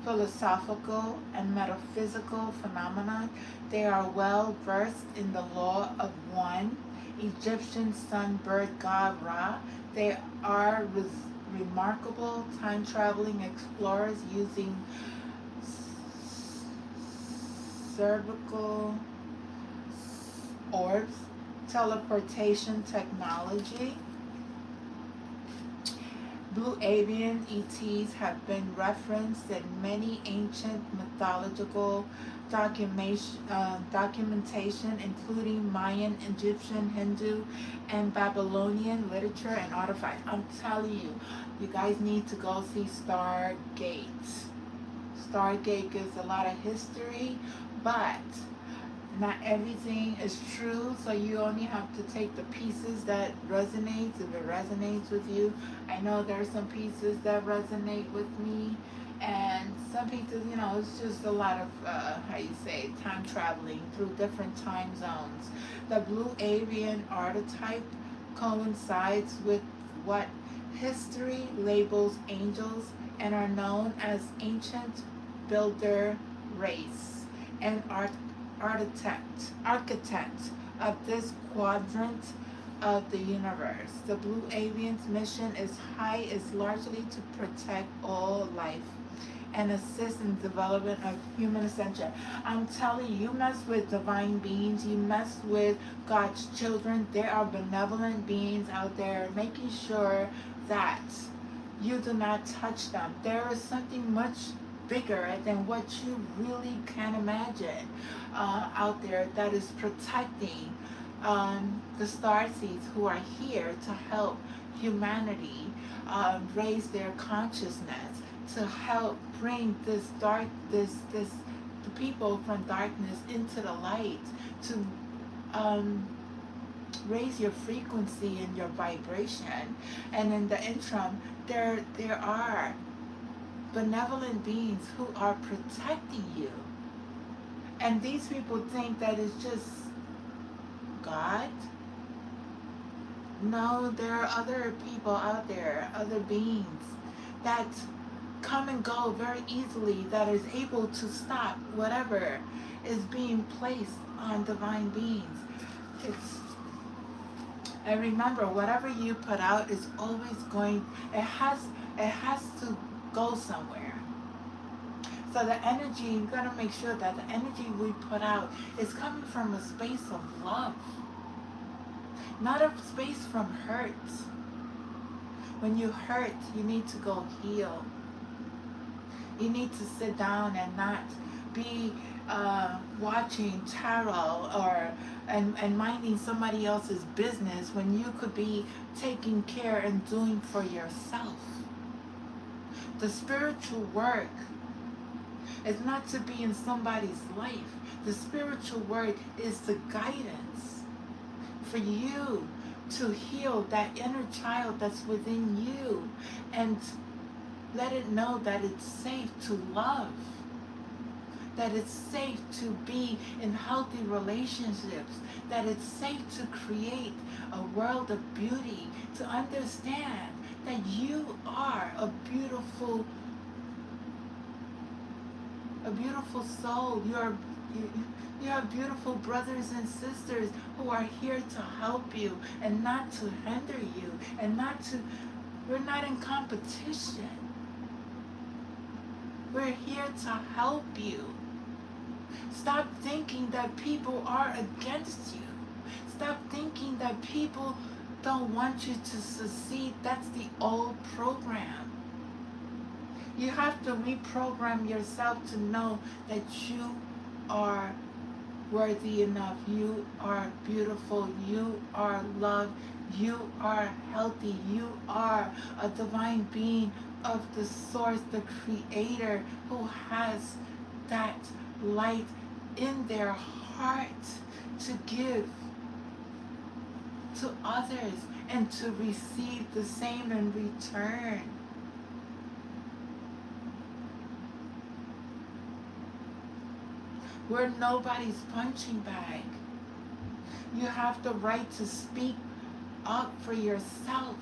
philosophical, and metaphysical phenomena. They are well versed in the law of one, Egyptian sun bird god Ra. They are remarkable time-traveling explorers using cervical orbs, teleportation technology. Blue avian ETs have been referenced in many ancient mythological documentation, including Mayan, Egyptian, Hindu, and Babylonian literature and artifacts. I'm telling you, you guys need to go see Stargate. Stargate gives a lot of history, but not everything is true, so you only have to take the pieces that resonates, if it resonates with you. I know there are some pieces that resonate with me, and some pieces, you know, it's just a lot of, time traveling through different time zones. The blue avian archetype coincides with what history labels angels, and are known as ancient builder race and architect of this quadrant of the universe. The Blue Avian's mission is largely to protect all life and assist in the development of human ascension. I'm telling you, you mess with divine beings, you mess with God's children. There are benevolent beings out there making sure that you do not touch them. There is something much bigger than what you really can imagine out there that is protecting the starseeds who are here to help humanity raise their consciousness, to help bring the people from darkness into the light, to raise your frequency and your vibration. And in the interim, there are benevolent beings who are protecting you. And these people think that it's just God. No, there are other people out there, other beings that come and go very easily, that is able to stop whatever is being placed on divine beings. And remember, whatever you put out is always going, it has to go somewhere. So the energy, you gotta make sure that the energy we put out is coming from a space of love, not a space from hurt. When you hurt, you need to go heal. You need to sit down and not be watching tarot and minding somebody else's business when you could be taking care and doing for yourself. The spiritual work is not to be in somebody's life. The spiritual work is the guidance for you to heal that inner child that's within you and let it know that it's safe to love, that it's safe to be in healthy relationships, that it's safe to create a world of beauty, to understand that you are a beautiful soul. You are beautiful brothers and sisters who are here to help you and not to hinder you and we're not in competition. We're here to help you. Stop thinking that people are against you. Stop thinking that people don't want you to succeed. That's the old program. You have to reprogram yourself to know that you are worthy enough. You are beautiful. You are loved. You are healthy. You are a divine being of the source, the creator, who has that light in their heart to give to others and to receive the same in return. We're nobody's punching bag. You have the right to speak up for yourself.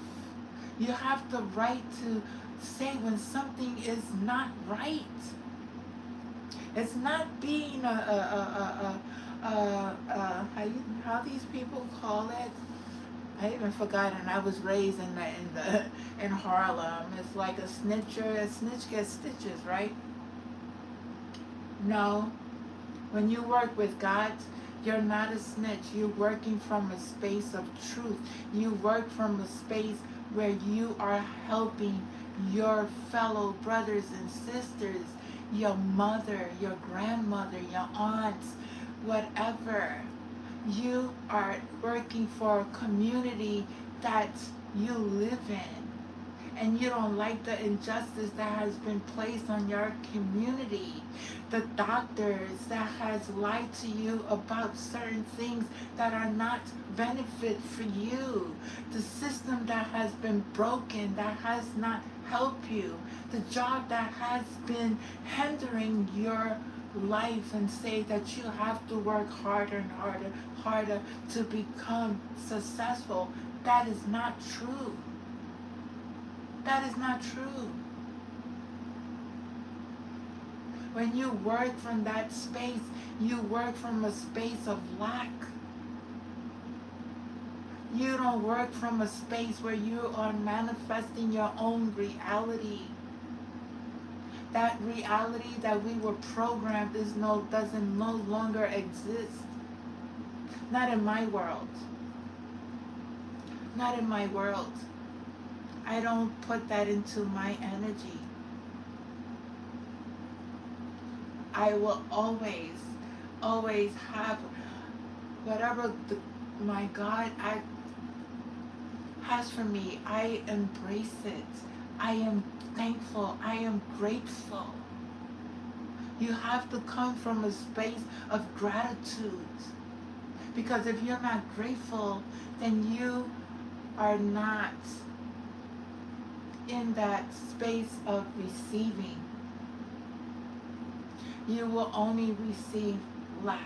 You have the right to say when something is not right. It's not being how these people call it. I even forgotten. I was raised in Harlem. It's like a snitcher. A snitch gets stitches, right? No. When you work with God, you're not a snitch. You're working from a space of truth. You work from a space where you are helping your fellow brothers and sisters, your mother, your grandmother, your aunts, whatever. You are working for a community that you live in. And you don't like the injustice that has been placed on your community. The doctors that has lied to you about certain things that are not benefit for you. The system that has been broken, that has not helped you. The job that has been hindering your life and say that you have to work harder and harder to become successful. That is not true. That is not true. When you work from that space, you work from a space of lack. You don't work from a space where you are manifesting your own reality. That reality that we were programmed doesn't no longer exist. Not in my world. Not in my world. I don't put that into my energy. I will always have whatever my God has for me. I embrace it. I am thankful. I am grateful. You have to come from a space of gratitude. Because if you're not grateful, then you are not in that space of receiving. You will only receive lack.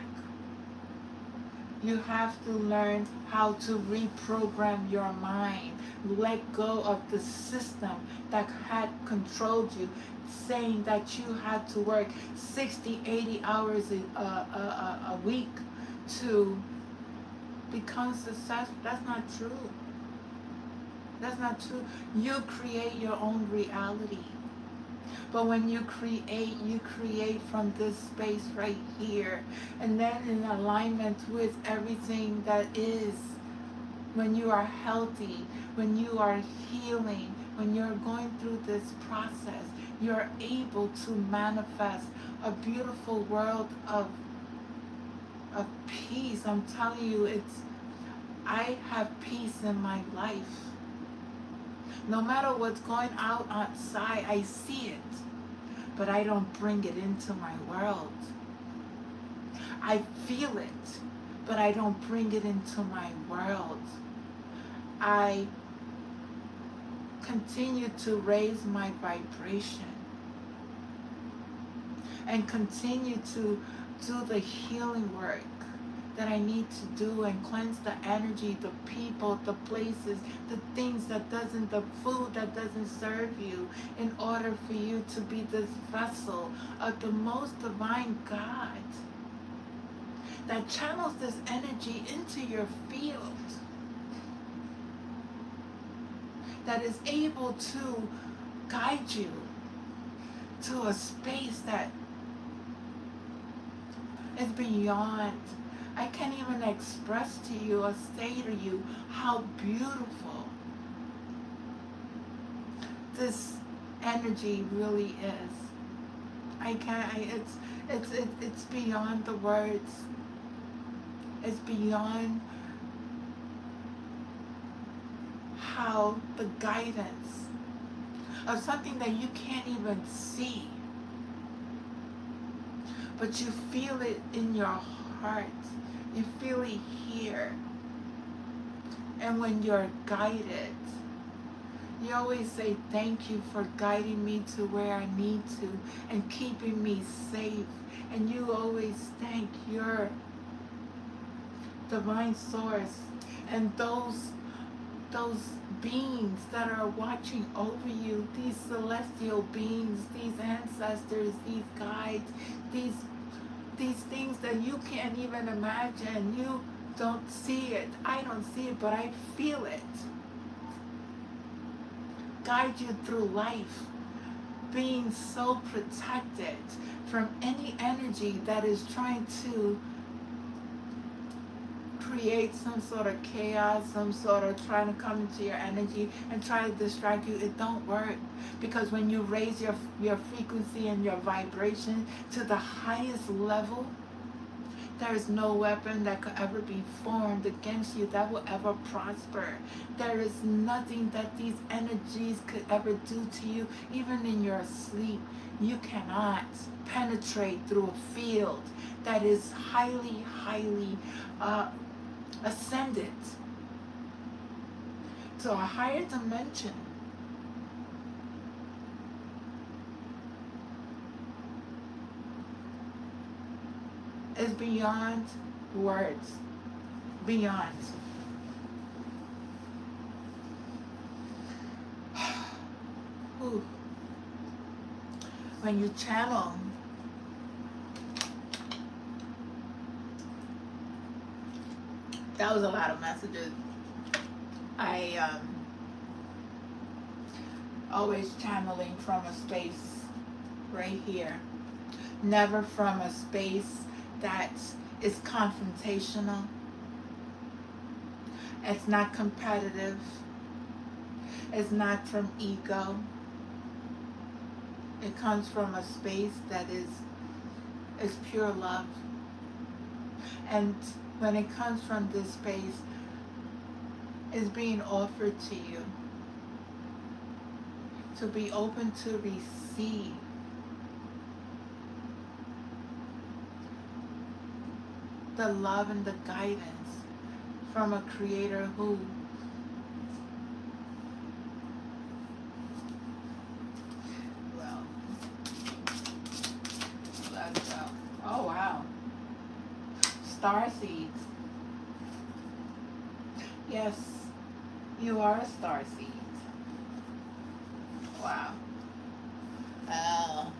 You have to learn how to reprogram your mind. Let go of the system that had controlled you, saying that you had to work 60, 80 hours a week to become successful. That's not true. That's not true. You create your own reality. But when you create from this space right here, and then in alignment with everything that is, when you are healthy, when you are healing, when you're going through this process, you're able to manifest a beautiful world of peace. I'm telling you, I have peace in my life. No matter what's going out outside, I see it, but I don't bring it into my world. I feel it, but I don't bring it into my world. I continue to raise my vibration and continue to do the healing work that I need to do and cleanse the energy, the people, the places, the things the food that doesn't serve you, in order for you to be this vessel of the most divine God that channels this energy into your field, that is able to guide you to a space that is beyond. I can't even express to you or say to you how beautiful this energy really is. I can't. It's beyond the words. It's beyond how the guidance of something that you can't even see, but you feel it in your heart. You feel it here. And when you're guided, you always say, thank you for guiding me to where I need to and keeping me safe. And you always thank your divine source and those beings that are watching over you, these celestial beings, these ancestors, these guides, these things that you can't even imagine. You don't see it. I don't see it, but I feel it. Guide you through life, being so protected from any energy that is trying to create some sort of chaos, some sort of trying to come into your energy and try to distract you. It don't work, because when you raise your frequency and your vibration to the highest level, there is no weapon that could ever be formed against you that will ever prosper. There is nothing that these energies could ever do to you, even in your sleep. You cannot penetrate through a field that is highly, highly ascended to a higher dimension. Is beyond words. Beyond. When you channel That was a lot of messages. I always channeling from a space right here. Never from a space that is confrontational. It's not competitive. It's not from ego. It comes from a space that is pure love. And when it comes from this space, it's being offered to you to be open to receive the love and the guidance from a creator who let's go. Oh wow. Star seeds. Yes, you are a star seed. Wow. Oh.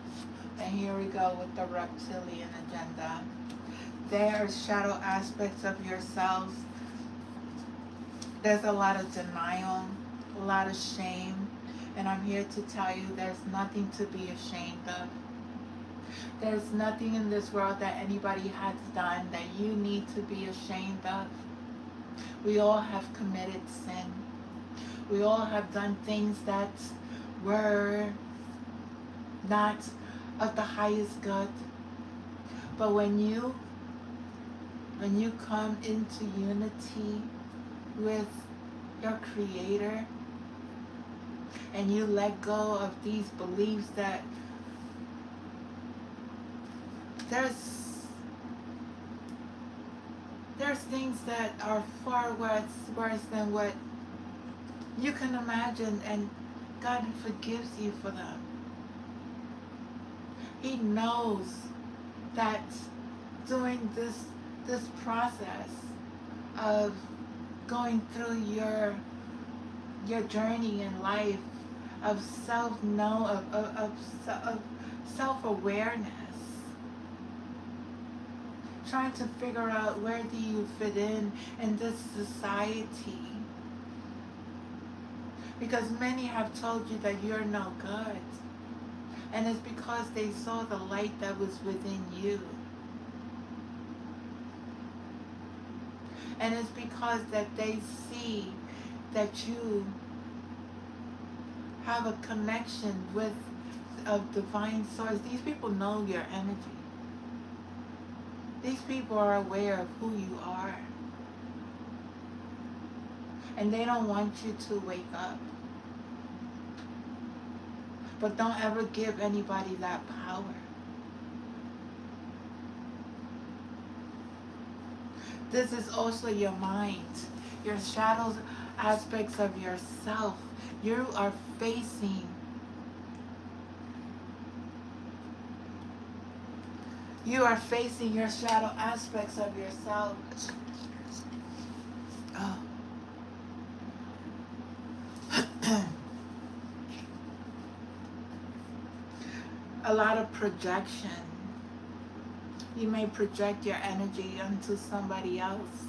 And here we go with the reptilian agenda. There are shadow aspects of yourselves. There's a lot of denial, a lot of shame, and I'm here to tell you there's nothing to be ashamed of. There's nothing in this world that anybody has done that you need to be ashamed of. We all have committed sin. We all have done things that were not of the highest good. But when you come into unity with your creator and you let go of these beliefs that there's things that are far worse than what you can imagine, and God forgives you for them. He knows that doing this process of going through your journey in life of self-awareness, trying to figure out where do you fit in this society, because many have told you that you're no good, and it's because they saw the light that was within you. And it's because that they see that you have a connection with a divine source. These people know your energy. These people are aware of who you are. And they don't want you to wake up. But don't ever give anybody that power. This is also your mind, your shadows, aspects of yourself. You are facing your shadow aspects of yourself. Oh. A lot of projection. You may project your energy onto somebody else.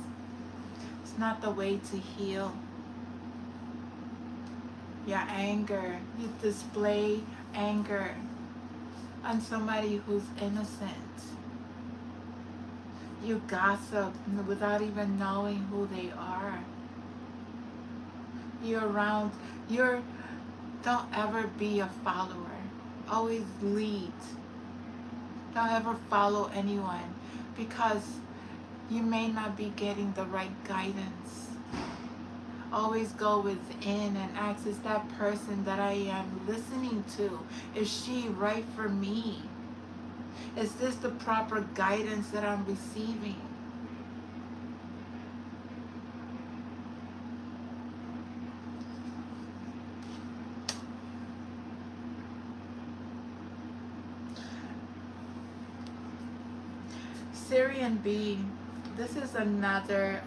It's not the way to heal. Your anger, you display anger on somebody who's innocent. You gossip without even knowing who they are. Don't ever be a follower. Always lead. Don't ever follow anyone, because you may not be getting the right guidance. Always go within and ask, is that person that I am listening to, is she right for me? Is this the proper guidance that I'm receiving? Syrian B, this is another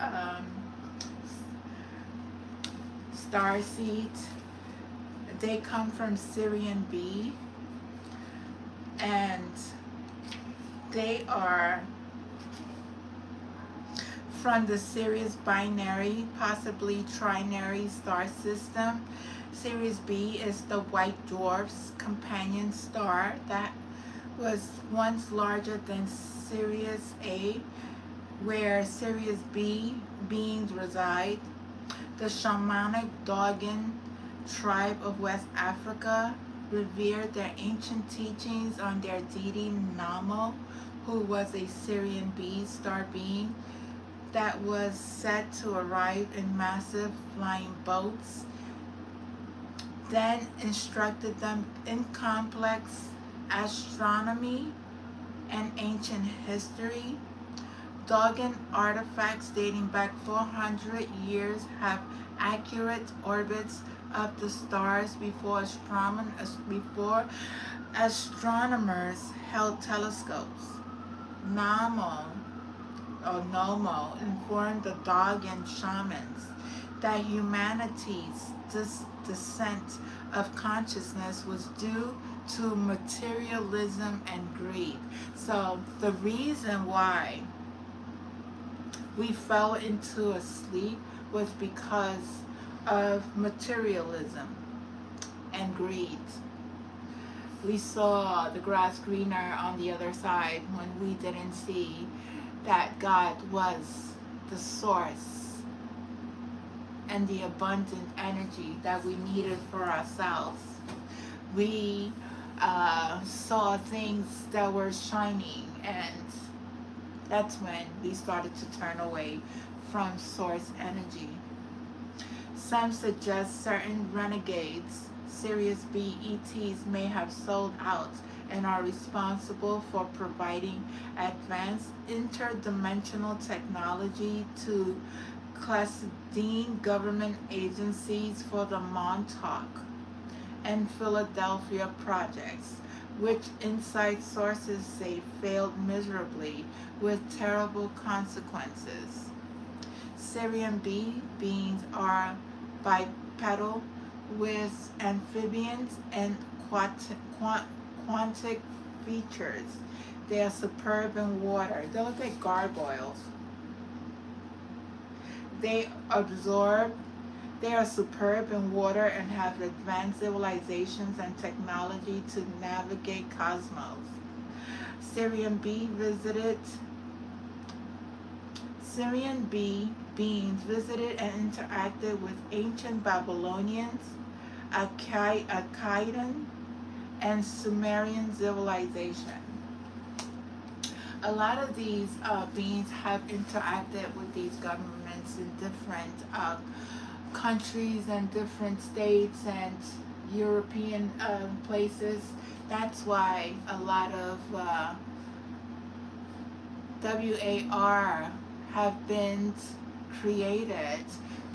star seed. They come from Syrian B, and they are from the Sirius binary, possibly trinary star system. Sirius B is the white dwarf's companion star that was once larger than Sirius A, where Sirius B beings reside. The shamanic Dogon tribe of West Africa revered their ancient teachings on their deity Namo, who was a Sirian B star being that was said to arrive in massive flying boats, then instructed them in complex astronomy and ancient history. Dogon artifacts dating back 400 years have accurate orbits of the stars before astronomers held telescopes. Nomo informed the Dogon shamans that humanity's descent of consciousness was due to materialism and greed. So the reason why we fell into a sleep was because of materialism and greed. We saw the grass greener on the other side when we didn't see that God was the source and the abundant energy that we needed for ourselves. We saw things that were shining, and that's when we started to turn away from source energy. Some suggest certain renegades, Sirius B ETs, may have sold out and are responsible for providing advanced interdimensional technology to clandestine government agencies for the Montauk and Philadelphia projects, which inside sources say failed miserably with terrible consequences. Sirian B beings are bipedal with amphibians and quantic features. They are superb in water. They look like gargoyles. They are superb in water and have advanced civilizations and technology to navigate cosmos. Sirian B beings visited and interacted with ancient Babylonians, Akkadian, and Sumerian civilization. A lot of these beings have interacted with these governments in different countries and different states and European places. That's why a lot of WAR have been created,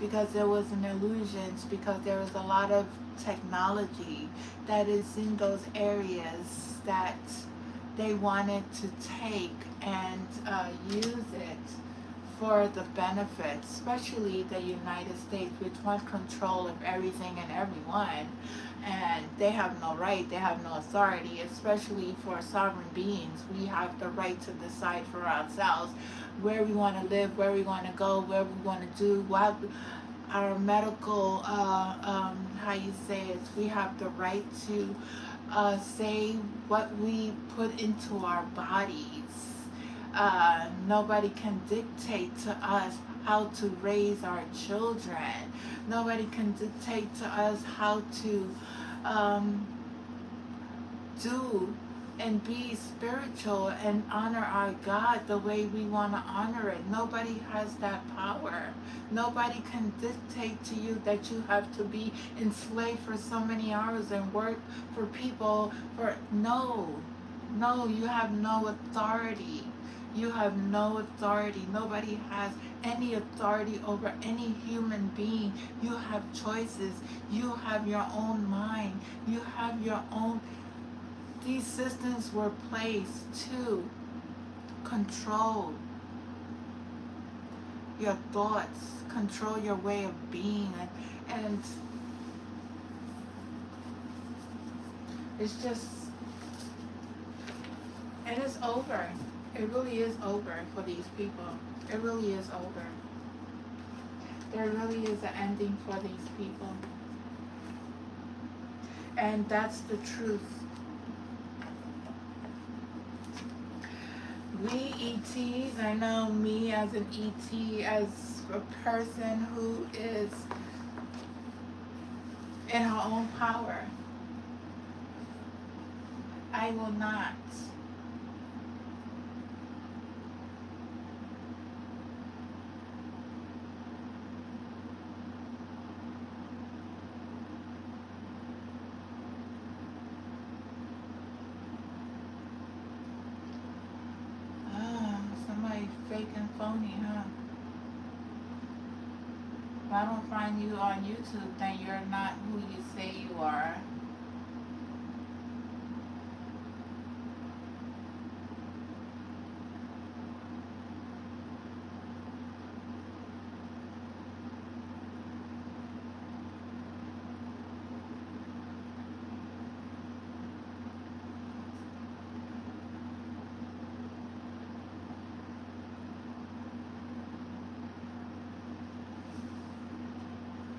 because there was an illusion, because there was a lot of technology that is in those areas that they wanted to take and use it for the benefit, especially the United States, which wants control of everything and everyone, and they have no right, they have no authority, especially for sovereign beings. We have the right to decide for ourselves where we want to live, where we want to go, where we want to do, what our medical, how you say it, we have the right to say what we put into our bodies. Nobody can dictate to us how to raise our children. Nobody can dictate to us how to do and be spiritual and honor our God the way we want to honor it. Nobody has that power. Nobody can dictate to you that you have to be enslaved for so many hours and work for people for no, you have no authority. You have no authority. Nobody has any authority over any human being. You have choices. You have your own mind. You have your own. These systems were placed to control your thoughts, control your way of being, and it's just, it is over. It really is over for these people. It really is over. There really is an ending for these people. And that's the truth. We ETs, I know me as an ET, as a person who is in her own power, I will not somebody fake and phony, huh? If I don't find you on YouTube, then you're not who you say you are.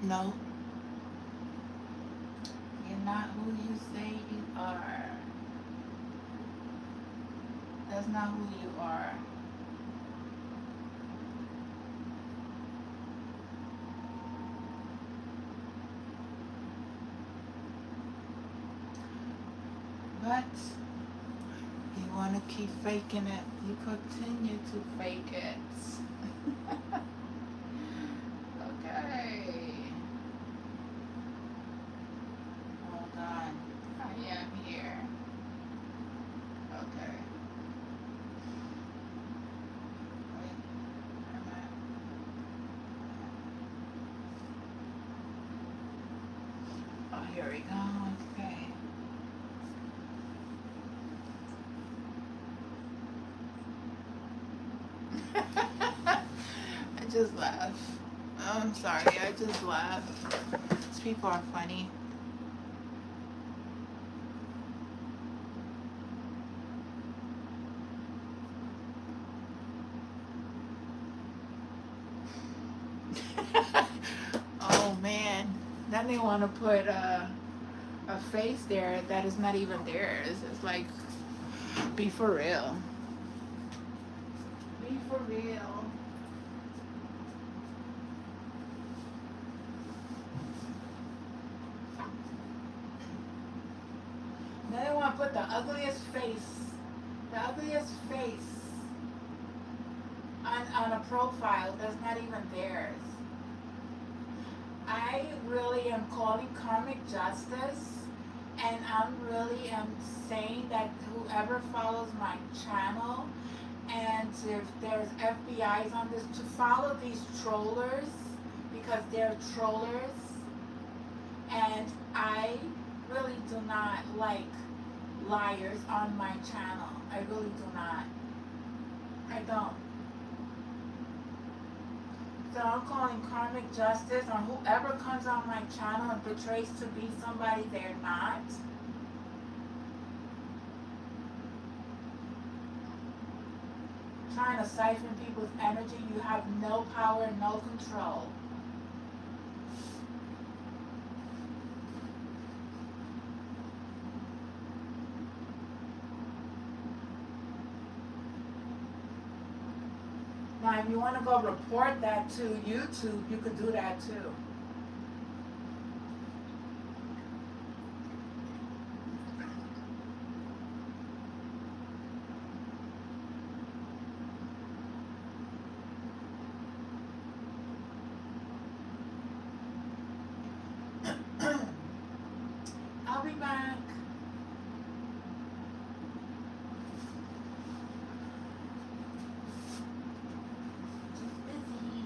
No, you're not who you say you are. That's not who you are. But you want to keep faking it. You continue to fake it. Okay. Hold on. I am here. Okay. Wait. Where am I? Oh, here we go. Okay. I just laugh. I'm sorry, I just laugh. These people are funny. Oh man. Then they want to put a face there that is not even theirs. It's like, be for real. Be for real. Then they want to put the ugliest face on a profile that's not even theirs. I really am calling karmic justice, and I'm really am saying that whoever follows my channel, and if there's FBI's on this, to follow these trollers, because they're trollers, and I really do not like liars on my channel. I really do not. I don't. So I'm calling karmic justice on whoever comes on my channel and portrays to be somebody they're not. Trying to siphon people's energy. You have no power, no control. Now, if you want to go report that to YouTube, you could do that too. I'll be back. Busy.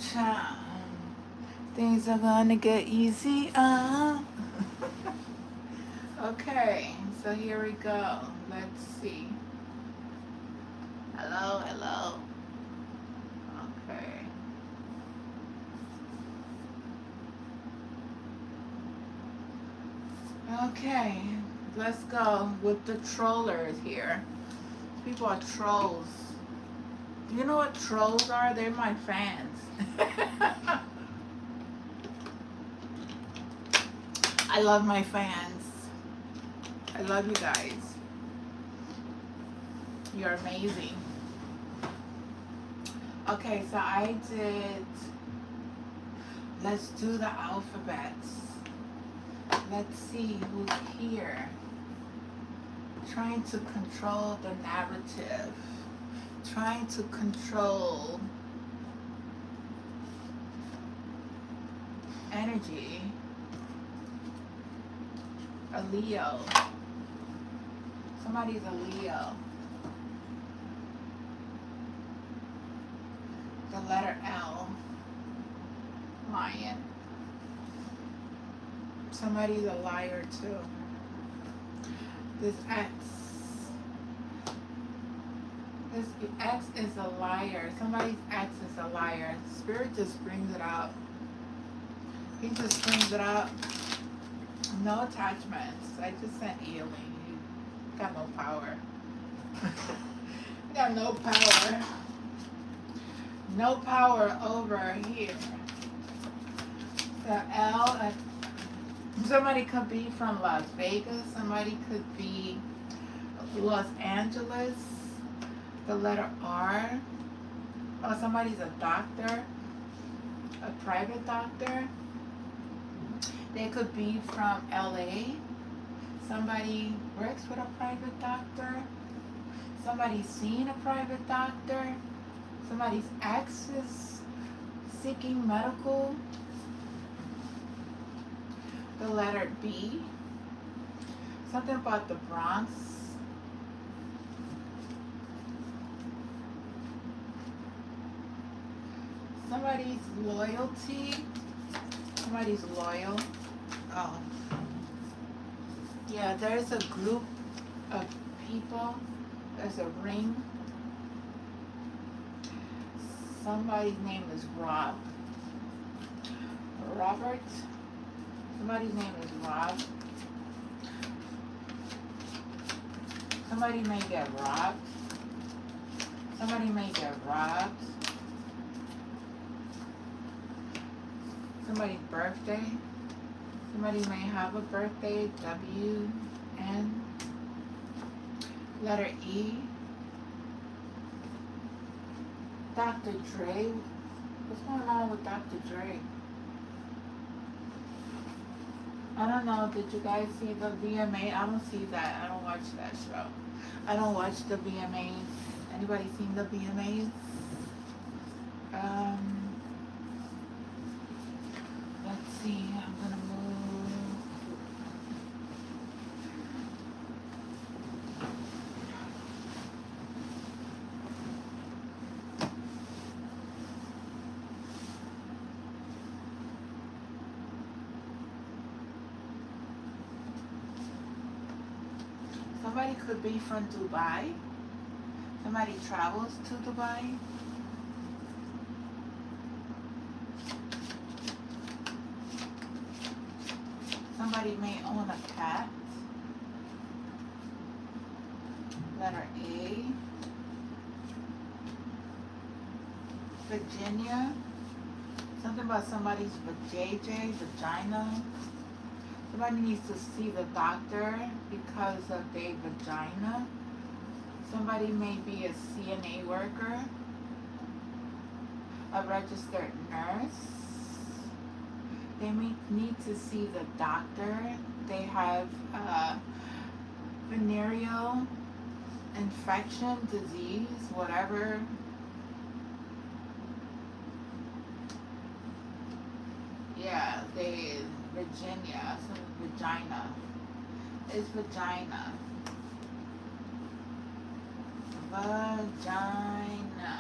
child. Things are gonna get easy. Okay, so here we go. Let's see. Hello, hello. Okay. Okay, let's go with the trollers here. People are trolls. Do you know what trolls are? They're my fans. I love my fans. I love you guys. You're amazing. Okay, so I did, let's do the alphabets. Let's see who's here. Trying to control the narrative. Trying to control energy. A Leo. Somebody's a Leo. The letter L. Lion. Somebody's a liar too. This X. This X is a liar. Somebody's X is a liar. Spirit just brings it out. He just brings it out. No attachments. I just sent healing. You got no power. You got no power. No power over here. The L. Somebody could be from Las Vegas. Somebody could be Los Angeles. The letter R. Oh, somebody's a doctor. A private doctor. They could be from LA. Somebody works with a private doctor. Somebody's seen a private doctor. Somebody's ex is seeking medical. The letter B. Something about the Bronx. Somebody's loyalty. Somebody's loyal. Oh. Yeah, there's a group of people. There's a ring. Somebody's name is Rob. Robert. Somebody's name is Rob. Somebody may get robbed. Somebody may get robbed. Somebody's birthday. Somebody may have a birthday. W-N. Letter E. Dr. Dre. What's going on with Dr. Dre? I don't know. Did you guys see the VMA? I don't see that. I don't watch that show. I don't watch the VMAs. Anybody seen the VMAs? Let's see. I'm gonna move. Somebody could be from Dubai. Somebody travels to Dubai. Somebody may own a cat. Letter A. Virginia. Something about somebody's JJ, vagina. Somebody needs to see the doctor because of their vagina. Somebody may be a CNA worker, a registered nurse. They may need to see the doctor. They have venereal infection, disease, whatever. Yeah, Virginia, some vagina. It's vagina. Vagina.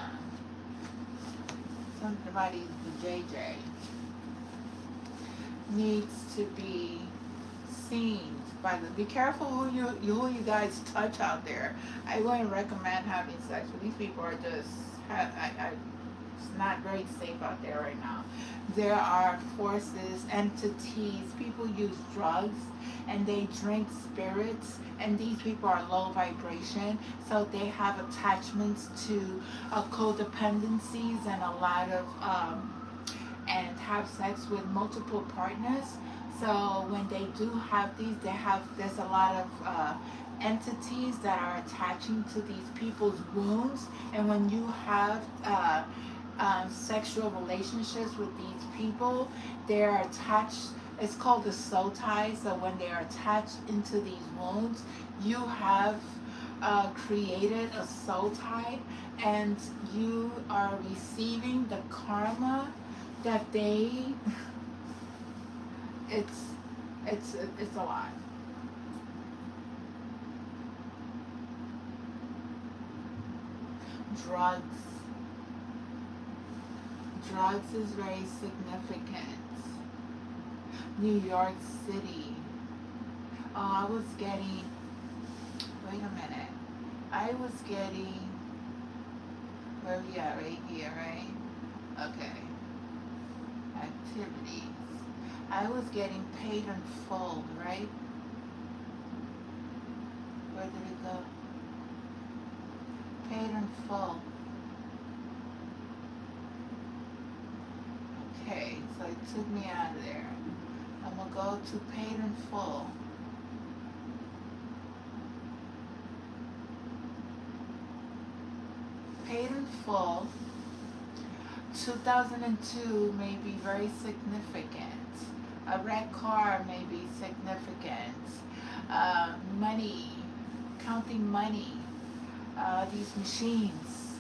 somebody's JJ needs to be seen by the. Be careful who you guys touch out there. I wouldn't recommend having sex with these people. Are just it's not very safe out there right now. There are forces, entities. People use drugs and they drink spirits, and these people are low vibration, so they have attachments to codependencies and a lot of and have sex with multiple partners. So when they do have these, there's a lot of entities that are attaching to these people's wounds, and when you have sexual relationships with these people, they're attached. It's called the soul tie. So when they are attached into these wounds, you have created a soul tie, and you are receiving the karma that they. It's a lot. Drugs is very significant. New York City. Oh, I was getting. Wait a minute. I was getting. Where we at? Right here, right? Okay. Activities. I was getting paid in full, right? Where did it go? Paid in full. Okay, so it took me out of there. I'm gonna go to paid in full. Paid in full. 2002 may be very significant. A red car may be significant. Money, counting money, these machines.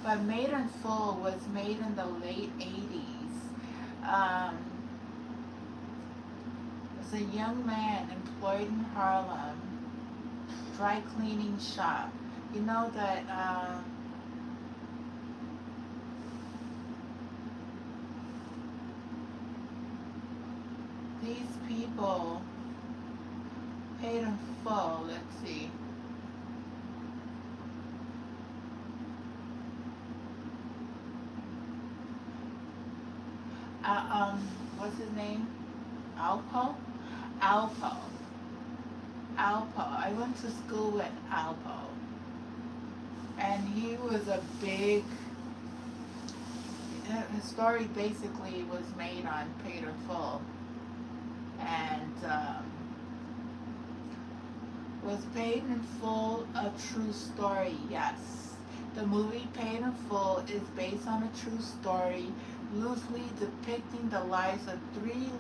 But Made in Full was made in the late 80s. It was a young man employed in Harlem, dry cleaning shop. You know that these people paid in full. Let's see. What's his name? Alpo. I went to school with Alpo, and he was a big. His story basically was made on Paid in Full, and was Paid in Full a true story? Yes. The movie Paid in Full is based on a true story, loosely depicting the lives of three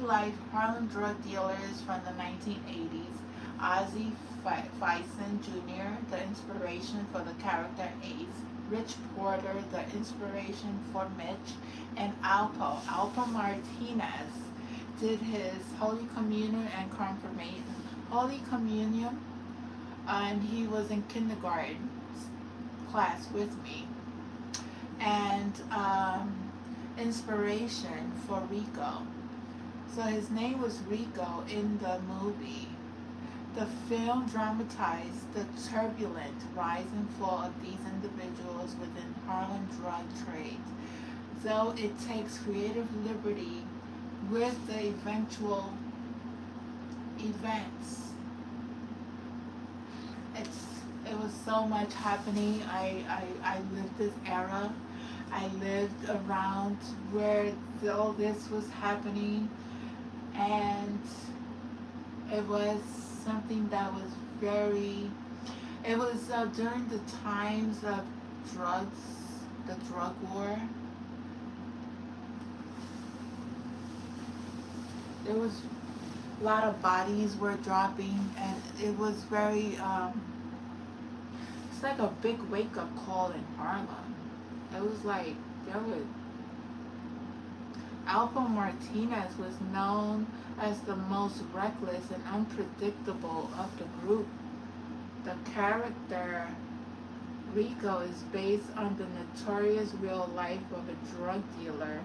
life Harlem drug dealers from the 1980s. Ozzie Fison Jr., the inspiration for the character Ace, Rich Porter, the inspiration for Mitch, and Alpo Martinez did his Holy Communion and confirmation. Holy Communion, and he was in kindergarten class with me. And inspiration for Rico. So his name was Rico in the movie. The film dramatized the turbulent rise and fall of these individuals within Harlem drug trade, though it takes creative liberty with the eventual events. It was so much happening. I lived this era. I lived around where all this was happening, and it was something that was very. It was during the times of drugs, the drug war. There was a lot of bodies were dropping, and it was very. It's like a big wake-up call in Harlem. It was like there was. Alpo Martinez was known as the most reckless and unpredictable of the group. The character Rico is based on the notorious real life of a drug dealer,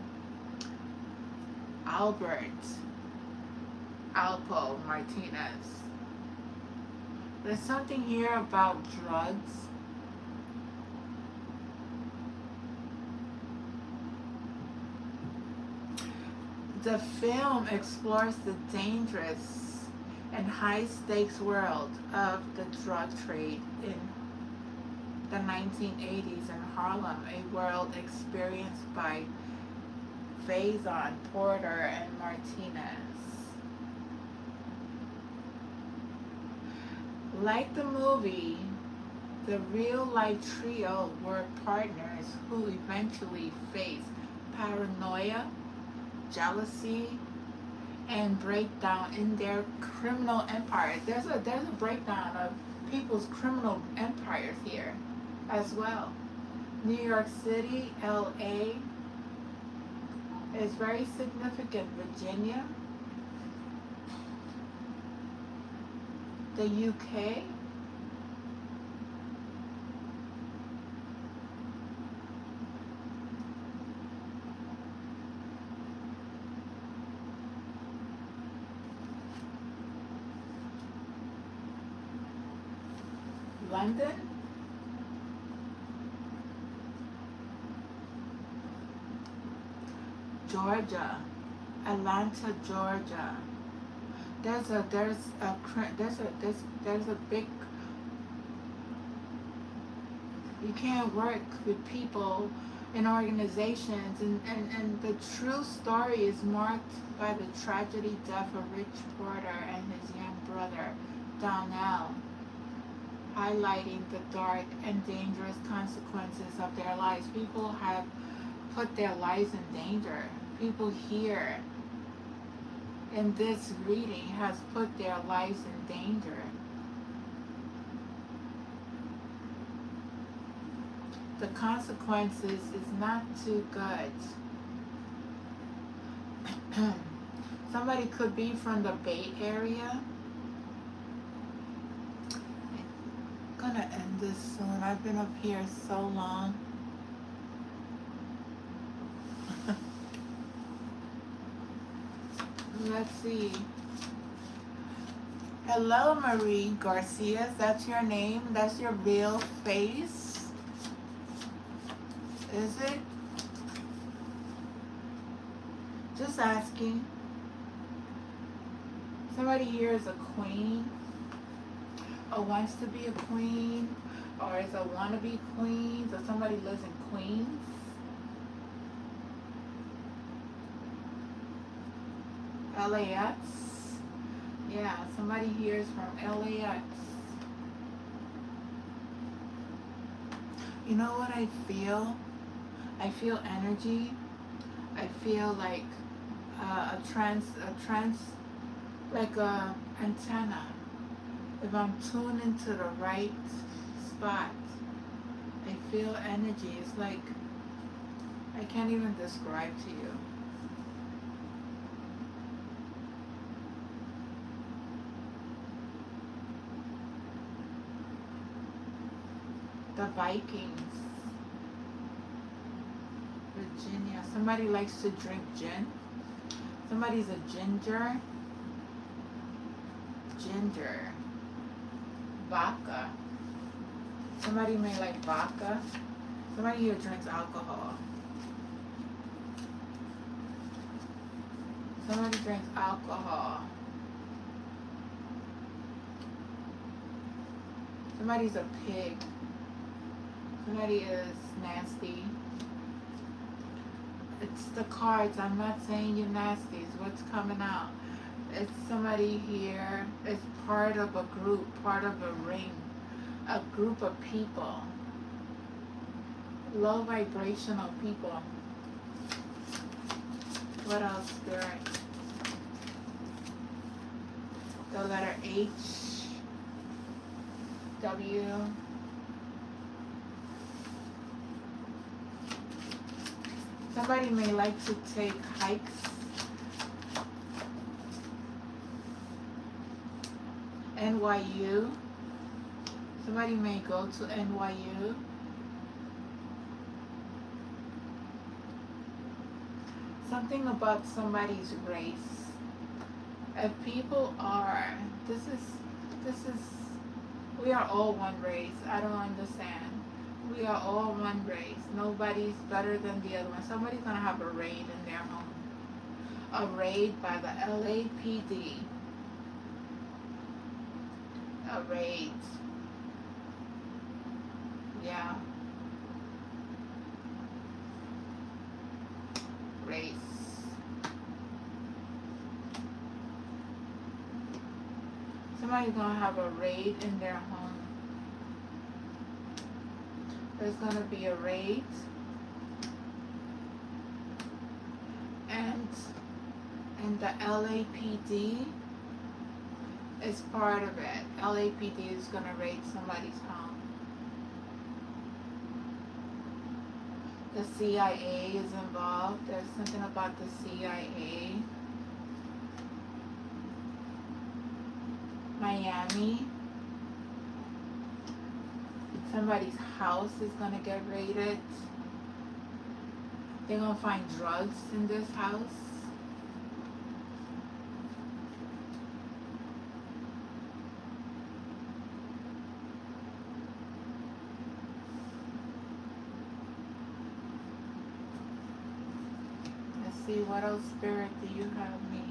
Albert Alpo Martinez. There's something here about drugs. The film explores the dangerous and high-stakes world of the drug trade in the 1980s in Harlem, a world experienced by Faison, Porter, and Martinez. Like the movie, the real-life trio were partners who eventually faced paranoia, jealousy, and breakdown in their criminal empire. There's a breakdown of people's criminal empires here as well. New York City, LA is very significant. Virginia, the UK, London, Georgia, Atlanta, Georgia. There's a big. You can't work with people in organizations, and the true story is marked by the tragedy death of Rich Porter and his young brother Donnell, highlighting the dark and dangerous consequences of their lives. People have put their lives in danger. People here in this reading has put their lives in danger. The consequences is not too good. Somebody could be from the Bay Area. I'm gonna end this soon. I've been up here so long. Let's see. Hello, Marie Garcia. That's your name? That's your real face? Is it? Just asking. Somebody here is a queen, or wants to be a queen, or is a wannabe queen, or somebody lives in Queens. LAX. Yeah, somebody here is from LAX. You know what I feel? I feel energy. I feel like a trans, like a antenna. If I'm tuned into the right spot, I feel energy. It's like, I can't even describe to you. The Vikings. Virginia. Somebody likes to drink gin. Somebody's a ginger. Ginger. Vodka. Somebody may like vodka. Somebody here drinks alcohol. Somebody drinks alcohol. Somebody's a pig. Somebody is nasty. It's the cards. I'm not saying you're nasty. It's what's coming out. It's somebody here. It's part of a group, part of a ring, a group of people. Low vibrational people. What else, Spirit? The letter H, W. Somebody may like to take hikes. NYU. Somebody may go to NYU. something about somebody's race. If people are, this is, we are all one race. I don't understand. We are all one race. Nobody's better than the other one. Somebody's gonna have a raid in their home. A raid by the LAPD. A raid. Yeah. Race. Somebody's gonna have a raid in their home. There's gonna be a raid, and the LAPD is part of it. LAPD is gonna raid somebody's home. The CIA is involved. There's something about the CIA. Miami. Somebody's house is gonna get raided. They're gonna find drugs in this house. Let's see, what else, Spirit, do you have me?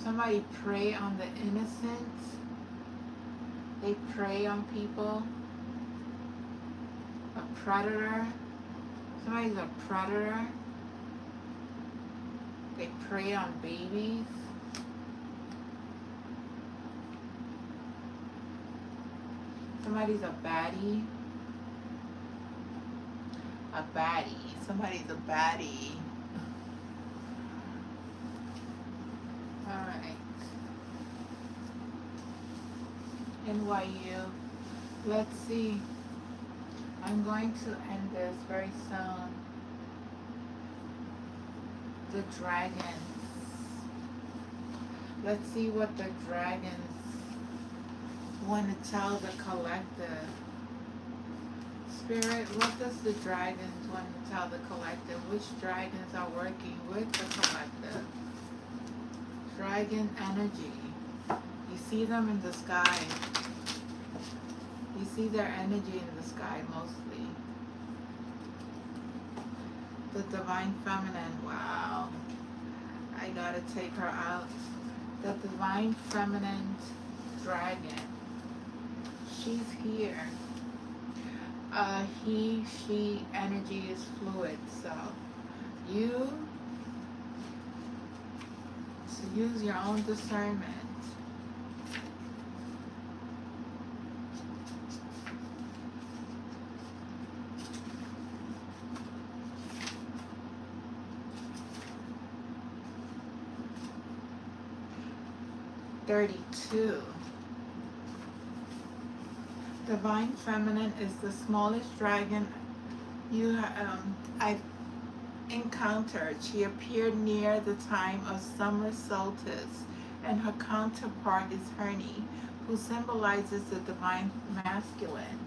Somebody prey on the innocent. They prey on people. A predator. Somebody's a predator. They prey on babies. Somebody's a baddie. A baddie. Somebody's a baddie. Alright. NYU. Let's see. I'm going to end this very soon. The dragons. Let's see what the dragons want to tell the collective. Spirit, what does the dragons want to tell the collective? Which dragons are working with the collective? Dragon energy. You see them in the sky. You see their energy in the sky mostly. The divine feminine. Wow. I gotta take her out. The divine feminine dragon. She's here. He, she energy is fluid. So you use your own discernment. (32) Divine Feminine is the smallest dragon I've encountered. She appeared near the time of summer solstice, and her counterpart is Herni, who symbolizes the divine masculine.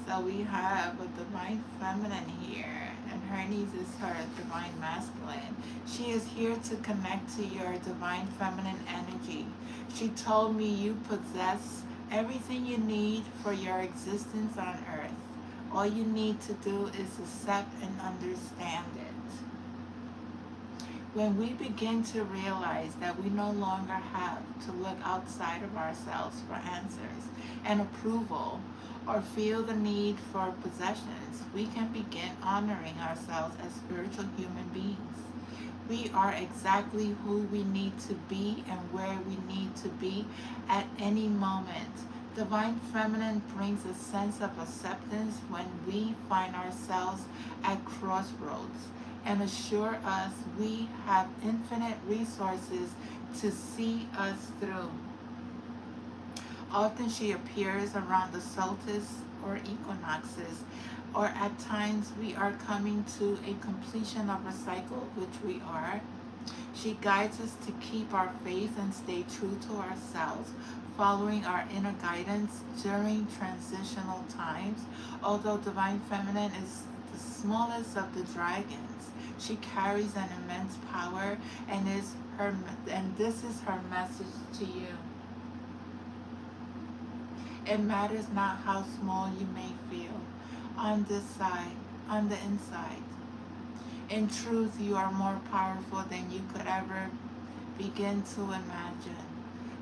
So we have a divine feminine here, and Hermes is her divine masculine. She is here to connect to your divine feminine energy. She told me you possess everything you need for your existence on earth. All you need to do is accept and understand it. When we begin to realize that we no longer have to look outside of ourselves for answers and approval, or feel the need for possessions, we can begin honoring ourselves as spiritual human beings. We are exactly who we need to be and where we need to be at any moment. Divine Feminine brings a sense of acceptance when we find ourselves at crossroads, and assure us we have infinite resources to see us through. Often she appears around the solstice or equinoxes, or at times we are coming to a completion of a cycle, which we are. She guides us to keep our faith and stay true to ourselves, following our inner guidance during transitional times. Although Divine Feminine is the smallest of the dragons, she carries an immense power, and this is her message to you. It matters not how small you may feel on this side, on the inside. In truth, you are more powerful than you could ever begin to imagine.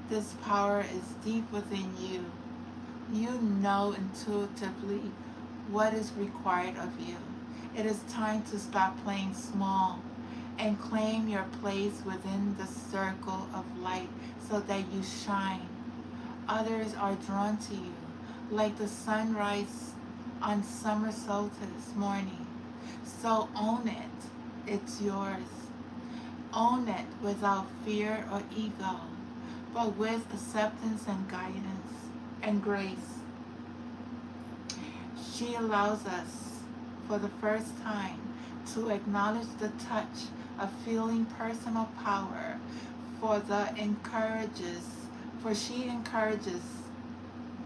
This power is deep within you. You know intuitively what is required of you. It is time to stop playing small and claim your place within the circle of light so that you shine. Others are drawn to you like the sunrise on summer solstice morning. So own it. It's yours. Own it without fear or ego, but with acceptance and guidance and grace. She allows us, for the first time, to acknowledge the touch of feeling personal power, for she encourages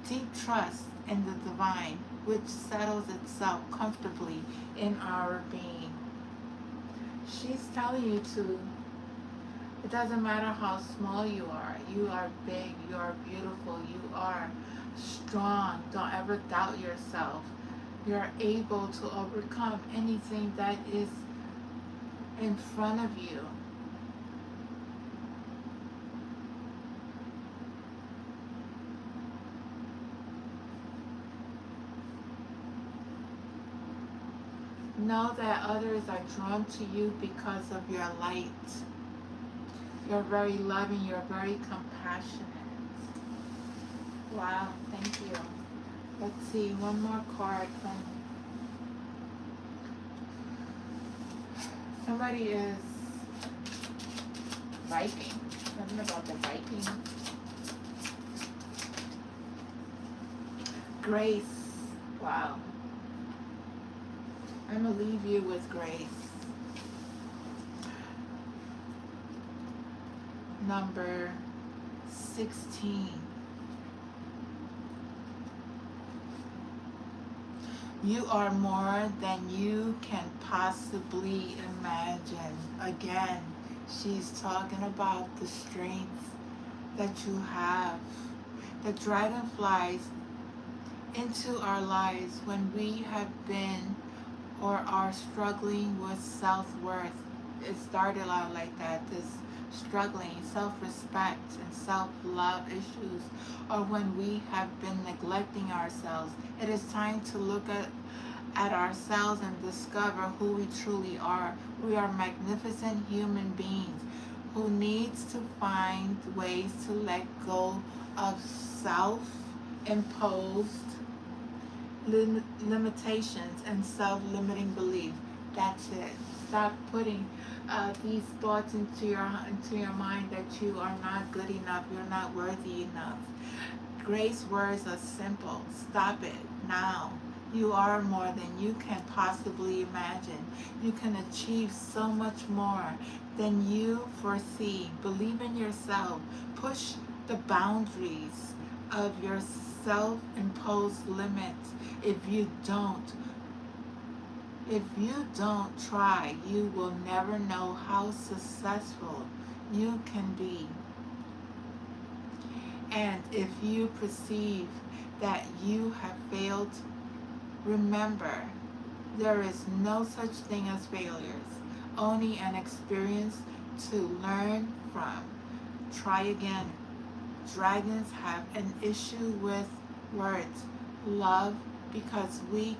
deep trust in the divine, which settles itself comfortably in our being. She's telling you to, it doesn't matter how small you are big, you are beautiful, you are strong. Don't ever doubt yourself. You're able to overcome anything that is in front of you. Know that others are drawn to you because of your light. You're very loving, you're very compassionate. Wow, thank you. Let's see, one more card from somebody is Viking. Something about the Viking. Grace. Wow. I'm going to leave you with grace. Number 16. You are more than you can possibly imagine. Again, she's talking about the strength that you have. The dragon flies into our lives when we have been or are struggling with self-worth. It started out like that, this struggling, self-respect and self-love issues, or when we have been neglecting ourselves. It is time to look at ourselves and discover who we truly are. We are magnificent human beings who needs to find ways to let go of self-imposed limitations and self-limiting beliefs. That's it. Stop putting these thoughts into your mind that you are not good enough, you're not worthy enough. Grace words are simple. Stop it now. You are more than you can possibly imagine. You can achieve so much more than you foresee. Believe in yourself. Push the boundaries of your self-imposed limits. If you don't try, you will never know how successful you can be. And if you perceive that you have failed, remember, there is no such thing as failures, only an experience to learn from. Try again. Dragons have an issue with words, love, because we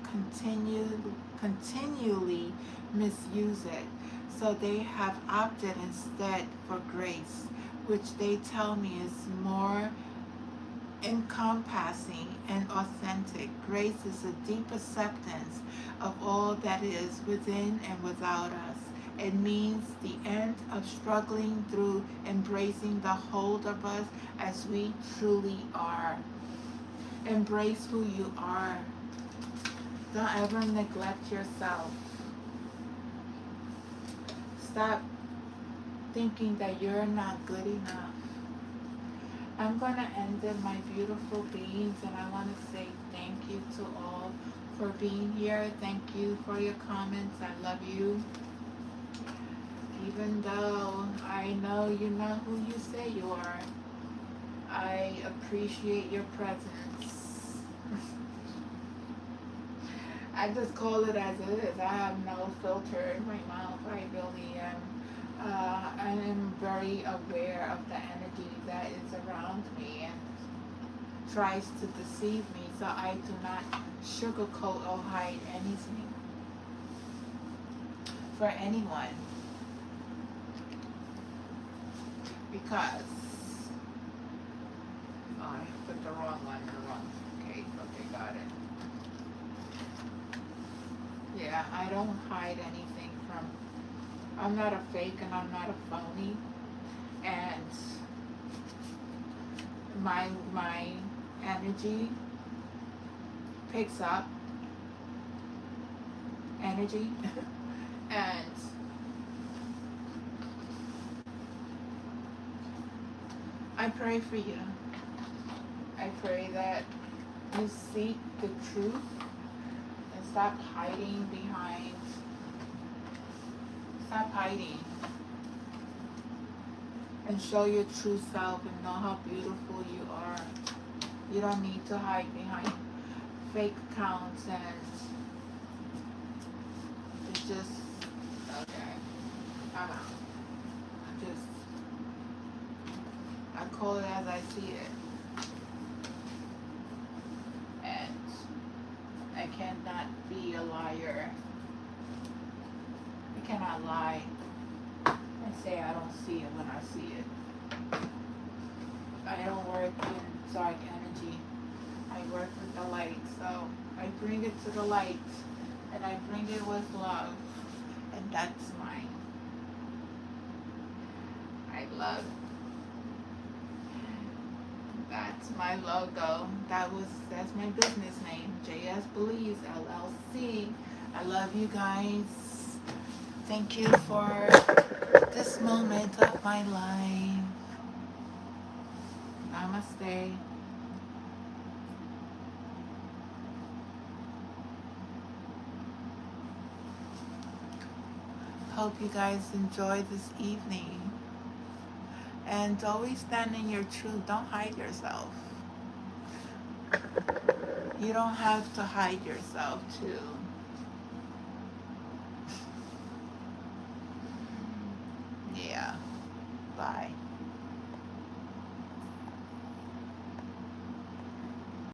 continually misuse it. So they have opted instead for grace, which they tell me is more encompassing and authentic. Grace is a deep acceptance of all that is within and without us. It means the end of struggling through embracing the whole of us as we truly are. Embrace who you are. Don't ever neglect yourself. Stop thinking that you're not good enough. I'm going to end it, my beautiful beings, and I want to say thank you to all for being here. Thank you for your comments. I love you. Even though I know you're not who you say you are, I appreciate your presence. I just call it as it is. I have no filter in my mouth. I really am. I am very aware of the energy that is around me and tries to deceive me, so I do not sugarcoat or hide anything for anyone. Because I put the wrong one in the wrong case. Okay, got it. Yeah, I don't hide anything from. I'm not a fake and I'm not a phony. And my energy picks up energy and I pray for you. I pray that you seek the truth and stop hiding. And show your true self and know how beautiful you are. You don't need to hide behind fake accounts and it's just, okay, I'm out. I call it as I see it. And I cannot be a liar. I cannot lie and say I don't see it when I see it. I don't work in dark energy. I work with the light. So I bring it to the light and I bring it with love. And that's mine. I love. That's my logo. That's my business name. JS Believes LLC. I love you guys. Thank you for this moment of my life. Namaste. Hope you guys enjoy this evening. And always stand in your truth. Don't hide yourself. You don't have to hide yourself too.